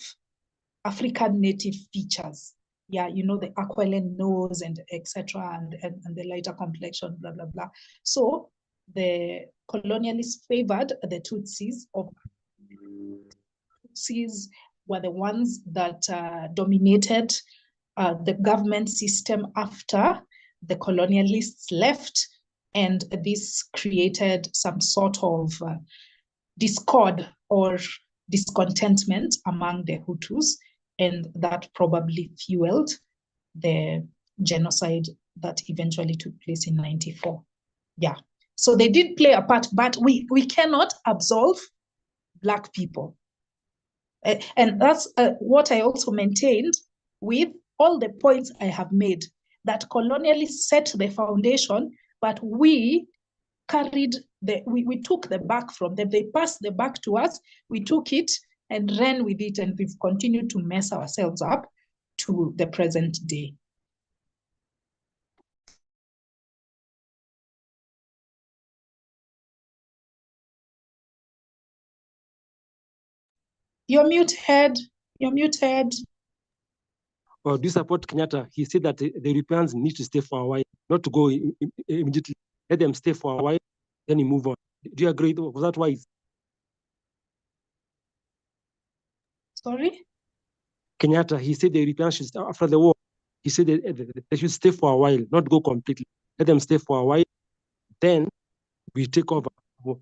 African native features. Yeah, you know, the aquiline nose and etc. and the lighter complexion, blah, blah, blah. So the colonialists favored the Tutsis. Tutsis were the ones that dominated the government system after the colonialists left, and this created some sort of discord or discontentment among the Hutus, and that probably fueled the genocide that eventually took place in 94. Yeah, so they did play a part, but we cannot absolve Black people. And that's what I also maintained with all the points I have made, that colonialists set the foundation, but we we took the back from them. They passed the back to us, we took it and ran with it, and we've continued to mess ourselves up to the present day. You're muted. You're muted. Or do you support Kenyatta? He said that the Europeans need to stay for a while, not to go immediately. Let them stay for a while, then you move on. Do you agree? Was that wise? Sorry? Kenyatta, he said the Europeans should stay after the war. He said they should stay for a while, not go completely. Let them stay for a while, then we take over.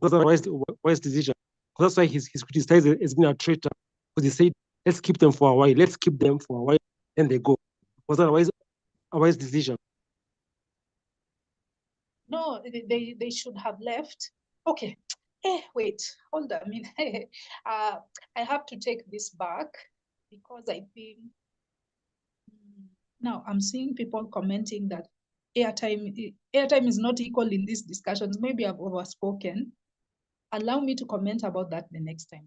That's a wise decision. That's why he's criticized as being a traitor, because he said, let's keep them for a while. Let's keep them for a while, then they go. Was that a wise decision? No, they should have left. Okay. Wait, hold on. I mean, I have to take this back, because I think now I'm seeing people commenting that airtime is not equal in these discussions. Maybe I've overspoken. Allow me to comment about that the next time.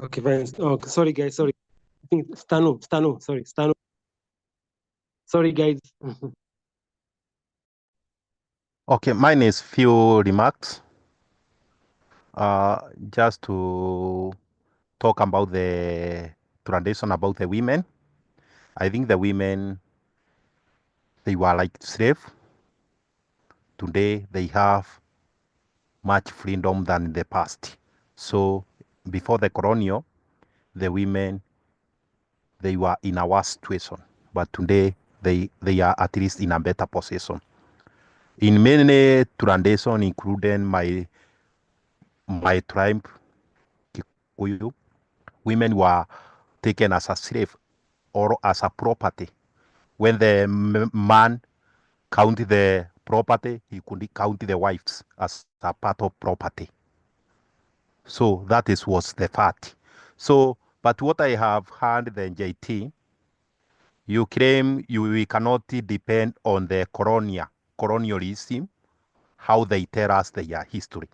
Okay, fine. Oh, sorry, guys. Sorry. I think Stano. Sorry, Stano. Sorry, guys. Okay, mine is few remarks. Just to talk about the tradition about the women. I think the women, they were like slaves. Today they have much freedom than in the past. So before the colonial, the women, they were in a worse situation. But today they are at least in a better position. In many traditions, including my tribe, Kikuyu, women were taken as a slave or as a property. When the man counted the property, he could count the wives as a part of property. So that was the fact. So, but what I have heard the JT, you claim we cannot depend on the colonialism, how they tell us their history.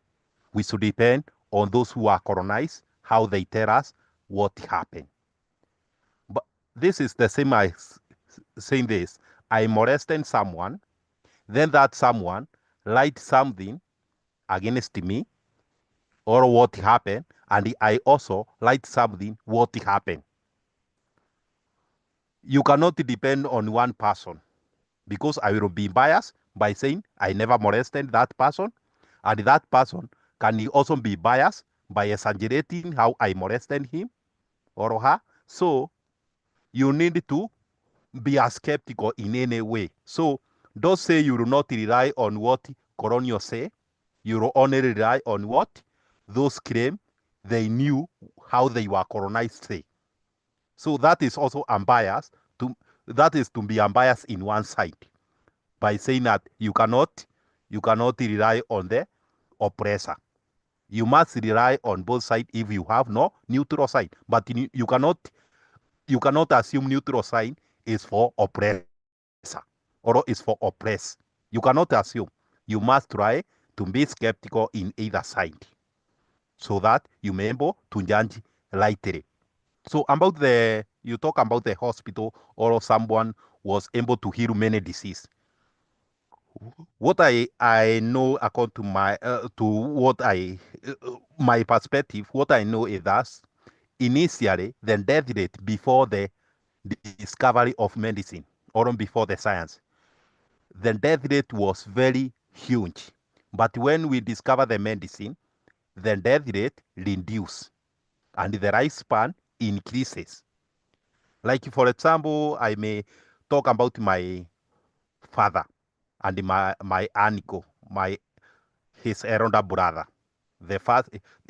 We should depend on those who are colonized, how they tell us what happened. But this is the same as saying this. I molested someone, then that someone lied something against me or what happened, and I also lied something what happened. You cannot depend on one person, because I will be biased by saying I never molested that person, and that person can also be biased by exaggerating how I molested him or her. So you need to be a skeptical in any way. So don't say you will not rely on what colonials say. You will only rely on what those claim they knew how they were colonized say. So that is also unbiased. That is to be unbiased in one side by saying that you cannot rely on the oppressor. You must rely on both sides if you have no neutral side. But you cannot assume neutral side is for oppressor or is for oppress. You cannot assume. You must try to be skeptical in either side so that you may be able to judge rightly. So about you talk about the hospital or someone was able to heal many diseases. What I know according to my to what I my perspective, what I know is that initially the death rate before the discovery of medicine or before the science, the death rate was very huge. But when we discover the medicine, the death rate reduces and the lifespan increases. Like for example, I may talk about my father and my uncle, his elder brother.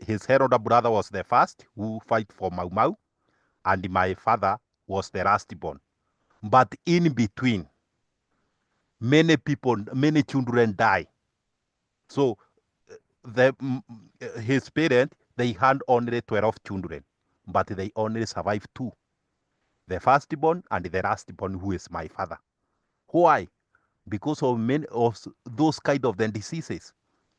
His elder brother was the first who fight for Mau Mau, and my father was the last born. But in between, many people, many children die. So his parents, they had only 12 children, but they only survived 2. The firstborn and the lastborn, who is my father. Why? Because of many of those kind of the diseases.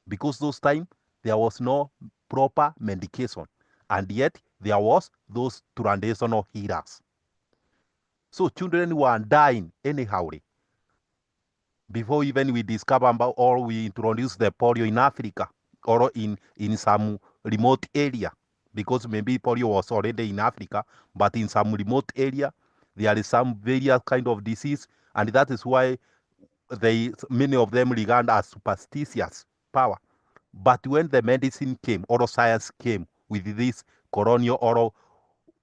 Because those time there was no proper medication, and yet there was those traditional healers. So children were dying anyhow. Before even we discover about or we introduce the polio in Africa or in some remote area, because maybe polio was already in Africa, but in some remote area there is some various kind of disease, and that is why many of them regard as superstitious power. But when the medicine came, or science came with this colonial or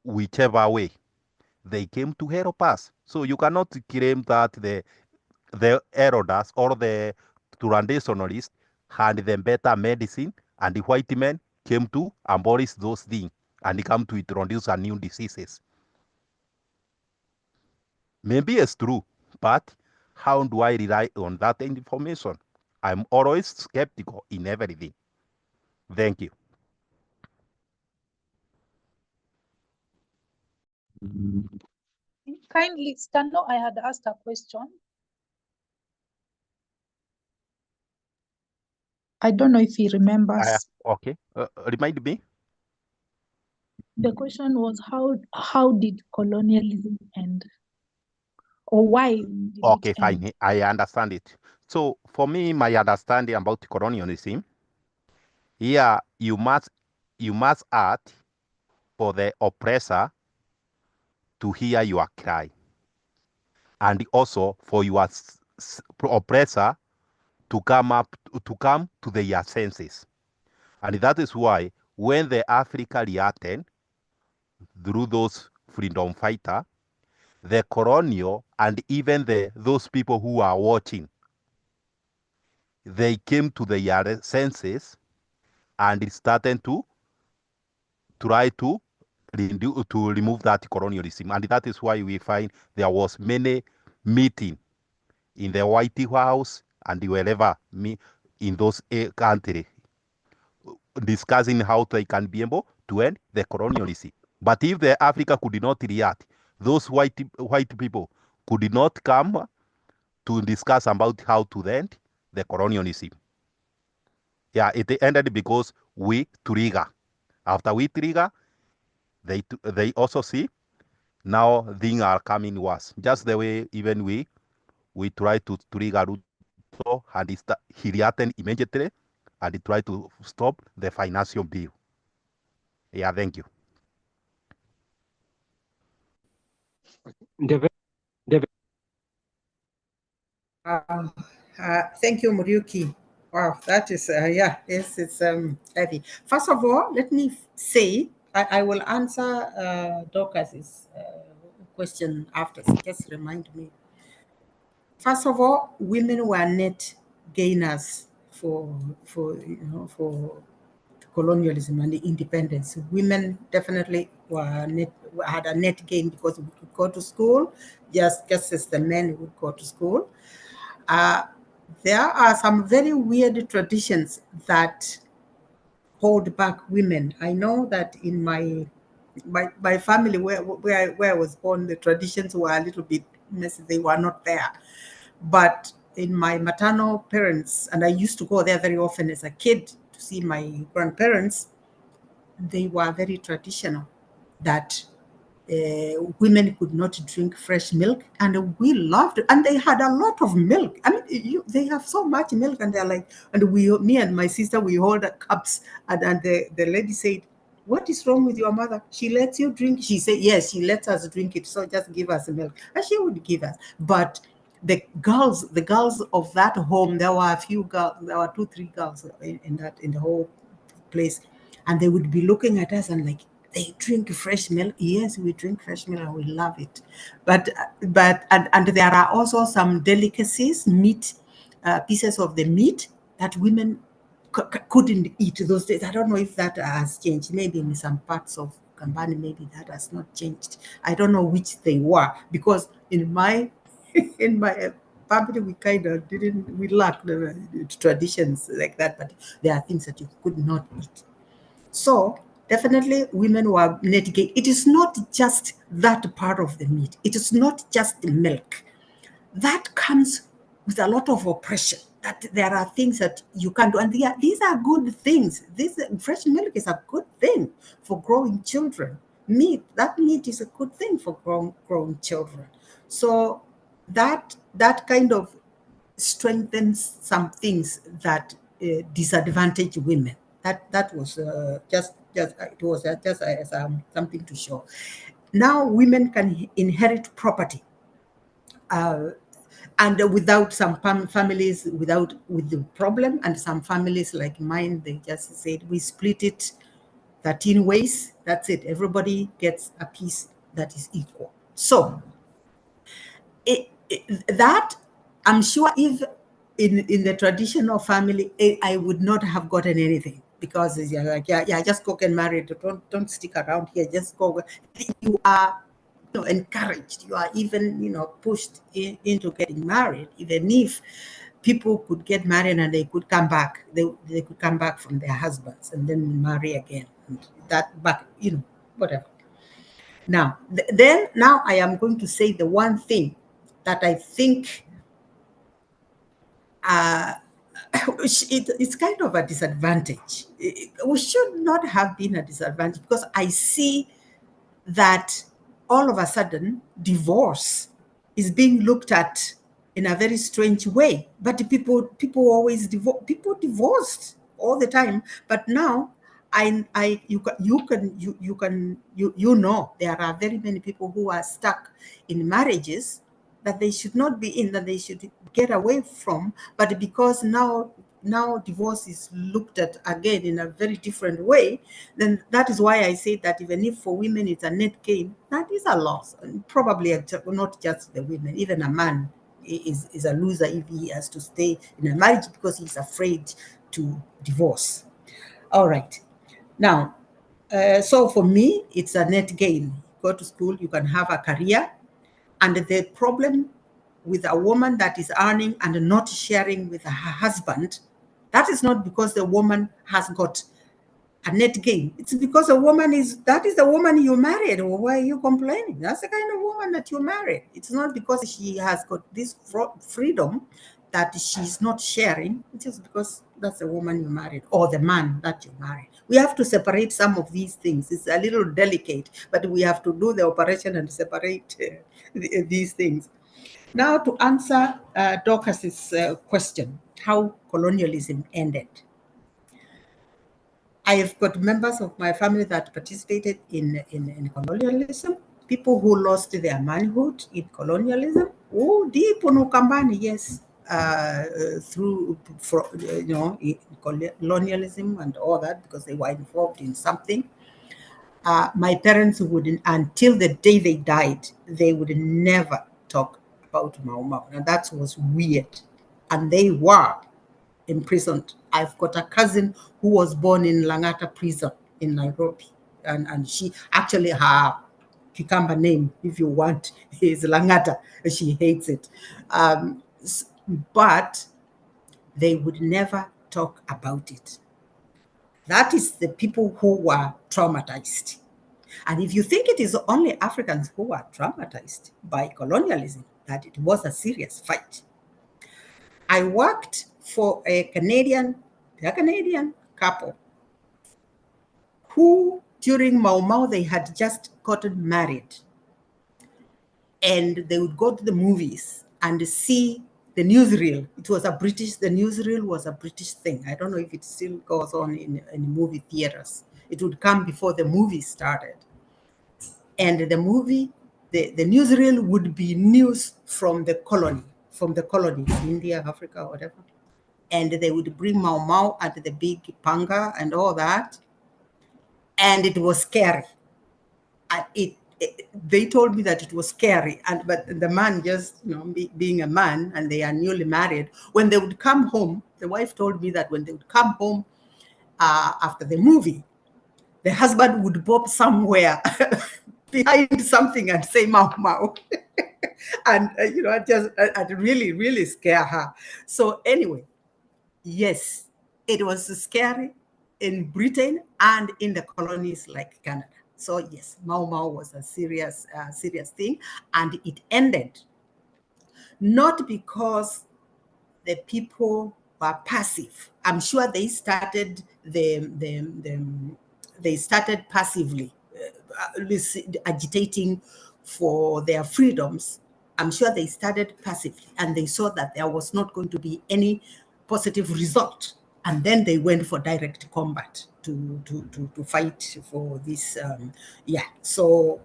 whichever way, they came to help us. So you cannot claim that the elders or the traditionalists had the better medicine, and the white men came to abolish those things and come to introduce a new diseases. Maybe it's true, but how do I rely on that information? I'm always skeptical in everything. Thank you. Kindly, Stano, I had asked a question. I don't know if he remembers. Okay, remind me. The question was how did colonialism end? Or why did Okay, it end? fine. I understand it. So for me, my understanding about colonialism, here you must act for the oppressor to hear your cry, and also for your oppressor to come to their senses. And that is why when the Africa reacted through those freedom fighter, the colonial and even those people who are watching, they came to their senses and started to try to remove that colonialism. And that is why we find there was many meeting in the White House and wherever in those countries discussing how they can be able to end the colonialism. But if the Africa could not react, those white people could not come to discuss about how to end the colonialism. Yeah, it ended because we trigger. After we trigger, they also see now things are coming worse. Just the way even we try to trigger Ruto, and he reacted immediately and he tried to stop the financial bill. Yeah, thank you. Thank you, Muriuki. Wow, that is, yeah, yes, it's heavy. First of all, let me say, I will answer Dorcas's question after. Just remind me. First of all, women were net gainers for colonialism and the independence. Women definitely had a net gain because we could go to school just as the men would go to school. There are some very weird traditions that hold back women. I know that in my family where I was born, the traditions were a little bit they were not there. But in my maternal parents, and I used to go there very often as a kid to see my grandparents, they were very traditional, that women could not drink fresh milk, and we loved it. And they had a lot of milk. I mean, they have so much milk, and they're like, and me and my sister, we hold the cups, and the lady said, "What is wrong with your mother? She lets you drink." She said, "Yes, she lets us drink it, so just give us milk." And she would give us. But the girls of that home, there were a few girls, there were 2-3 girls in the whole place, and they would be looking at us and like, "They drink fresh milk?" Yes, we drink fresh milk and we love it. But and there are also some delicacies, meat, pieces of the meat that women couldn't eat those days. I don't know if that has changed. Maybe in some parts of Kambani, maybe that has not changed. I don't know which they were, because in my in my family, we kind of we lacked traditions like that, but there are things that you could not eat. So definitely women were mitigated. It is not just that part of the meat. It is not just the milk. That comes with a lot of oppression, that there are things that you can't do. And these are good things. This fresh milk is a good thing for growing children. That meat is a good thing for growing children. So that kind of strengthens some things that disadvantage women. That was just it was just as something to show. Now women can inherit property, and without some families with the problem, and some families like mine, they just said, "We split it 13 ways. That's it. Everybody gets a piece that is equal." So that, I'm sure, if in the traditional family, I would not have gotten anything, because you're like, yeah, just go get married. Don't stick around here. Just go. You are encouraged. You are even pushed into getting married, even if people could get married and they could come back. They could come back from their husbands and then marry again. And that back, whatever. Now, now I am going to say the one thing that I think it's kind of a disadvantage. It should not have been a disadvantage, because I see that all of a sudden divorce is being looked at in a very strange way. But people always divorced all the time. But now you know there are very many people who are stuck in marriages that they should not be in, that they should get away from. But because now divorce is looked at again in a very different way, then that is why I say that even if for women it's a net gain, that is a loss. And probably not just the women, even a man is a loser if he has to stay in a marriage because he's afraid to divorce. All right. Now, so for me, it's a net gain. Go to school, you can have a career. And the problem with a woman that is earning and not sharing with her husband, that is not because the woman has got a net gain. It's because that is the woman you married. Or why are you complaining? That's the kind of woman that you married. It's not because she has got this freedom that she's not sharing. It's just because that's the woman you married, or the man that you married. We have to separate some of these things. It's a little delicate, but we have to do the operation and separate these things. Now, to answer Dorcas's question, how colonialism ended. I have got members of my family that participated in colonialism, people who lost their manhood in colonialism. Oh, deep on Ukambani, yes, through in colonialism and all that, because they were involved in something. My parents wouldn't, until the day they died, they would never talk about Mau Mau. And that was weird. And they were imprisoned. I've got a cousin who was born in Langata prison in Nairobi. And she actually, her Kikamba name, if you want, is Langata. She hates it. But they would never talk about it. That is the people who were traumatized. And if you think it is only Africans who are traumatized by colonialism, that it was a serious fight. I worked for a Canadian couple who, during Mau Mau, they had just gotten married. And they would go to the movies and see the newsreel. It was the newsreel was a British thing. I don't know if it still goes on in movie theaters. It would come before the movie started. And the newsreel would be news from the colony, India, Africa, whatever. And they would bring Mau Mau and the big panga and all that. And it was scary. And they told me that it was scary, but the man just, being a man, and they are newly married, when they would come home, the wife told me that when they would come home after the movie, the husband would pop somewhere behind something and say Mau Mau. And I'd really, really scare her. So anyway, yes, it was scary in Britain and in the colonies like Canada. So yes, Mau Mau was a serious thing, and it ended not because the people were passive. I'm sure they started they started passively agitating for their freedoms. I'm sure they started passively, and they saw that there was not going to be any positive result, and then they went for direct combat to fight for this. So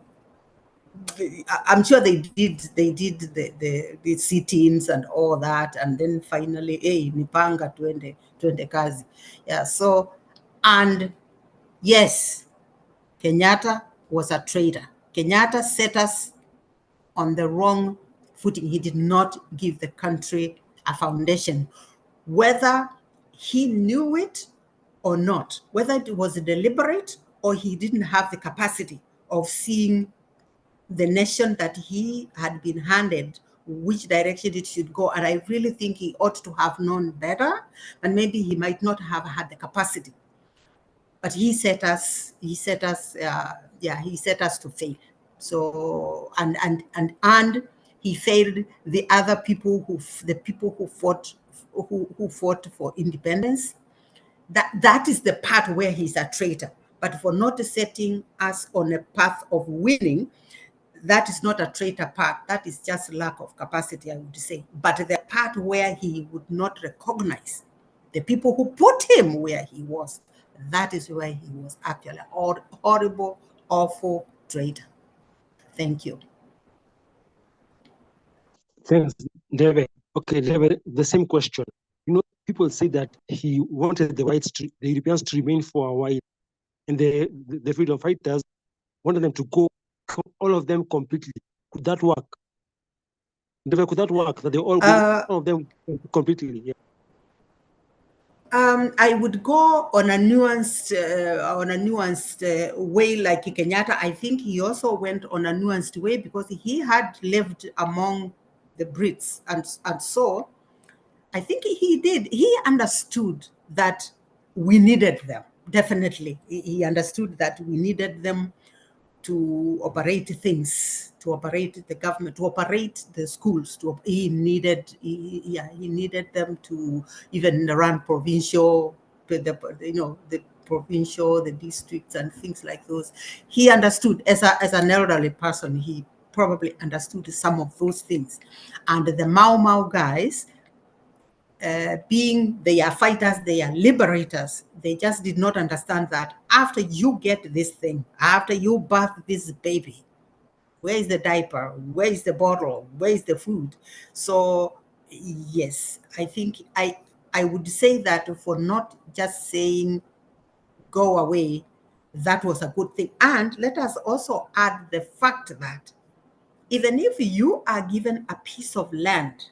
I'm sure they did the sit-ins and all that, and then finally, nipanga twende kazi. Yeah. So, and yes, Kenyatta was a traitor. Kenyatta set us on the wrong footing. He did not give the country a foundation, whether he knew it or not, whether it was deliberate or he didn't have the capacity of seeing the nation that he had been handed, which direction it should go. And I really think he ought to have known better, and maybe he might not have had the capacity. But he set us to fail. So and he failed the other people who fought for independence. That is the part where he's a traitor. But for not setting us on a path of winning, that is not a traitor part. That is just lack of capacity, I would say. But the part where he would not recognize the people who put him where he was, that is where he was actually a horrible, awful traitor. Thank you. Thanks, David. Okay, David, the same question. People say that he wanted the Europeans to remain for a while, and the freedom fighters wanted them to go, all of them completely. Could that work? David, could that work? That they all go, all of them completely? Yeah. I would go on a nuanced way like Kenyatta. I think he also went on a nuanced way because he had lived among the Brits, and so I think he did. He understood that we needed them. Definitely, he understood that we needed them to operate things, to operate the government, to operate the schools. He needed them to even run provincial, the provincial, the districts, and things like those. He understood as an elderly person. He probably understood some of those things, and the Mau Mau guys. Being they are fighters, they are liberators, they just did not understand that after you get this thing, after you birth this baby, where is the diaper, where is the bottle, where is the food? So yes, I think I would say that for not just saying go away, that was a good thing. And let us also add the fact that even if you are given a piece of land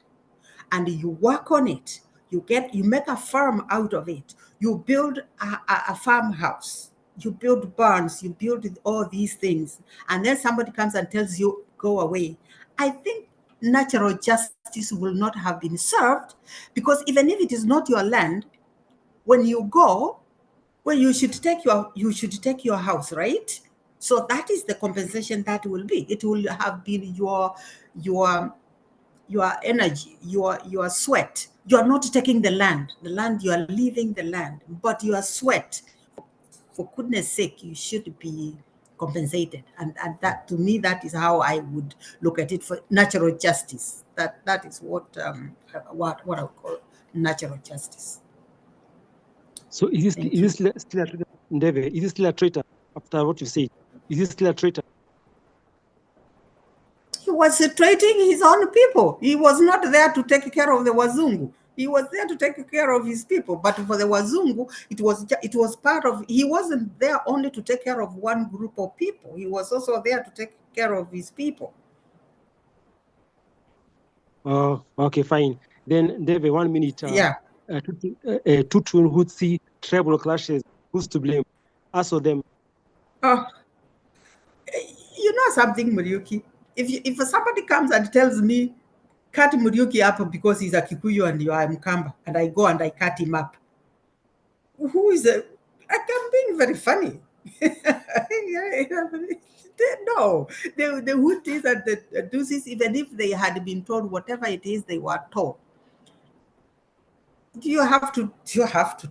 and you work on it, you make a farm out of it, you build a farmhouse, you build barns, you build all these things, and then somebody comes and tells you go away. I think natural justice will not have been served, because even if it is not your land, when you go, well, you should take your house, right? So that is the compensation that will be. It will have been your your energy, your sweat. You are not taking the land. The land, you are leaving the land, but your sweat, for goodness sake, you should be compensated. And that, to me, that is how I would look at it for natural justice. That is what I would call natural justice. So is this still a traitor, Ndeve? Is he still a traitor after what you said? Is he still a traitor? He was treating his own people. He was not there to take care of the Wazungu. He was there to take care of his people. But for the Wazungu, it was part of, he wasn't there only to take care of one group of people. He was also there to take care of his people. Oh, okay, fine. Then, Ndeve, 1 minute. Yeah. Tutu and Hutsi tribal clashes. Who's to blame? Us or them? Oh, you know something, Muriuki? If somebody comes and tells me, cut Muriuki up because he's a Kikuyu and you are Mkamba, and I go and I cut him up, who is a, I'm being very funny. No, the Houthis and the Tutsis, even if they had been told whatever it is they were told, you have to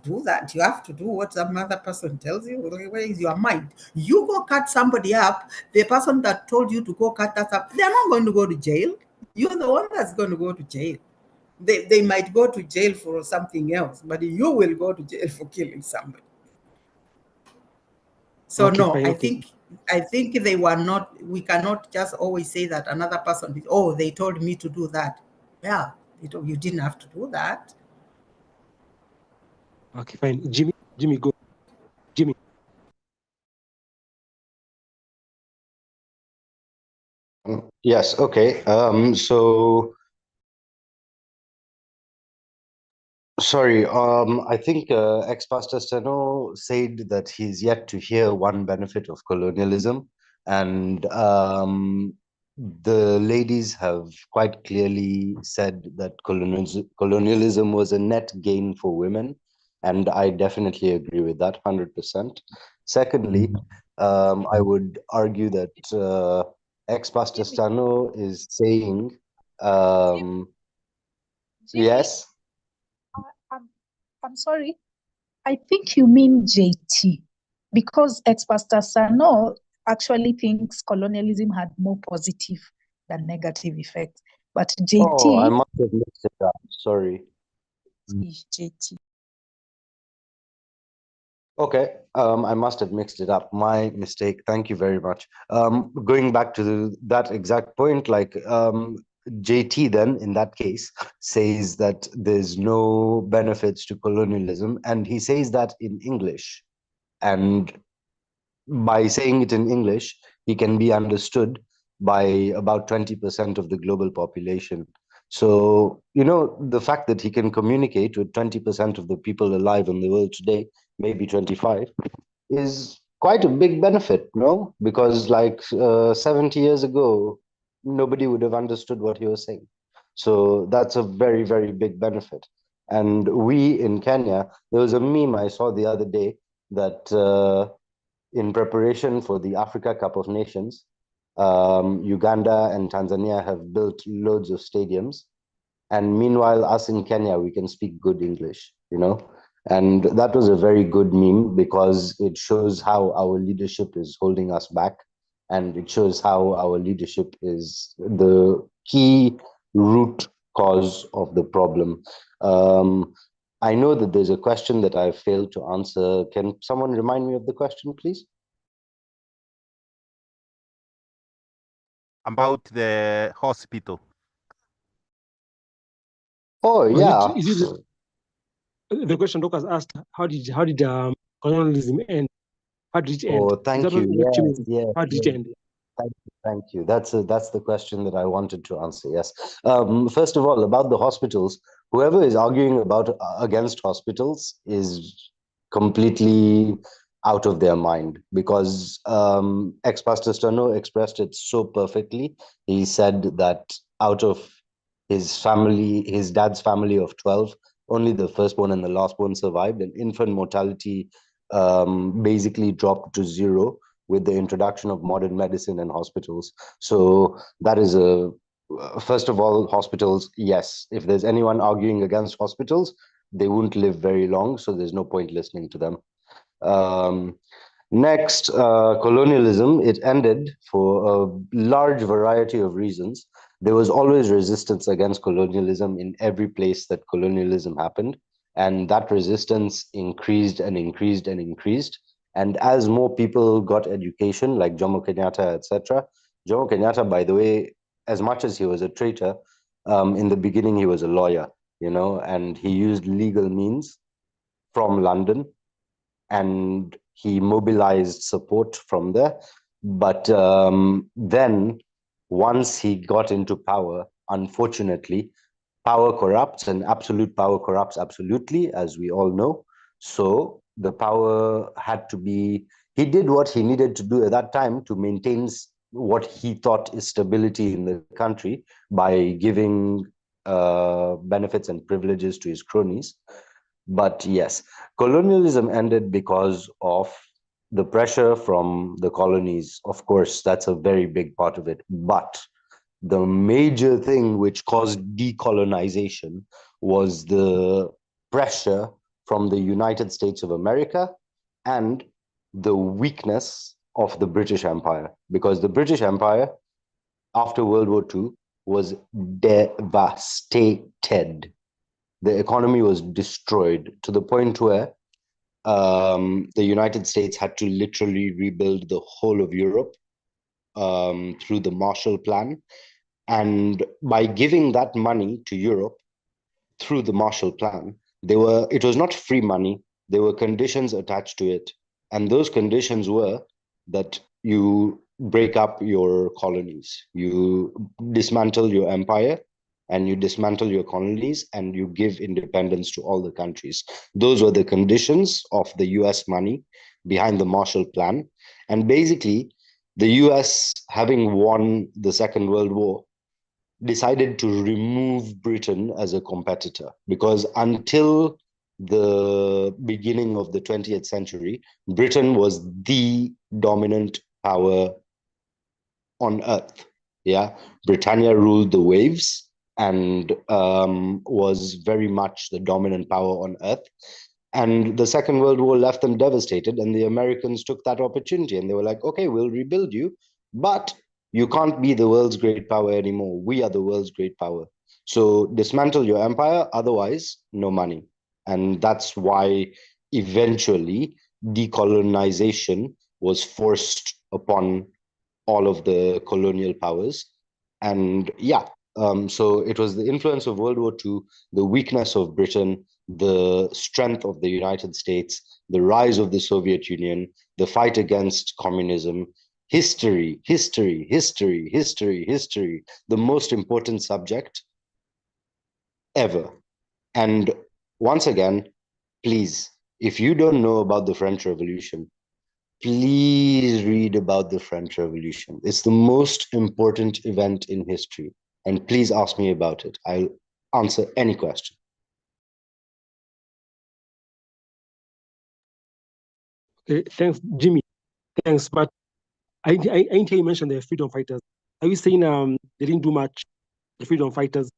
do that. You have to do what some other person tells you. Where is your mind? You go cut somebody up, the person that told you to go cut that up, they're not going to go to jail. You're the one that's going to go to jail. They might go to jail for something else, but you will go to jail for killing somebody. So Okay, no, fine, I think they were not, we cannot just always say that another person, oh, they told me to do that. Yeah, you didn't have to do that. Okay, fine. Jimmy, go. Jimmy. Yes, okay. So sorry, I think ex-Pastor Steno said that he's yet to hear one benefit of colonialism, and the ladies have quite clearly said that colonialism was a net gain for women, and I definitely agree with that 100%. Secondly, I would argue that ex-Pastor Stano is saying, yes. I'm sorry. I think you mean JT, because ex-Pastor Sano actually thinks colonialism had more positive than negative effects. But JT... Oh, I must have mixed it up. Sorry. JT. Okay, I must have mixed it up. My mistake. Thank you very much. Going back to that exact point, like JT then, in that case, says that there's no benefits to colonialism, and he says that in English. And by saying it in English, he can be understood by about 20% of the global population. So, you know, the fact that he can communicate with 20% of the people alive in the world today, maybe 25, is quite a big benefit, no? Because like 70 years ago, nobody would have understood what he was saying. So that's a very, very big benefit. And we in Kenya, there was a meme I saw the other day that in preparation for the Africa Cup of Nations, Uganda and Tanzania have built loads of stadiums. And meanwhile, us in Kenya, we can speak good English, you know? And that was a very good meme because it shows how our leadership is holding us back. And it shows how our leadership is the key root cause of the problem. I know that there's a question that I failed to answer. Can someone remind me of the question, please? About the hospital. Oh, yeah. Is it the question Doc has asked, how did colonialism end? How did it end? Oh, thank you. Yes, how did it end? Thank you. That's the question that I wanted to answer. Yes. First of all, about the hospitals, whoever is arguing against hospitals is completely out of their mind, because ex-Pastor Stano expressed it so perfectly. He said that out of his family, his dad's family of 12, only the firstborn and the lastborn survived, and infant mortality basically dropped to zero with the introduction of modern medicine and hospitals. So that is a first of all, hospitals, yes. If there's anyone arguing against hospitals, they won't live very long, so there's no point listening to them. Next, colonialism, it ended for a large variety of reasons. There was always resistance against colonialism in every place that colonialism happened, and that resistance increased and increased and increased. And as more people got education, like Jomo Kenyatta, etc. Jomo Kenyatta, by the way, as much as he was a traitor, in the beginning he was a lawyer, and he used legal means from London, and he mobilized support from there. But then, once he got into power, unfortunately, power corrupts, and absolute power corrupts absolutely, as we all know. So the power had to be, he did what he needed to do at that time to maintain what he thought is stability in the country by giving benefits and privileges to his cronies. But yes, colonialism ended because of the pressure from the colonies. Of course, that's a very big part of it. But the major thing which caused decolonization was the pressure from the United States of America and the weakness of the British Empire. Because the British Empire, after World War II, was devastated. The economy was destroyed to the point where the United States had to literally rebuild the whole of Europe through the Marshall Plan. And by giving that money to Europe through the Marshall Plan, it was not free money. There were conditions attached to it. And those conditions were that you break up your colonies, you dismantle your empire, and you dismantle your colonies, and you give independence to all the countries. Those were the conditions of the US money behind the Marshall Plan. And basically, the US, having won the Second World War, decided to remove Britain as a competitor, because until the beginning of the 20th century, Britain was the dominant power on Earth. Yeah, Britannia ruled the waves and was very much the dominant power on Earth. And the Second World War left them devastated, and the Americans took that opportunity and they were like, okay, we'll rebuild you, but you can't be the world's great power anymore. We are the world's great power. So dismantle your empire, otherwise, no money. And that's why eventually decolonization was forced upon all of the colonial powers. And yeah, so it was the influence of World War II, the weakness of Britain, the strength of the United States, the rise of the Soviet Union, the fight against communism, history, the most important subject ever. And once again, please, if you don't know about the French Revolution, please read about the French Revolution. It's the most important event in history. And please ask me about it. I'll answer any question. Okay, thanks, Jimmy. Thanks, but I didn't hear you mention the freedom fighters. Are you saying they didn't do much, the freedom fighters?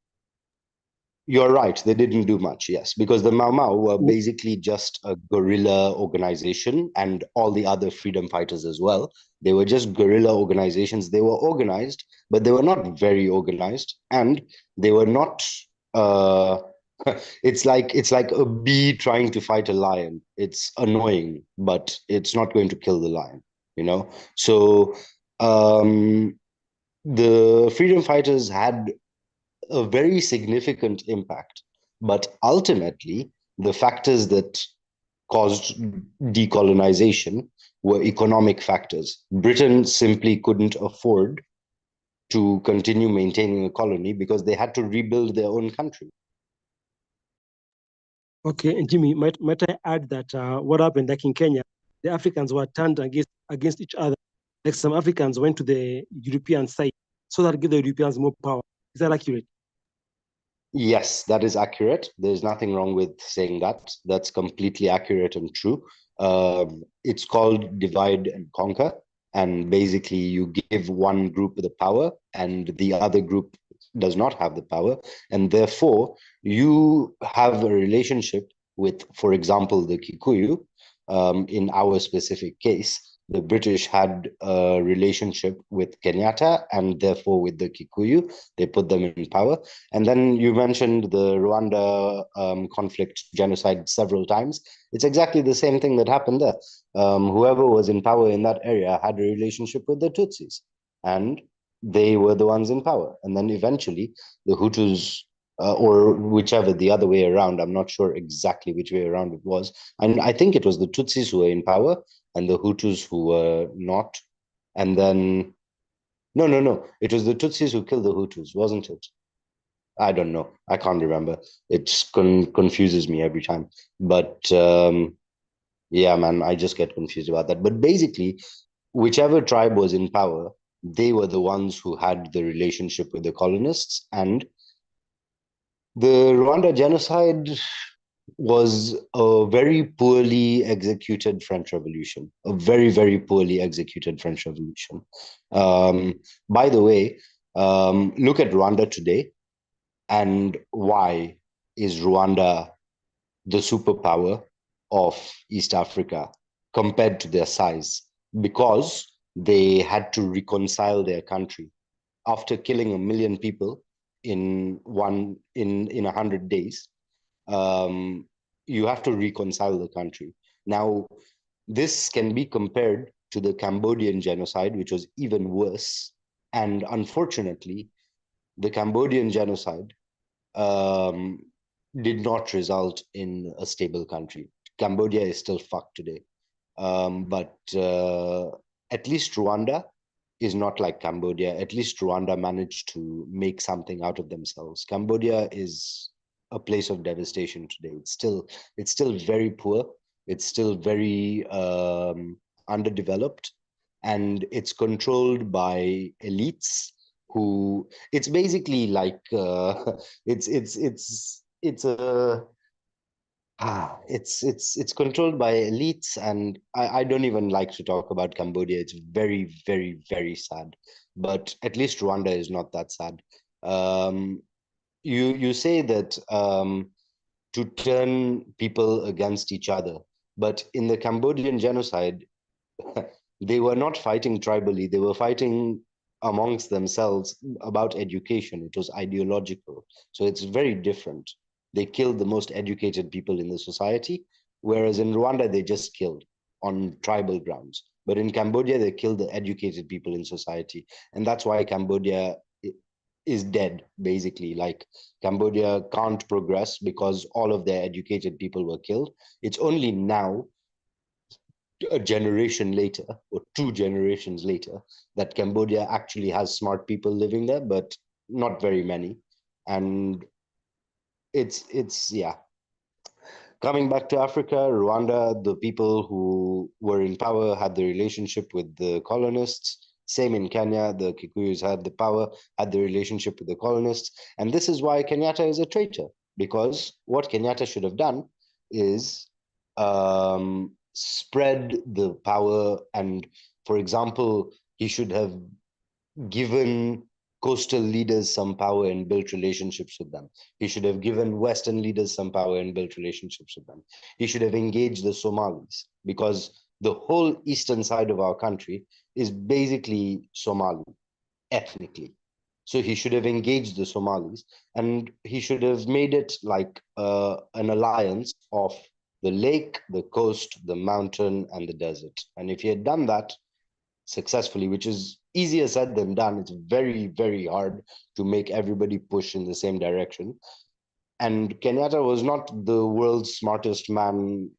You're right, they didn't do much, yes, because the Mau Mau were basically just a guerrilla organization, and all the other freedom fighters as well. They were just guerrilla organizations. They were organized, but they were not very organized, and they were not it's like a bee trying to fight a lion. It's annoying, but it's not going to kill the lion, So the freedom fighters had a very significant impact, but ultimately the factors that caused decolonization were economic factors. Britain simply couldn't afford to continue maintaining a colony because they had to rebuild their own country. Okay, and Jimmy, might I add that what happened, like in Kenya, the Africans were turned against each other. Like some Africans went to the European side so that give the Europeans more power. Is that accurate? Yes, that is accurate. There's nothing wrong with saying that. That's completely accurate and true. It's called divide and conquer. And basically you give one group the power and the other group does not have the power, and therefore you have a relationship with, for example, the Kikuyu. In our specific case, the British had a relationship with Kenyatta and therefore with the Kikuyu. They put them in power. And then you mentioned the Rwanda conflict, genocide several times. It's exactly the same thing that happened there. Whoever was in power in that area had a relationship with the Tutsis, and they were the ones in power. And then eventually the Hutus, or whichever, the other way around, I'm not sure exactly which way around it was. And I think it was the Tutsis who were in power and the Hutus who were not. And then, no, it was the Tutsis who killed the Hutus, wasn't it? I don't know. I can't remember. It confuses me every time. But yeah, man, I just get confused about that. But basically, whichever tribe was in power, they were the ones who had the relationship with the colonists. And the Rwanda genocide was a very poorly executed French Revolution, a very, very poorly executed French Revolution. By the way, look at Rwanda today, and why is Rwanda the superpower of East Africa compared to their size? Because they had to reconcile their country after killing 1 million people in 100 days. You have to reconcile the country. Now, this can be compared to the Cambodian genocide, which was even worse. And unfortunately, the Cambodian genocide did not result in a stable country. Cambodia is still fucked today. But at least Rwanda is not like Cambodia. At least Rwanda managed to make something out of themselves. Cambodia is a place of devastation today. It's still very poor. It's still very underdeveloped, and it's controlled by elites who. It's basically like it's controlled by elites, and I don't even like to talk about Cambodia. It's very, very, very sad. But at least Rwanda is not that sad. You say that to turn people against each other, but in the Cambodian genocide, they were not fighting tribally. They were fighting amongst themselves about education. It was ideological. So it's very different. They killed the most educated people in the society, whereas in Rwanda, they just killed on tribal grounds. But in Cambodia, they killed the educated people in society. And that's why Cambodia is dead, basically. Like, Cambodia can't progress because all of their educated people were killed. It's only now, a generation later or 2 generations later, that Cambodia actually has smart people living there, but not very many. And it's yeah. Coming back to Africa, Rwanda, the people who were in power had the relationship with the colonists. Same in Kenya, the Kikuyus had the power, had the relationship with the colonists. And this is why Kenyatta is a traitor, because what Kenyatta should have done is spread the power. And, for example, he should have given coastal leaders some power and built relationships with them. He should have given Western leaders some power and built relationships with them. He should have engaged the Somalis, because the whole eastern side of our country is basically Somali, ethnically. So he should have engaged the Somalis, and he should have made it like an alliance of the lake, the coast, the mountain, and the desert. And if he had done that successfully, which is easier said than done, it's very, very hard to make everybody push in the same direction. And Kenyatta was not the world's smartest man.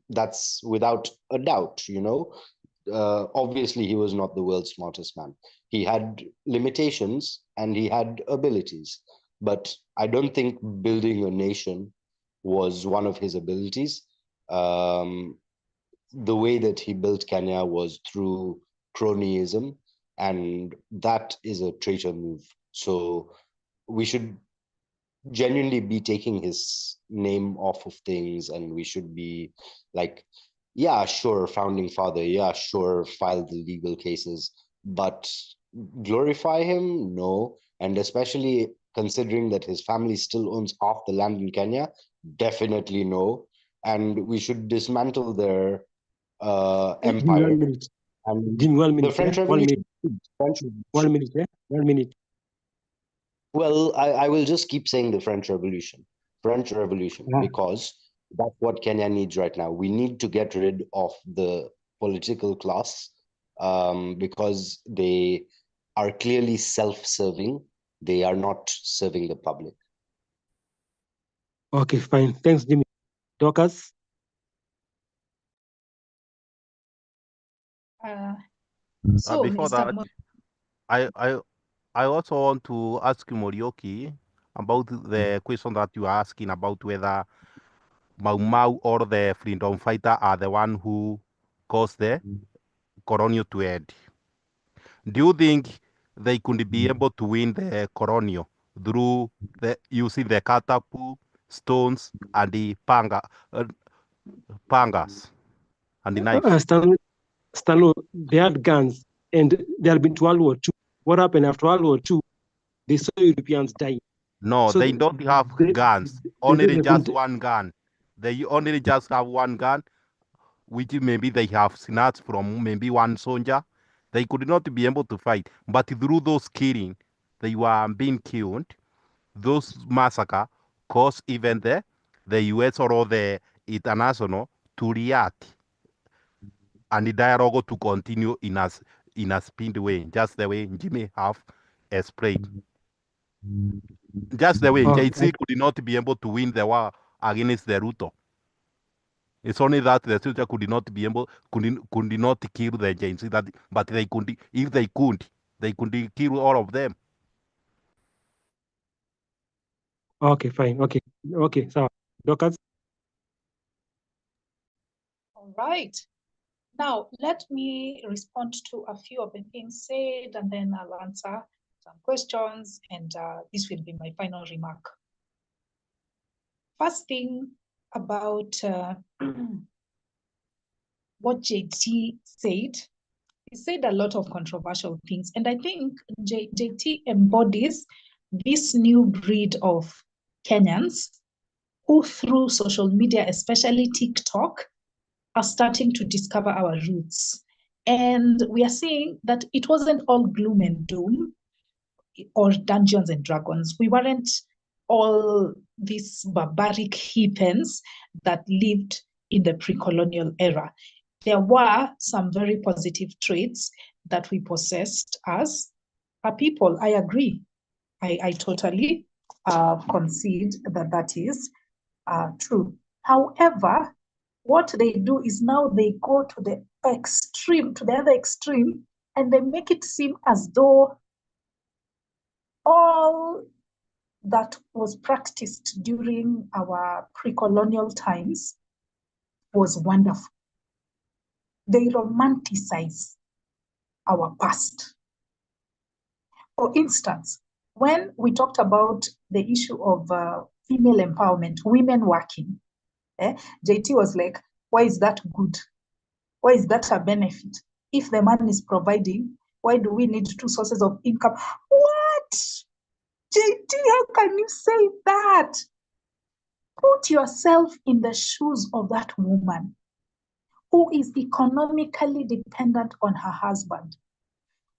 That's without a doubt, you know. Obviously, he was not the world's smartest man. He had limitations and he had abilities. But I don't think building a nation was one of his abilities. The way that he built Kenya was through cronyism, and that is a traitor move. So we should genuinely be taking his name off of things, and we should be like, yeah, sure, founding father, yeah, sure, file the legal cases, but glorify him? No. And especially considering that his family still owns half the land in Kenya, definitely no. And we should dismantle their empire. And Give me 1 minute. the French Yeah? Revolution. 1 minute. Yeah? 1 minute. Well, I will just keep saying the French Revolution. French Revolution, because that's what Kenya needs right now. We need to get rid of the political class because they are clearly self-serving. They are not serving the public. Okay, fine. Thanks, Jimmy. Dorcas? So, Before Mr. that, I also want to ask Morioki about the question that you are asking about whether Mau Mau or the freedom fighter are the one who caused the colonial to end. Do you think they could be able to win the colonial through using the catapult, stones, and the pangas and the knives? Stanley, they had guns and they had been to World War II. What happened after World War II? They saw Europeans dying. No, So they don't have guns. Only just one gun. They only just have one gun, which maybe they have snatched from maybe one soldier. They could not be able to fight. But through those killing, they were being killed. Those massacre caused even the US or the international to react and the dialogue to continue in a speed way, just the way Jimmy have explained. Just the way JC could not be able to win the war against the Ruto. It's only that the soldier could not be able, could not kill the JC, but they could, if they could kill all of them. Okay, fine. Okay, so Dorcas? All right. Now, let me respond to a few of the things said, and then I'll answer some questions, and this will be my final remark. First thing about what JT said, he said a lot of controversial things, and I think JT embodies this new breed of Kenyans who, through social media, especially TikTok, are starting to discover our roots. And we are seeing that it wasn't all gloom and doom or Dungeons and Dragons. We weren't all these barbaric heathens that lived in the pre-colonial era. There were some very positive traits that we possessed as a people. I agree. I totally concede that that is true. However, what they do is now they go to the extreme, to the other extreme, and they make it seem as though all that was practiced during our pre-colonial times was wonderful. They romanticize our past. For instance, when we talked about the issue of female empowerment, women working, JT was like, why is that good? Why is that a benefit? If the man is providing, why do we need two sources of income? What? JT, how can you say that? Put yourself in the shoes of that woman who is economically dependent on her husband.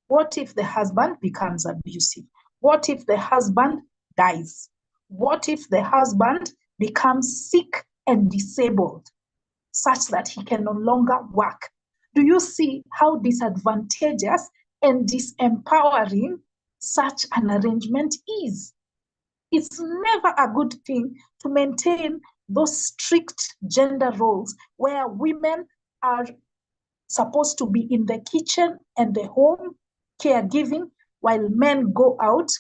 What if the husband becomes abusive? What if the husband dies? What if the husband becomes sick and disabled such that he can no longer work? Do you see how disadvantageous and disempowering such an arrangement is? It's never a good thing to maintain those strict gender roles where women are supposed to be in the kitchen and the home caregiving while men go out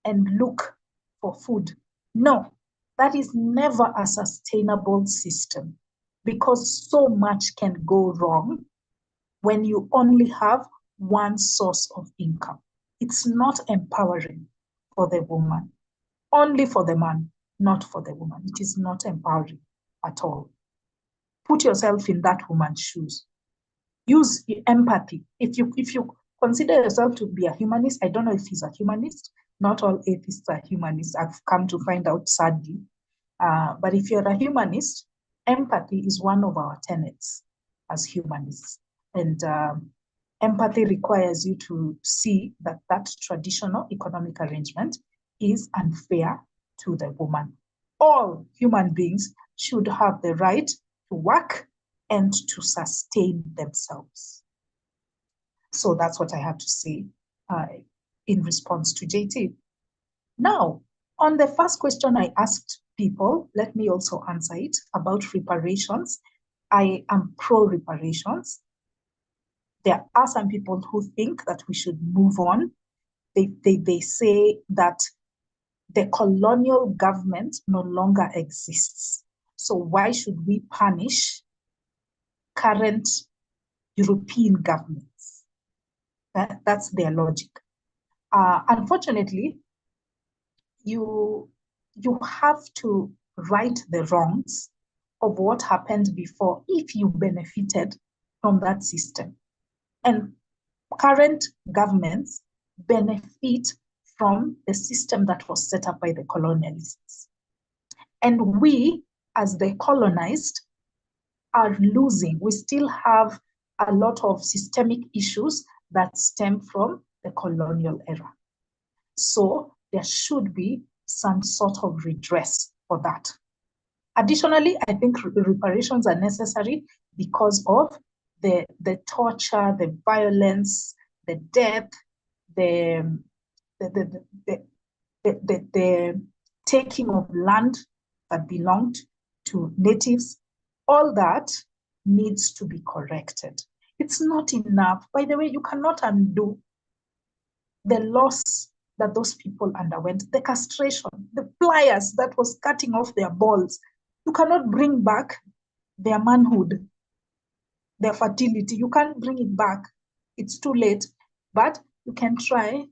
and look for food. No, that is never a sustainable system because so much can go wrong when you only have one source of income. It's not empowering for the woman, only for the man, not for the woman. It is not empowering at all. Put yourself in that woman's shoes. Use empathy. If you consider yourself to be a humanist, I don't know if he's a humanist, Not all atheists are humanists. I've come to find out sadly. But if you're a humanist, empathy is one of our tenets as humanists. And empathy requires you to see that that traditional economic arrangement is unfair to the woman. All human beings should have the right to work and to sustain themselves. So that's what I have to say in response to JT. Now, on the first question I asked people, let me also answer it about reparations. I am pro-reparations. There are some people who think that we should move on. They say that the colonial government no longer exists. So why should we punish current European governments? That's their logic. Unfortunately, you have to right the wrongs of what happened before if you benefited from that system. And current governments benefit from the system that was set up by the colonialists. And we, as the colonized, are losing. We still have a lot of systemic issues that stem from the colonial era. So there should be some sort of redress for that. Additionally, I think reparations are necessary because of the torture, the violence, the death, the taking of land that belonged to natives. All that needs to be corrected. It's not enough. By the way, you cannot undo the loss that those people underwent, the castration, the pliers that was cutting off their balls. You cannot bring back their manhood, their fertility. You can't bring it back. It's too late. But you can try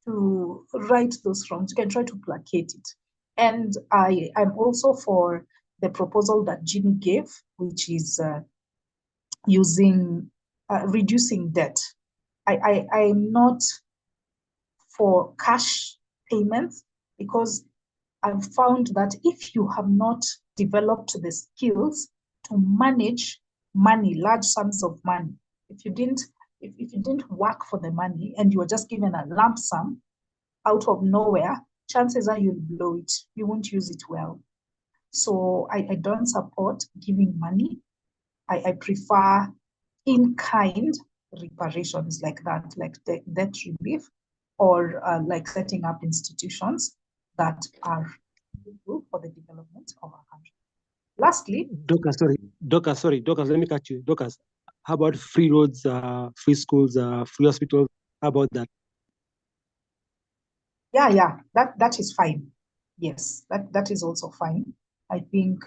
to right those wrongs. You can try to placate it. And I'm also for the proposal that Jimmy gave, which is reducing debt. I'm not for cash payments because I've found that if you have not developed the skills to manage money, large sums of money, if you didn't work for the money and you were just given a lump sum out of nowhere, chances are you'll blow it. You won't use it well. So I don't support giving money. I prefer in-kind reparations like that, like debt relief, or like setting up institutions that are useful for the development of our country. Lastly, Dorcas, let me cut you. Dorcas, how about free roads, free schools, free hospitals? How about that? Yeah, that is fine. Yes, that is also fine. I think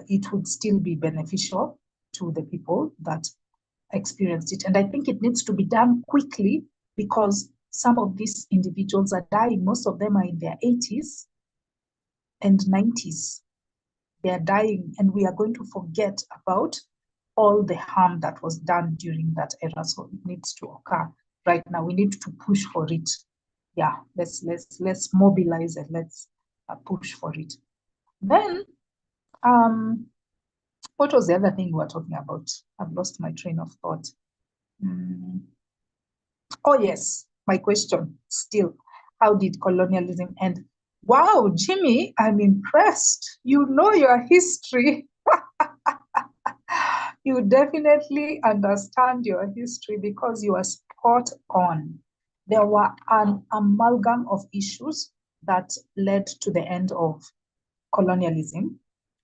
it would still be beneficial to the people that experienced it. And I think it needs to be done quickly because some of these individuals are dying. Most of them are in their 80s and 90s. They are dying, and we are going to forget about all the harm that was done during that era. So it needs to occur right now. We need to push for it. Yeah, let's mobilize and let's push for it. Then, what was the other thing we were talking about? I've lost my train of thought. Oh yes, my question still, how did colonialism end? Wow, Jimmy, I'm impressed. You know your history. You definitely understand your history because you are spot on. There were an amalgam of issues that led to the end of colonialism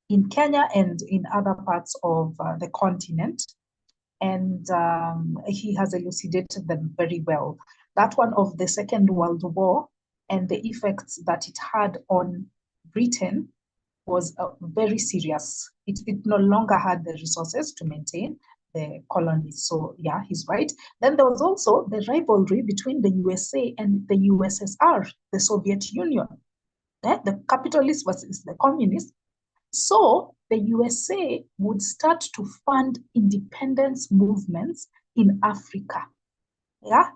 in Kenya and in other parts of the continent. And he has elucidated them very well. That one of the Second World War and the effects that it had on Britain was very serious. It no longer had the resources to maintain the colonies. So yeah, he's right. Then there was also the rivalry between the USA and the USSR, the Soviet Union. The capitalists versus the communists. So the USA would start to fund independence movements in Africa. Yeah.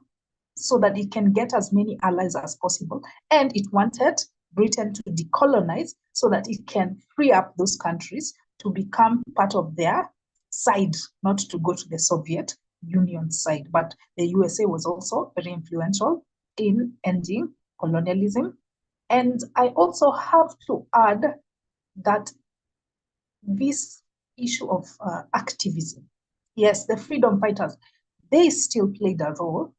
so that it can get as many allies as possible. And it wanted Britain to decolonize so that it can free up those countries to become part of their side, not to go to the Soviet Union side. But the USA was also very influential in ending colonialism. And I also have to add that this issue of activism, yes, the freedom fighters, they still played a role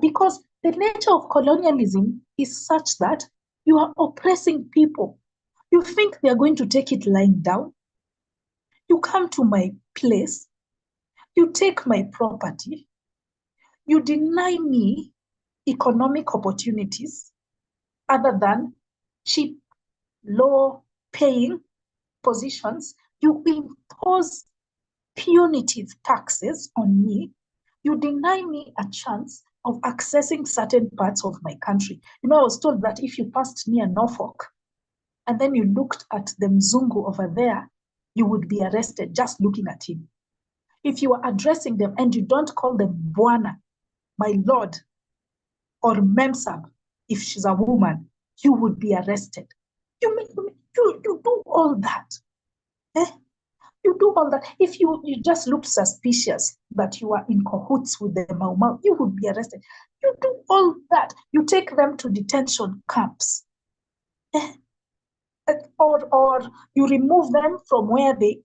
because the nature of colonialism is such that you are oppressing people. You think they are going to take it lying down. You come to my place, you take my property, you deny me economic opportunities other than cheap, low-paying positions. You impose punitive taxes on me. You deny me a chance of accessing certain parts of my country. You know, I was told that if you passed near Norfolk and then you looked at the Mzungu over there, you would be arrested just looking at him. If you are addressing them and you don't call them Bwana, my lord, or Memsab, if she's a woman, you would be arrested. You do all that. You do all that. If you just look suspicious that you are in cahoots with the Mau Mau, you would be arrested. You do all that. You take them to detention camps. Or you remove them from where they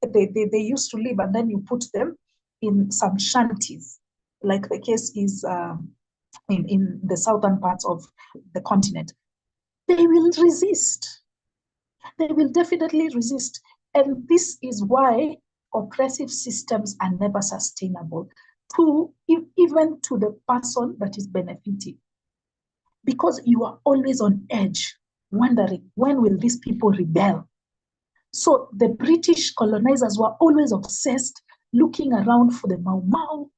used to live, and then you put them in some shanties, like the case is in the southern parts of the continent. They will resist. They will definitely resist. And this is why oppressive systems are never sustainable, even to the person that is benefiting. Because you are always on edge, wondering, when will these people rebel? So the British colonizers were always obsessed, looking around for the Mau Mau.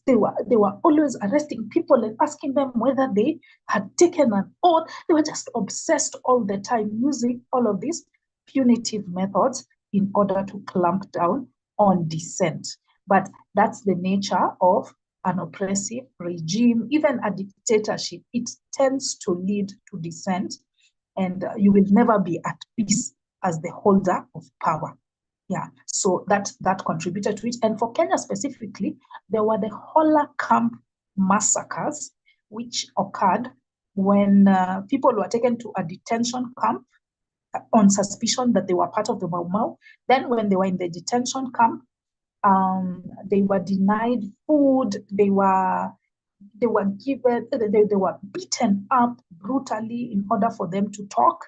They were always arresting people and asking them whether they had taken an oath. They were just obsessed all the time, using all of these punitive methods in order to clamp down on dissent. But that's the nature of an oppressive regime, even a dictatorship. It tends to lead to dissent, and you will never be at peace as the holder of power. Yeah, so that contributed to it. And for Kenya specifically, there were the Hola Camp massacres, which occurred when people were taken to a detention camp on suspicion that they were part of the Mau Mau. Then when they were in the detention camp, they were denied food, they were beaten up brutally in order for them to talk,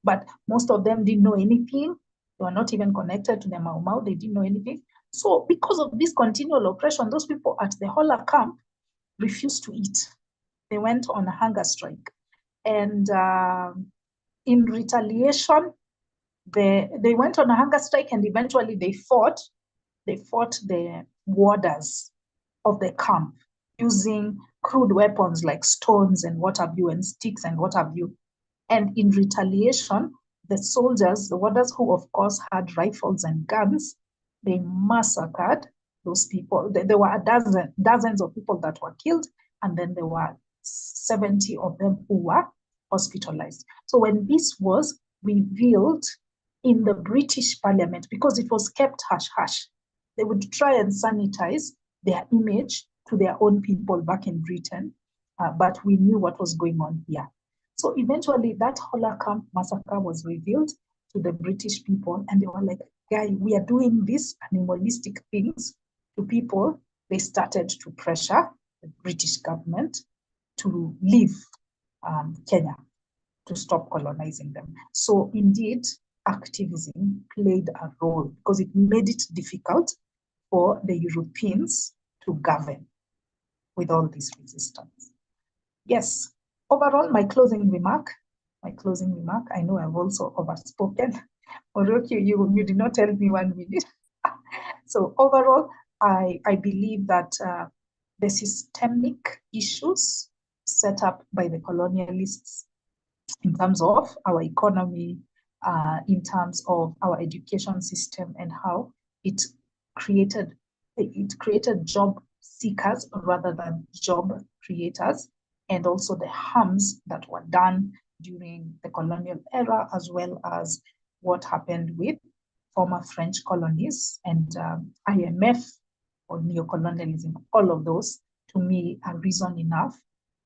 but most of them didn't know anything. They were not even connected to the Mau Mau. They didn't know anything. So because of this continual oppression, those people at the Hola camp refused to eat. They went on a hunger strike. And in retaliation, they went on a hunger strike, and eventually they fought the warders of the camp using crude weapons like stones and what have you, and sticks and what have you. And in retaliation, the soldiers, the warders, who of course had rifles and guns, they massacred those people. There were dozens of people that were killed, and then there were 70 of them who were hospitalized. So when this was revealed in the British Parliament, because it was kept hush-hush, they would try and sanitize their image to their own people back in Britain, but we knew what was going on here. So eventually that Hola Camp massacre was revealed to the British people, and they were like, guy, we are doing these animalistic things to people. They started to pressure the British government to leave Kenya, to stop colonizing them. So indeed, activism played a role because it made it difficult for the Europeans to govern with all this resistance. Yes, overall, my closing remark, I know I've also overspoken. Oroki, you did not tell me 1 minute. So overall, I believe that the systemic issues set up by the colonialists in terms of our economy, in terms of our education system, and how it created job seekers rather than job creators, and also the harms that were done during the colonial era, as well as what happened with former French colonies and IMF or neocolonialism. All of those, to me, are reason enough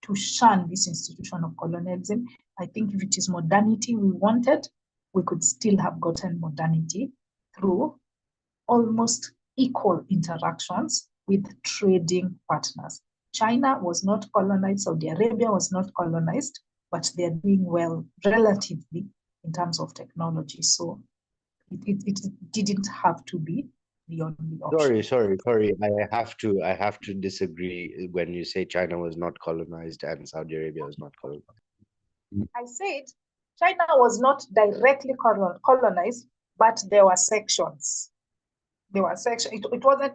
to shun this institution of colonialism. I think if it is modernity we wanted, we could still have gotten modernity through almost equal interactions with trading partners. China was not colonized, Saudi Arabia was not colonized, but they're doing well relatively in terms of technology. So it didn't have to be the only option. Sorry. I have to disagree when you say China was not colonized and Saudi Arabia was not colonized. I said China was not directly colonized, but there were sections. There were sections. It wasn't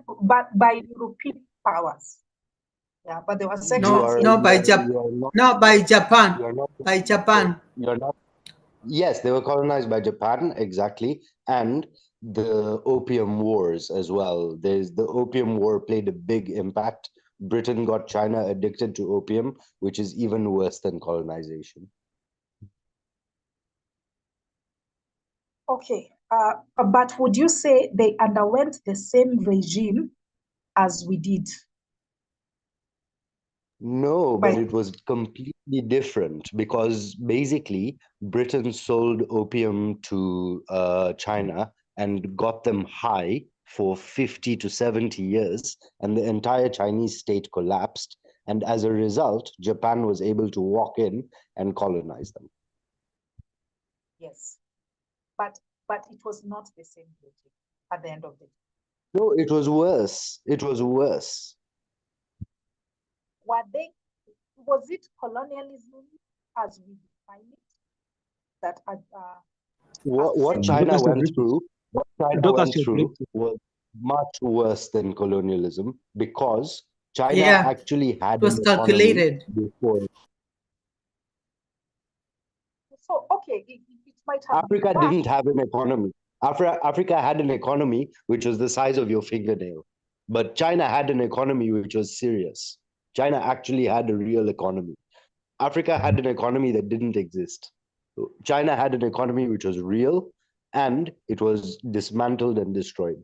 by European powers. Yeah, but there were sections. By Japan. By Japan. You're not. Yes, they were colonized by Japan, exactly, and the Opium Wars as well. The Opium War played a big impact. Britain got China addicted to opium, which is even worse than colonization. Okay, but would you say they underwent the same regime as we did? No, but it was completely different because basically Britain sold opium to China and got them high for 50 to 70 years, and the entire Chinese state collapsed. And as a result, Japan was able to walk in and colonize them. Yes, but it was not the same regime at the end of the day. No, it was worse. It was worse. Was it colonialism as we define it? That what China went through was much worse than colonialism because China actually had was calculated before. So okay, it might have. Africa didn't have an economy. Africa had an economy which was the size of your fingernail, but China had an economy which was serious. China actually had a real economy. Africa had an economy that didn't exist. China had an economy which was real, and it was dismantled and destroyed.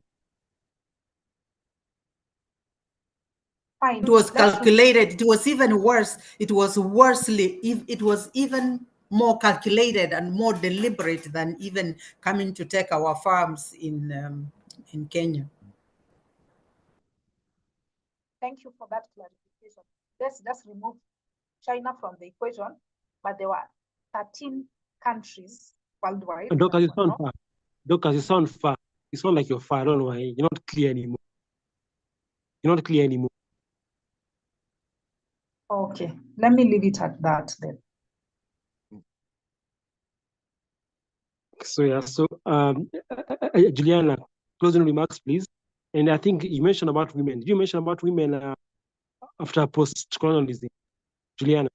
Fine. It was calculated. It was even worse. It was worsely. It was even more calculated and more deliberate than even coming to take our farms in Kenya. Thank you for that clarification. Let's remove China from the equation, but there were 13 countries worldwide. Doctor, you sound far. Doctor, you sound far. You sound like you're far. I don't know why. You're not clear anymore. You're not clear anymore. Okay, let me leave it at that then. So yeah, so Juliana, closing remarks, please. And I think you mentioned about women. Did you mention about women after post-colonialism? Juliana.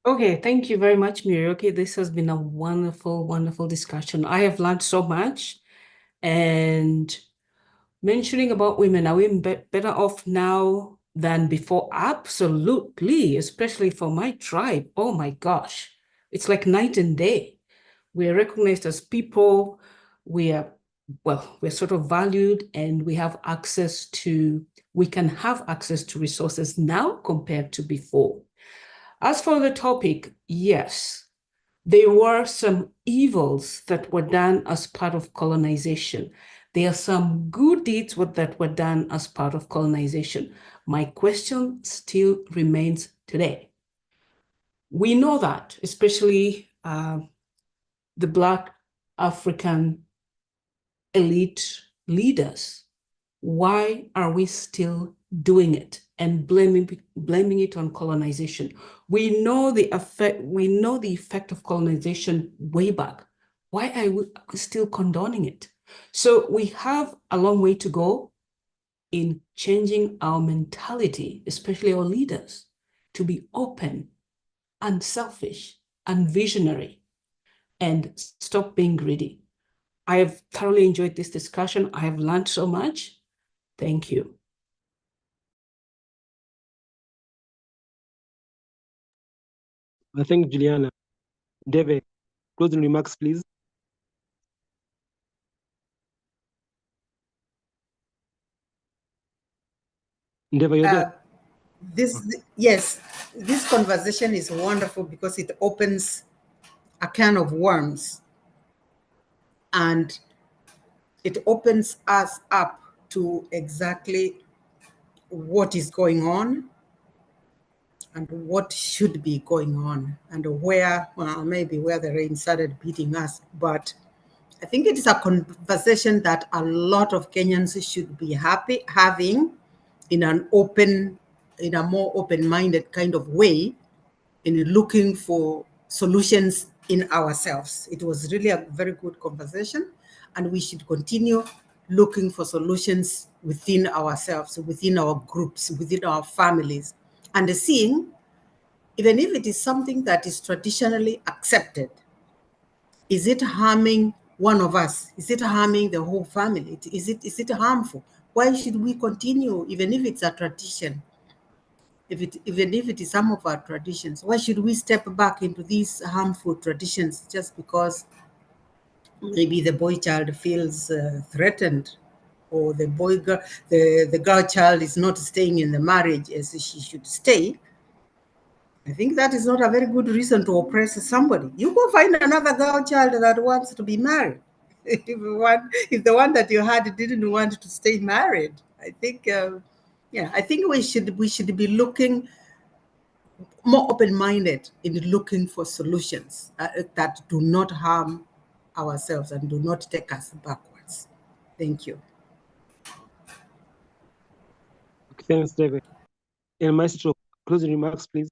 Okay, thank you very much, Miri. Okay, this has been a wonderful, wonderful discussion. I have learned so much. And mentioning about women, are we better off now than before? Absolutely, especially for my tribe. Oh my gosh, it's like night and day. We're recognized as people. We're sort of valued, and we can have access to resources now compared to before. As for the topic, yes, there were some evils that were done as part of colonization. There are some good deeds that were done as part of colonization. My question still remains today. We know that, especially the Black African elite leaders. Why are we still doing it and blaming it on colonization? We know the effect of colonization way back. Why are we still condoning it? So we have a long way to go in changing our mentality, especially our leaders, to be open, unselfish, and visionary, and stop being greedy. I have thoroughly enjoyed this discussion. I have learned so much. Thank you. I think Juliana. David, closing remarks, please. David, you're there. Yes, this conversation is wonderful because it opens a can of worms, and it opens us up to exactly what is going on and what should be going on, and where, well, maybe where the rain started beating us. But I think it is a conversation that a lot of Kenyans should be having in a more open-minded kind of way, in looking for solutions in ourselves. It was really a very good conversation, and we should continue looking for solutions within ourselves, within our groups, within our families, and seeing, even if it is something that is traditionally accepted, is it harming one of us? Is it harming the whole family? Is it harmful? Why should we continue, even if it's a tradition? Even if it is some of our traditions, why should we step back into these harmful traditions just because maybe the boy child feels threatened, or the girl child is not staying in the marriage as she should stay? I think that is not a very good reason to oppress somebody. You go find another girl child that wants to be married. If the one that you had didn't want to stay married, I think, I think we should be looking more open-minded in looking for solutions that do not harm ourselves and do not take us backwards. Thank you. Okay, thanks, David. And Maestro, closing remarks, please.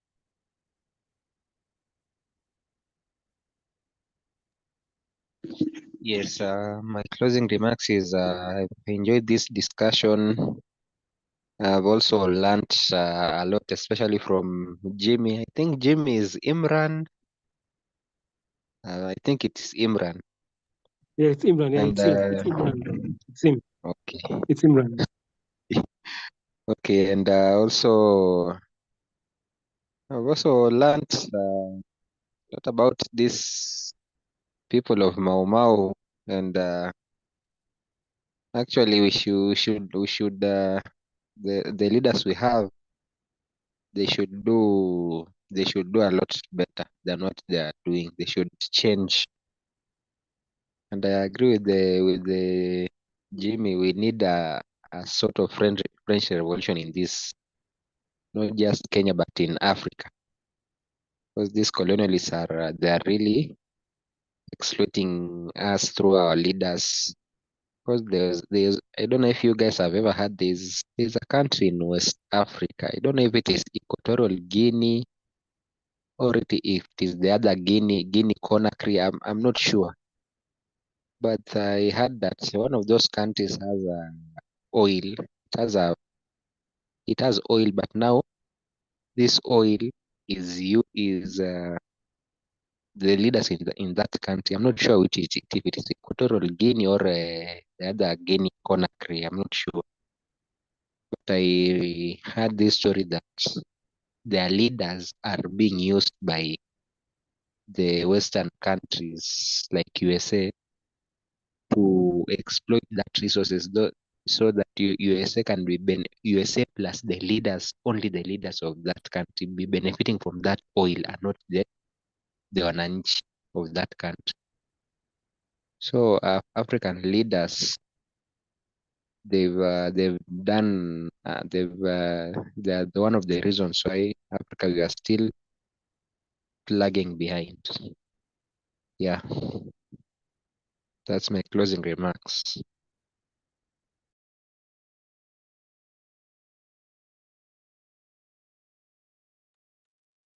Yes, my closing remarks is I've enjoyed this discussion. I've also learned a lot, especially from Jimmy. I think Jimmy is Imran. I think it's Imran. Yeah, it's Imran. Yeah, And, it's Imran. It's him. Okay. It's Imran. Okay, and I've also learned a lot about these people of Mau Mau, and actually we should the leaders we have, they should do a lot better than what they are doing. They should change. And I agree with the Jimmy. We need a sort of French Revolution in this, not just Kenya but in Africa, because these colonialists are they are really exploiting us through our leaders. Because there's I don't know if you guys have ever heard there's a country in West Africa. I don't know if it is Equatorial Guinea or if it is the other Guinea Conakry. I'm not sure. But I heard that one of those countries has oil. It has oil, but now this oil is the leaders in that country. I'm not sure which is it, if it is Equatorial Guinea or the other Guinea Conakry. I'm not sure. But I heard this story that their leaders are being used by the Western countries like USA to exploit that resources, so that USA can be USA plus the leaders, only the leaders of that country, be benefiting from that oil and not the wananchi of that country. So African leaders, they've done they're one of the reasons why Africa, we are still lagging behind. Yeah, that's my closing remarks.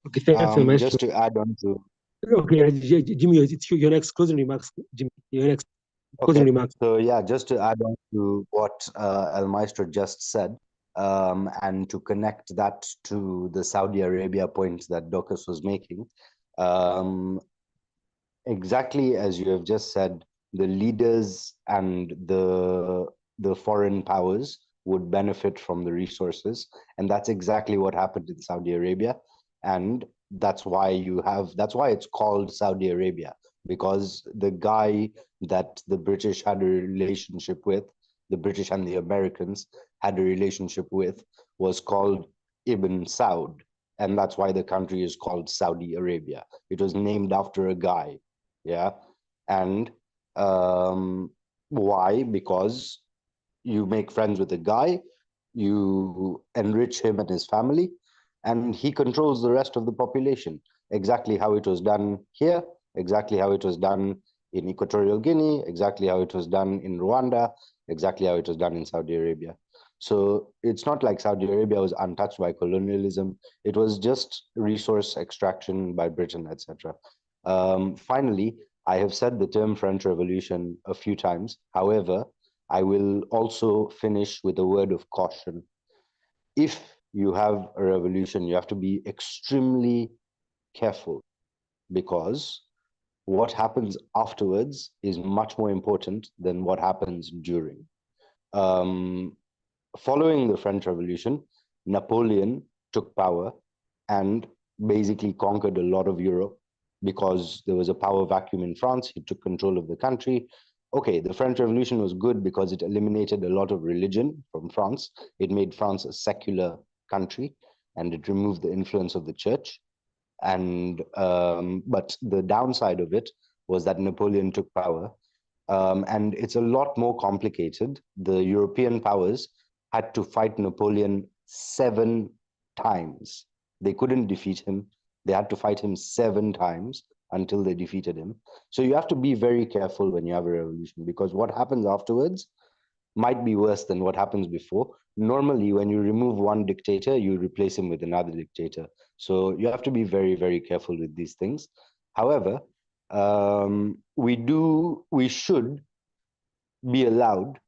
Okay, thanks so much. Just to add on to. Okay, Jimmy, it's your next closing remarks. Jimmy, your next closing remarks. So yeah, just to add on to what El Maestro just said, and to connect that to the Saudi Arabia point that Dorcas was making, exactly as you have just said, the leaders and the foreign powers would benefit from the resources, and that's exactly what happened in Saudi Arabia. And that's why it's called Saudi Arabia, because the guy that the British had a relationship with, the British and the Americans had a relationship with, was called Ibn Saud. And that's why the country is called Saudi Arabia. It was named after a guy. Yeah. And why? Because you make friends with a guy, you enrich him and his family, and he controls the rest of the population. Exactly how it was done here, exactly how it was done in Equatorial Guinea, exactly how it was done in Rwanda, exactly how it was done in Saudi Arabia. So it's not like Saudi Arabia was untouched by colonialism. It was just resource extraction by Britain, etc. Finally, I have said the term French Revolution a few times. However, I will also finish with a word of caution. If you have a revolution, you have to be extremely careful, because what happens afterwards is much more important than what happens during. Following the French Revolution, Napoleon took power and basically conquered a lot of Europe because there was a power vacuum in France. He took control of the country. Okay, the French Revolution was good because it eliminated a lot of religion from France. It made France a secular country, and it removed the influence of the church. And but the downside of it was that Napoleon took power, and it's a lot more complicated. The European powers had to fight Napoleon 7 times. They couldn't defeat him. They had to fight him 7 times until they defeated him. So you have to be very careful when you have a revolution, because what happens afterwards might be worse than what happens before. Normally, when you remove one dictator, you replace him with another dictator. So you have to be very, very careful with these things. However, we should be allowed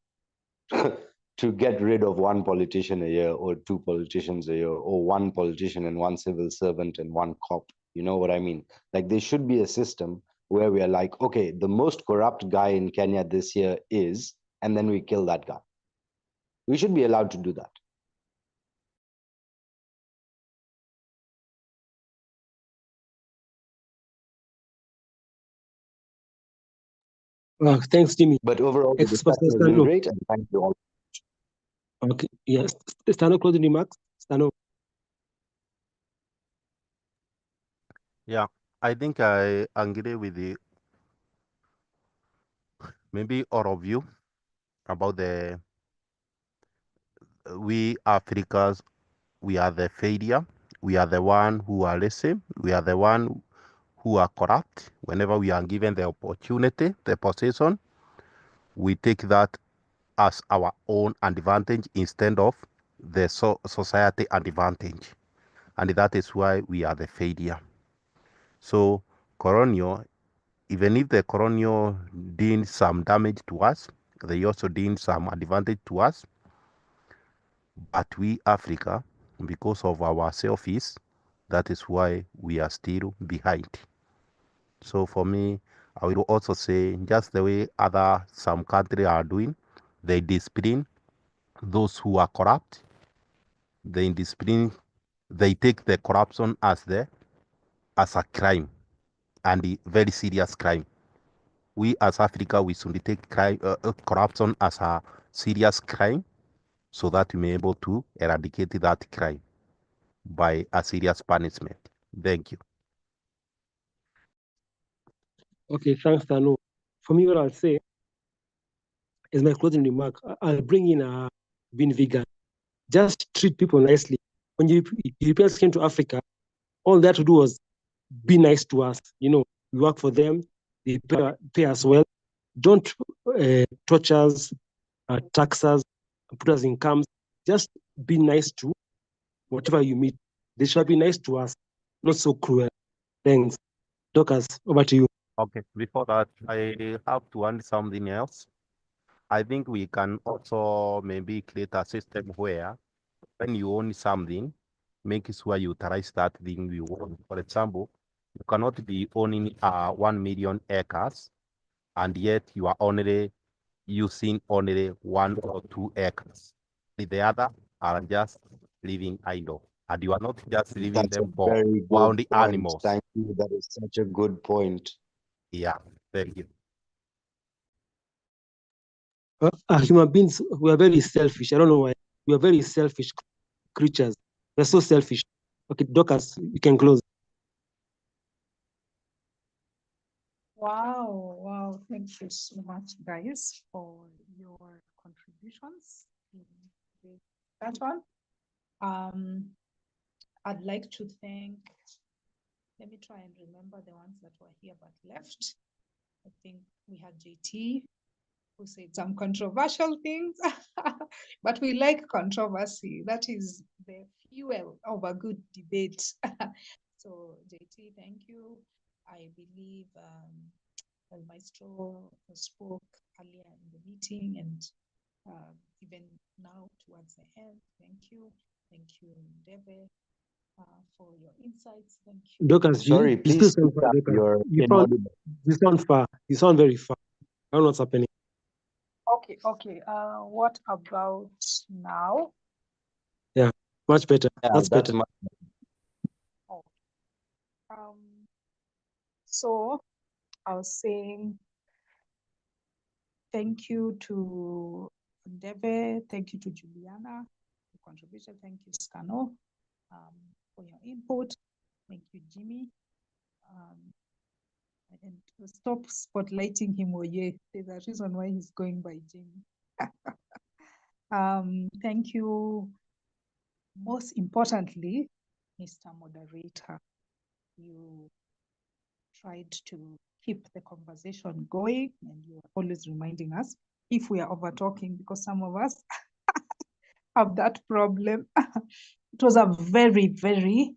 to get rid of one politician a year, or 2 politicians a year, or 1 politician and 1 civil servant and 1 cop. You know what I mean? Like, there should be a system where we are like, okay, the most corrupt guy in Kenya this year is, and then we kill that guy. We should be allowed to do that. Thanks, Jimmy. But overall, the discussion has been great, and thank you all. Okay, yes. Stano, closing remarks. Stano. Yeah, I think I agree with maybe all of you about we Africans, we are the failure. We are the one who are lazy. We are the one who are corrupt. Whenever we are given the opportunity, the position, we take that as our own advantage instead of the society advantage. And that is why we are the failure. So colonial, even if the colonial did some damage to us, they also did some advantage to us. But we Africa, because of our selfish, that is why we are still behind. So for me, I will also say, just the way some countries are doing, they discipline those who are corrupt. They discipline, they take the corruption as a crime, and a very serious crime. We as Africa, we should take corruption as a serious crime, so that we may be able to eradicate that crime by a serious punishment. Thank you. Okay, thanks, Stano. For me, what I'll say is my closing remark. I'll bring in being vegan. Just treat people nicely. When Europeans came to Africa, all they had to do was be nice to us. You know, we work for them, they pay us well. Don't torture us, tax us, put us in camps. Just be nice to whatever you meet. They should be nice to us, not so cruel. Thanks. Dorcas, over to you. Okay, before that, I have to add something else. I think we can also maybe create a system where when you own something, make sure you utilize that thing you own. For example, you cannot be owning 1 million acres, and yet you are only using only 1 or 2 acres. The other are just living idle. and you are not just leaving That's a them for very good wild point. animals. Thank you. That is such a good point. Yeah, thank you. Human beings, we are very selfish. I don't know why. We are very selfish creatures. We're so selfish. Okay, Dorcas, you can close. Wow, wow. Thank you so much, guys, for your contributions in that one. I'd like to thank, let me try and remember the ones that were here but left. I think we had JT, who said some controversial things, but we like controversy. That is the fuel of a good debate. So JT, thank you. I believe El Maestro spoke earlier in the meeting and even now towards the end. Thank you. Thank you, Ndebe, for your insights. Thank you. Dorcas, Sorry, please speak up. You're inaudible. You sound far. You sound very far. I don't know what's happening. Okay, okay. What about now? Yeah, much better. Yeah, that's better. much Oh. So I was saying thank you to Ndebe, thank you to Juliana for contribution, thank you Scano for your input, thank you Jimmy, and stop spotlighting him. Oye, there's a reason why he's going by Jimmy. Thank you, most importantly, Mr. Moderator. You tried to keep the conversation going, and you're always reminding us if we are over talking, because some of us have that problem. It was a very, very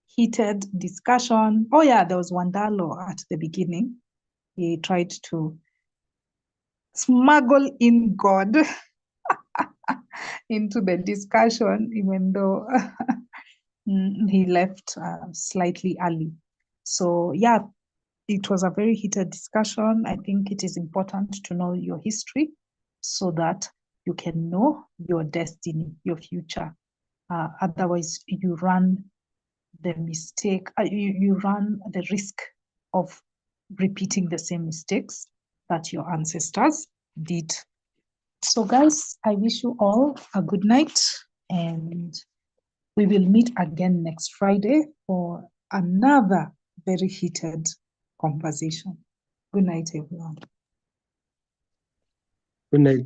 heated discussion. Oh yeah, there was Wandalo at the beginning. He tried to smuggle in God into the discussion, even though he left slightly early. So yeah, it was a very heated discussion. I think it is important to know your history so that you can know your destiny, your future. Otherwise, you run the mistake, you run the risk of repeating the same mistakes that your ancestors did. So guys, I wish you all a good night, and we will meet again next Friday for another very heated conversation. Good night, everyone. Good night.